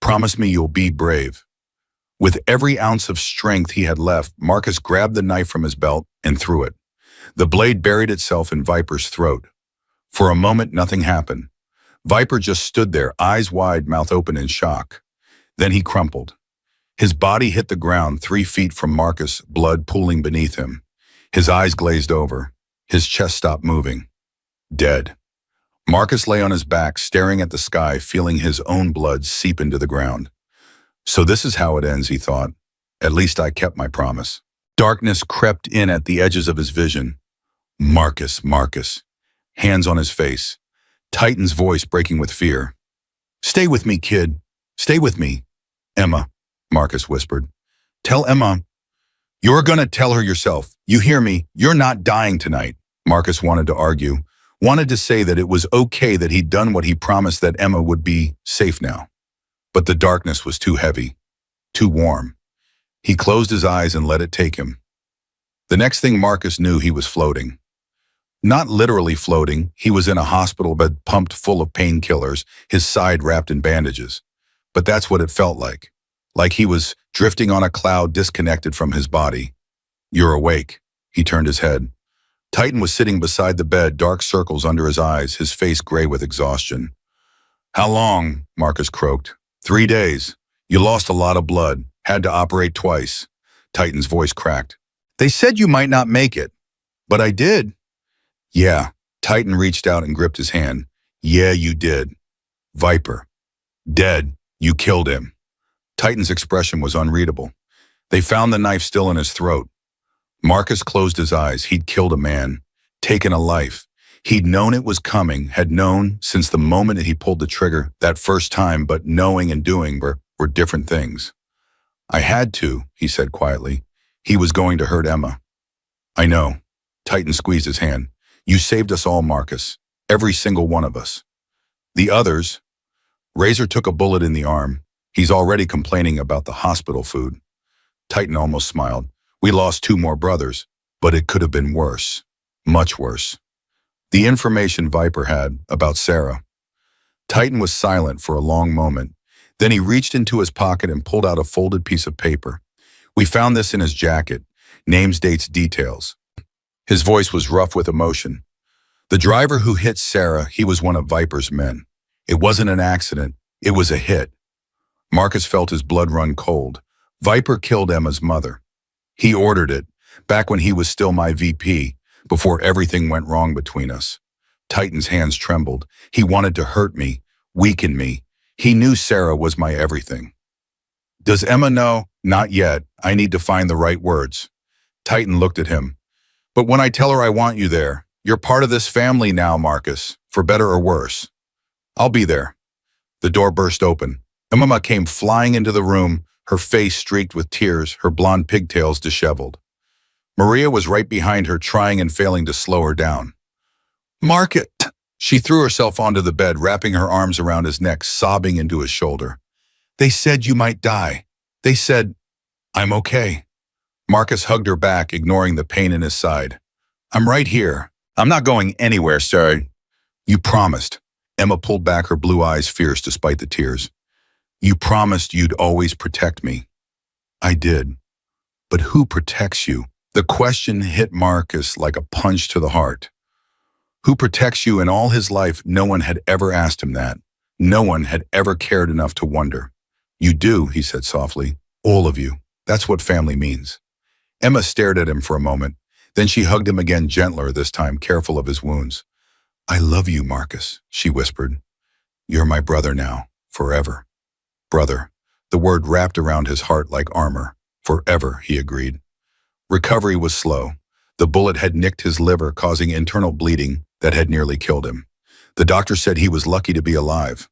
"Promise me you'll be brave." With every ounce of strength he had left, Marcus grabbed the knife from his belt and threw it. The blade buried itself in Viper's throat. For a moment, nothing happened. Viper just stood there, eyes wide, mouth open in shock. Then he crumpled. His body hit the ground 3 feet from Marcus, blood pooling beneath him. His eyes glazed over. His chest stopped moving. Dead. Marcus lay on his back, staring at the sky, feeling his own blood seep into the ground. So this is how it ends, he thought. At least I kept my promise. Darkness crept in at the edges of his vision. Marcus, Marcus. Hands on his face. Titan's voice breaking with fear. "Stay with me, kid. Stay with me." "Emma," Marcus whispered. "Tell Emma." "You're gonna tell her yourself. You hear me? You're not dying tonight." Marcus wanted to argue, wanted to say that it was okay that he'd done what he promised, that Emma would be safe now. But the darkness was too heavy, too warm. He closed his eyes and let it take him. The next thing Marcus knew, he was floating. Not literally floating, he was in a hospital bed pumped full of painkillers, his side wrapped in bandages. But that's what it felt like he was drifting on a cloud disconnected from his body. "You're awake." He turned his head. Titan was sitting beside the bed, dark circles under his eyes, his face gray with exhaustion. "How long?" Marcus croaked. 3 days. You lost a lot of blood. Had to operate twice." Titan's voice cracked. "They said you might not make it." "But I did." "Yeah." Titan reached out and gripped his hand. "Yeah, you did. Viper. Dead. You killed him." Titan's expression was unreadable. They found the knife still in his throat. Marcus closed his eyes. He'd killed a man, taken a life. He'd known it was coming, had known since the moment that he pulled the trigger that first time, but knowing and doing were different things. "I had to," he said quietly. "He was going to hurt Emma." "I know." Titan squeezed his hand. "You saved us all, Marcus. Every single one of us. The others." Razor took a bullet in the arm. "He's already complaining about the hospital food." Titan almost smiled. "We lost 2 more brothers, but it could have been worse. Much worse." The information Viper had about Sarah. Titan was silent for a long moment. Then he reached into his pocket and pulled out a folded piece of paper. "We found this in his jacket. Names, dates, details." His voice was rough with emotion. "The driver who hit Sarah, he was one of Viper's men. It wasn't an accident. It was a hit." Marcus felt his blood run cold. Viper killed Emma's mother. He ordered it, back when he was still my VP, before everything went wrong between us. Titan's hands trembled. He wanted to hurt me, weaken me. He knew Sarah was my everything. "Does Emma know?" "Not yet. I need to find the right words." Titan looked at him. "But when I tell her I want you there, you're part of this family now, Marcus, for better or worse." "I'll be there." The door burst open. Emma came flying into the room, her face streaked with tears, her blonde pigtails disheveled. Maria was right behind her, trying and failing to slow her down. "Marcus!" She threw herself onto the bed, wrapping her arms around his neck, sobbing into his shoulder. "They said you might die. They said..." "I'm okay." Marcus hugged her back, ignoring the pain in his side. "I'm right here. I'm not going anywhere, sir." "You promised." Emma pulled back, her blue eyes fierce despite the tears. "You promised you'd always protect me." "I did. But who protects you?" The question hit Marcus like a punch to the heart. Who protects you? In all his life, no one had ever asked him that. No one had ever cared enough to wonder. "You do," he said softly. "All of you. That's what family means." Emma stared at him for a moment. Then she hugged him again, gentler this time, careful of his wounds. I love you, Marcus, she whispered. You're my brother now, forever. Brother. The word wrapped around his heart like armor. Forever, he agreed. Recovery was slow. The bullet had nicked his liver, causing internal bleeding that had nearly killed him. The doctor said he was lucky to be alive.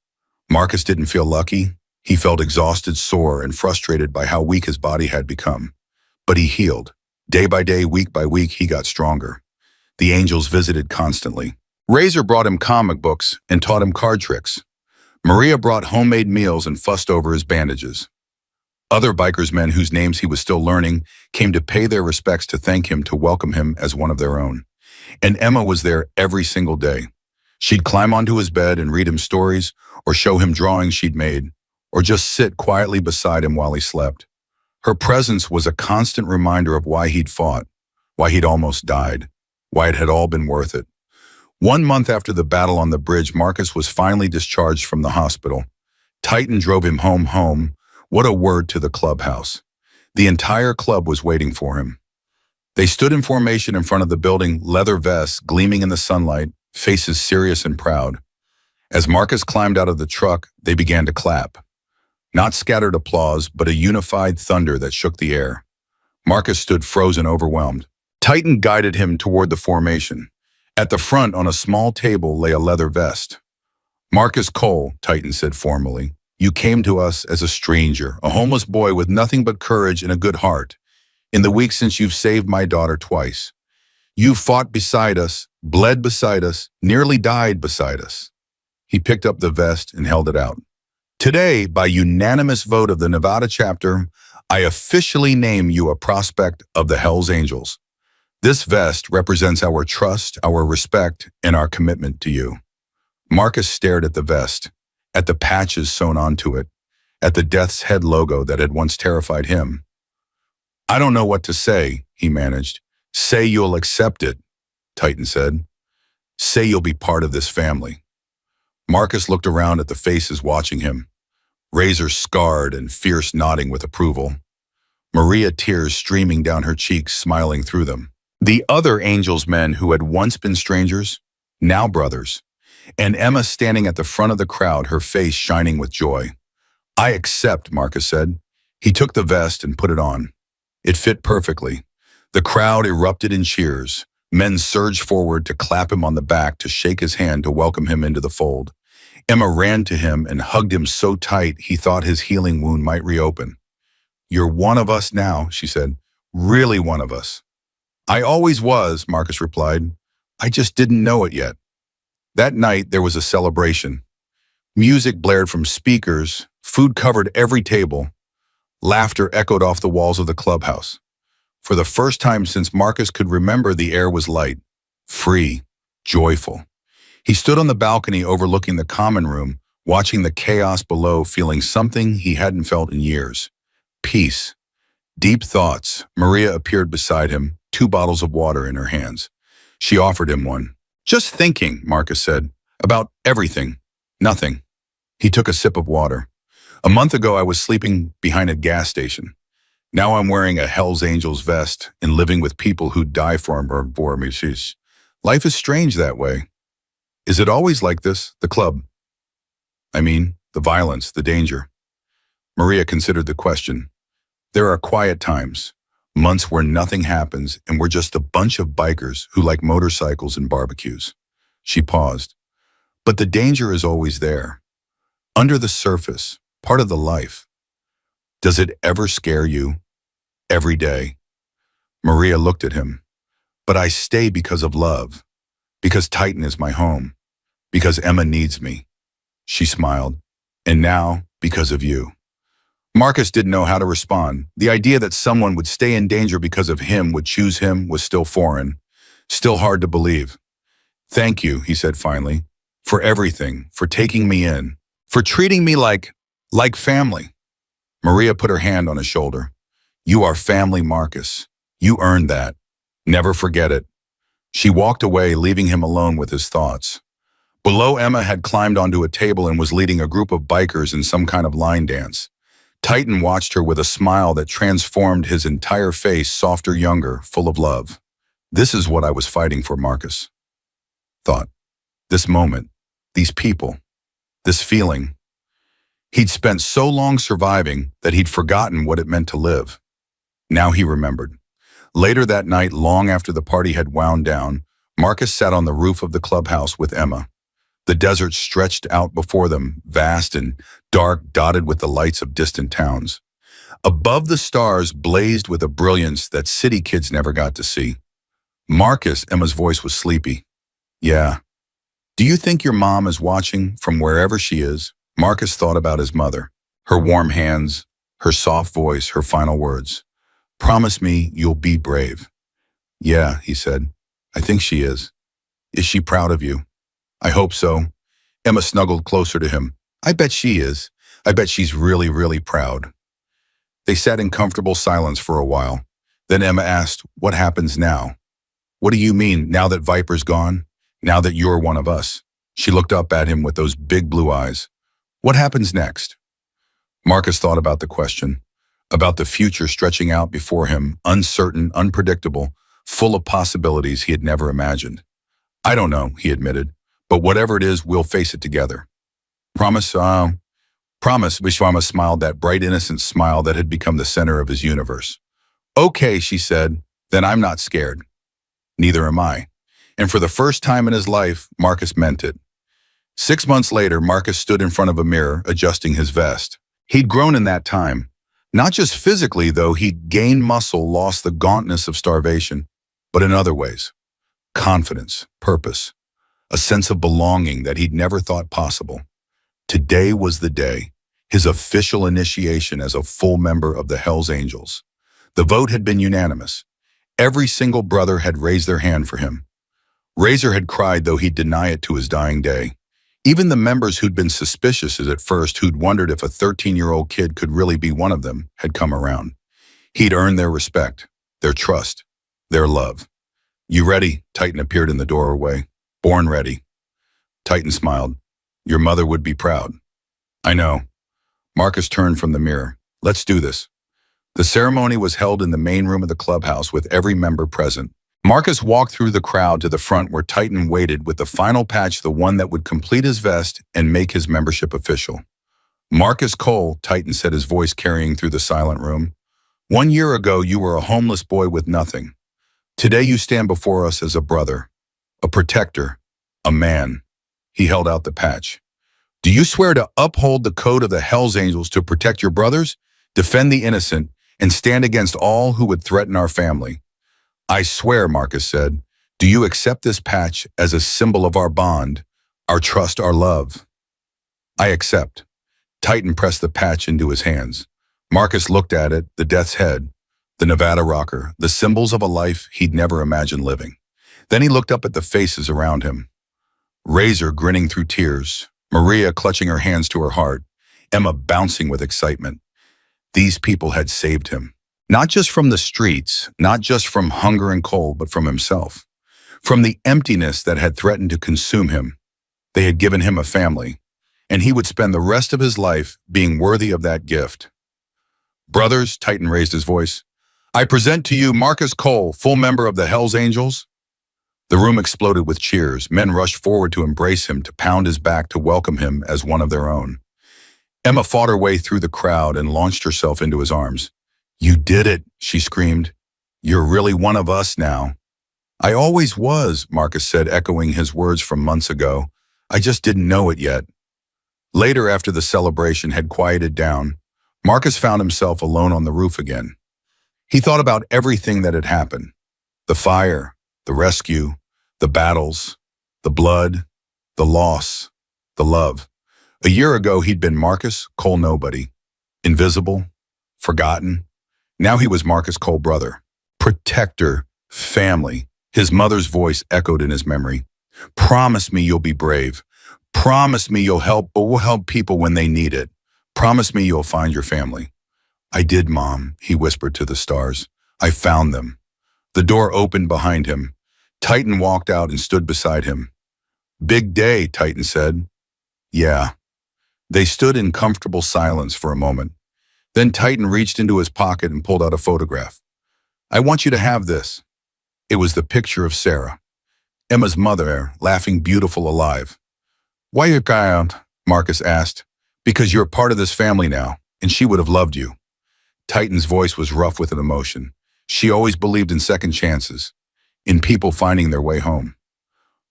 Marcus didn't feel lucky. He felt exhausted, sore, and frustrated by how weak his body had become. But he healed. Day by day, week by week, he got stronger. The angels visited constantly. Razor brought him comic books and taught him card tricks. Maria brought homemade meals and fussed over his bandages. Other bikers men whose names he was still learning came to pay their respects, to thank him, to welcome him as one of their own. And Emma was there every single day. She'd climb onto his bed and read him stories, or show him drawings she'd made, or just sit quietly beside him while he slept. Her presence was a constant reminder of why he'd fought, why he'd almost died, why it had all been worth it. 1 month after the battle on the bridge, Marcus was finally discharged from the hospital. Titan drove him home. What a word to the clubhouse. The entire club was waiting for him. They stood in formation in front of the building, leather vests gleaming in the sunlight, faces serious and proud. As Marcus climbed out of the truck, they began to clap. Not scattered applause, but a unified thunder that shook the air. Marcus stood frozen, overwhelmed. Titan guided him toward the formation. At the front, on a small table, lay a leather vest. Marcus Cole, Titan said formally, you came to us as a stranger, a homeless boy with nothing but courage and a good heart. In the weeks since, you've saved my daughter twice. You fought beside us, bled beside us, nearly died beside us. He picked up the vest and held it out. Today, by unanimous vote of the Nevada chapter, I officially name you a prospect of the Hells Angels. This vest represents our trust, our respect, and our commitment to you. Marcus stared at the vest, at the patches sewn onto it, at the Death's Head logo that had once terrified him. I don't know what to say, he managed. Say you'll accept it, Titan said. Say you'll be part of this family. Marcus looked around at the faces watching him. Razor scarred and Fierce nodding with approval. Maria, tears streaming down her cheeks, smiling through them. The other Angels men who had once been strangers, now brothers. And Emma standing at the front of the crowd, her face shining with joy. I accept, Marcus said. He took the vest and put it on. It fit perfectly. The crowd erupted in cheers. Men surged forward to clap him on the back, to shake his hand, to welcome him into the fold. Emma ran to him and hugged him so tight he thought his healing wound might reopen. You're one of us now, she said. Really one of us. I always was, Marcus replied. I just didn't know it yet. That night there was a celebration. Music blared from speakers, food covered every table. Laughter echoed off the walls of the clubhouse. For the first time since Marcus could remember, the air was light, free, joyful. He stood on the balcony overlooking the common room, watching the chaos below, feeling something he hadn't felt in years. Peace. Deep thoughts. Maria appeared beside him, 2 bottles of water in her hands. She offered him one. Just thinking, Marcus said, about everything. Nothing. He took a sip of water. A month ago, I was sleeping behind a gas station. Now I'm wearing a Hells Angels vest and living with people who'd die for me. Life is strange that way. Is it always like this, the club? I mean, the violence, the danger. Maria considered the question. There are quiet times, months where nothing happens and we're just a bunch of bikers who like motorcycles and barbecues. She paused. But the danger is always there. Under the surface, part of the life. Does it ever scare you? Every day. Maria looked at him. But I stay because of love. Because Titan is my home. Because Emma needs me. She smiled. And now, because of you. Marcus didn't know how to respond. The idea that someone would stay in danger because of him, would choose him, was still foreign. Still hard to believe. Thank you, he said finally. For everything. For taking me in. For treating me like family. Maria put her hand on his shoulder. You are family, Marcus. You earned that. Never forget it. She walked away, leaving him alone with his thoughts. Below, Emma had climbed onto a table and was leading a group of bikers in some kind of line dance. Titan watched her with a smile that transformed his entire face, softer, younger, full of love. This is what I was fighting for, Marcus thought. this moment, these people, this feeling. He'd spent so long surviving that he'd forgotten what it meant to live. Now he remembered. Later that night, long after the party had wound down, Marcus sat on the roof of the clubhouse with Emma. The desert stretched out before them, vast and dark, dotted with the lights of distant towns. Above the stars blazed with a brilliance that city kids never got to see. Marcus, Emma's voice was sleepy. Yeah. Do you think your mom is watching from wherever she is? Marcus thought about his mother, her warm hands, her soft voice, her final words. Promise me you'll be brave. Yeah, he said. I think she is. Is she proud of you? I hope so. Emma snuggled closer to him. I bet she is. I bet she's really, really proud. They sat in comfortable silence for a while. Then Emma asked, what happens now? What do you mean, now that Viper's gone? Now that you're one of us? She looked up at him with those big blue eyes. What happens next? Marcus thought about the question, about the future stretching out before him, uncertain, unpredictable, full of possibilities he had never imagined. I don't know, he admitted, but whatever it is, we'll face it together. Promise? Promise, Vishwama smiled, that bright, innocent smile that had become the center of his universe. Okay, she said, then I'm not scared. Neither am I. And for the first time in his life, Marcus meant it. 6 months later, Marcus stood in front of a mirror, adjusting his vest. He'd grown in that time. Not just physically, though, he'd gained muscle, lost the gauntness of starvation, but in other ways. Confidence, purpose, a sense of belonging that he'd never thought possible. Today was the day, his official initiation as a full member of the Hells Angels. The vote had been unanimous. Every single brother had raised their hand for him. Razor had cried, though he'd deny it to his dying day. Even the members who'd been suspicious at first, who'd wondered if a 13-year-old kid could really be one of them, had come around. He'd earned their respect, their trust, their love. You ready? Titan appeared in the doorway. Born ready. Titan smiled. Your mother would be proud. I know. Marcus turned from the mirror. Let's do this. The ceremony was held in the main room of the clubhouse with every member present. Marcus walked through the crowd to the front where Titan waited with the final patch, the one that would complete his vest and make his membership official. Marcus Cole, Titan said, his voice carrying through the silent room. 1 year ago, you were a homeless boy with nothing. Today you stand before us as a brother, a protector, a man. He held out the patch. Do you swear to uphold the code of the Hells Angels, to protect your brothers, defend the innocent, and stand against all who would threaten our family? I swear, Marcus said. Do you accept this patch as a symbol of our bond, our trust, our love? I accept. Titan pressed the patch into his hands. Marcus looked at it, the death's head, the Nevada rocker, the symbols of a life he'd never imagined living. Then he looked up at the faces around him. Razor grinning through tears, Maria clutching her hands to her heart, Emma bouncing with excitement. These people had saved him. Not just from the streets, not just from hunger and cold, but from himself. From the emptiness that had threatened to consume him. They had given him a family, and he would spend the rest of his life being worthy of that gift. Brothers, Titan raised his voice, I present to you Marcus Cole, full member of the Hells Angels. The room exploded with cheers. Men rushed forward to embrace him, to pound his back, to welcome him as one of their own. Emma fought her way through the crowd and launched herself into his arms. You did it, she screamed. You're really one of us now. I always was, Marcus said, echoing his words from months ago. I just didn't know it yet. Later, after the celebration had quieted down, Marcus found himself alone on the roof again. He thought about everything that had happened. The fire, the rescue, the battles, the blood, the loss, the love. A year ago, he'd been Marcus Cole Nobody. Invisible, forgotten. Now he was Marcus Cole brother. Protector, family. His mother's voice echoed in his memory. Promise me you'll be brave. Promise me you'll help, but we'll help people when they need it. Promise me you'll find your family. I did, Mom, he whispered to the stars. I found them. The door opened behind him. Titan walked out and stood beside him. Big day, Titan said. Yeah. They stood in comfortable silence for a moment. Then Titan reached into his pocket and pulled out a photograph. I want you to have this. It was the picture of Sarah. Emma's mother, laughing beautiful alive. Why you crying? Marcus asked. Because you're part of this family now, and she would have loved you. Titan's voice was rough with an emotion. She always believed in second chances, in people finding their way home.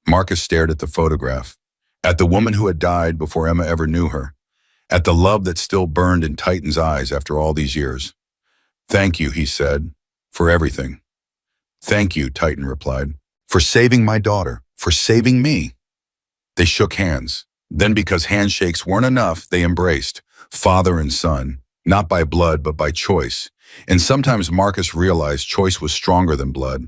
Marcus stared at the photograph, at the woman who had died before Emma ever knew her, at the love that still burned in Titan's eyes after all these years. Thank you, he said, for everything. Thank you, Titan replied, for saving my daughter, for saving me. They shook hands. Then, because handshakes weren't enough, they embraced, father and son, not by blood but by choice. And sometimes Marcus realized choice was stronger than blood.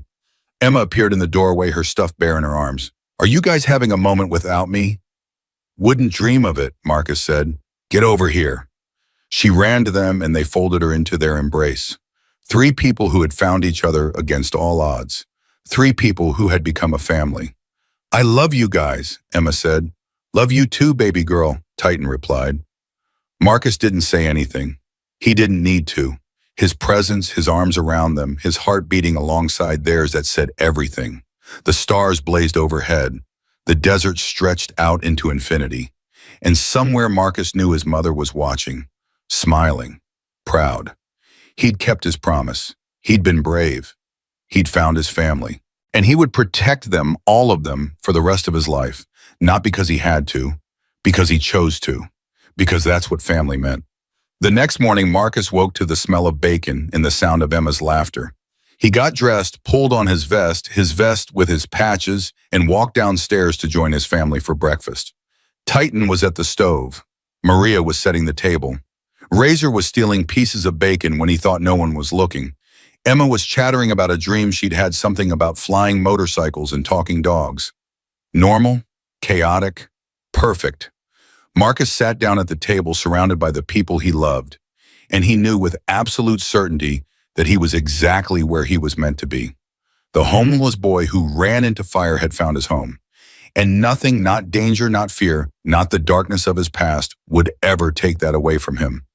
Emma appeared in the doorway, her stuffed bear in her arms. Are you guys having a moment without me? Wouldn't dream of it, Marcus said. Get over here. She ran to them and they folded her into their embrace. 3 people who had found each other against all odds. 3 people who had become a family. I love you guys, Emma said. Love you too, baby girl, Titan replied. Marcus didn't say anything. He didn't need to. His presence, his arms around them, his heart beating alongside theirs, that said everything. The stars blazed overhead. The desert stretched out into infinity. And somewhere Marcus knew his mother was watching, smiling, proud. He'd kept his promise. He'd been brave. He'd found his family. And he would protect them, all of them, for the rest of his life. Not because he had to, because he chose to, because that's what family meant. The next morning, Marcus woke to the smell of bacon and the sound of Emma's laughter. He got dressed, pulled on his vest with his patches, and walked downstairs to join his family for breakfast. Titan was at the stove. Maria was setting the table. Razor was stealing pieces of bacon when he thought no one was looking. Emma was chattering about a dream she'd had, something about flying motorcycles and talking dogs. Normal, chaotic, perfect. Marcus sat down at the table surrounded by the people he loved, and he knew with absolute certainty that he was exactly where he was meant to be. The homeless boy who ran into fire had found his home, and nothing, not danger, not fear, not the darkness of his past, would ever take that away from him.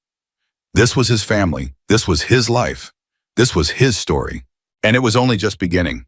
This was his family. This was his life. This was his story. And it was only just beginning.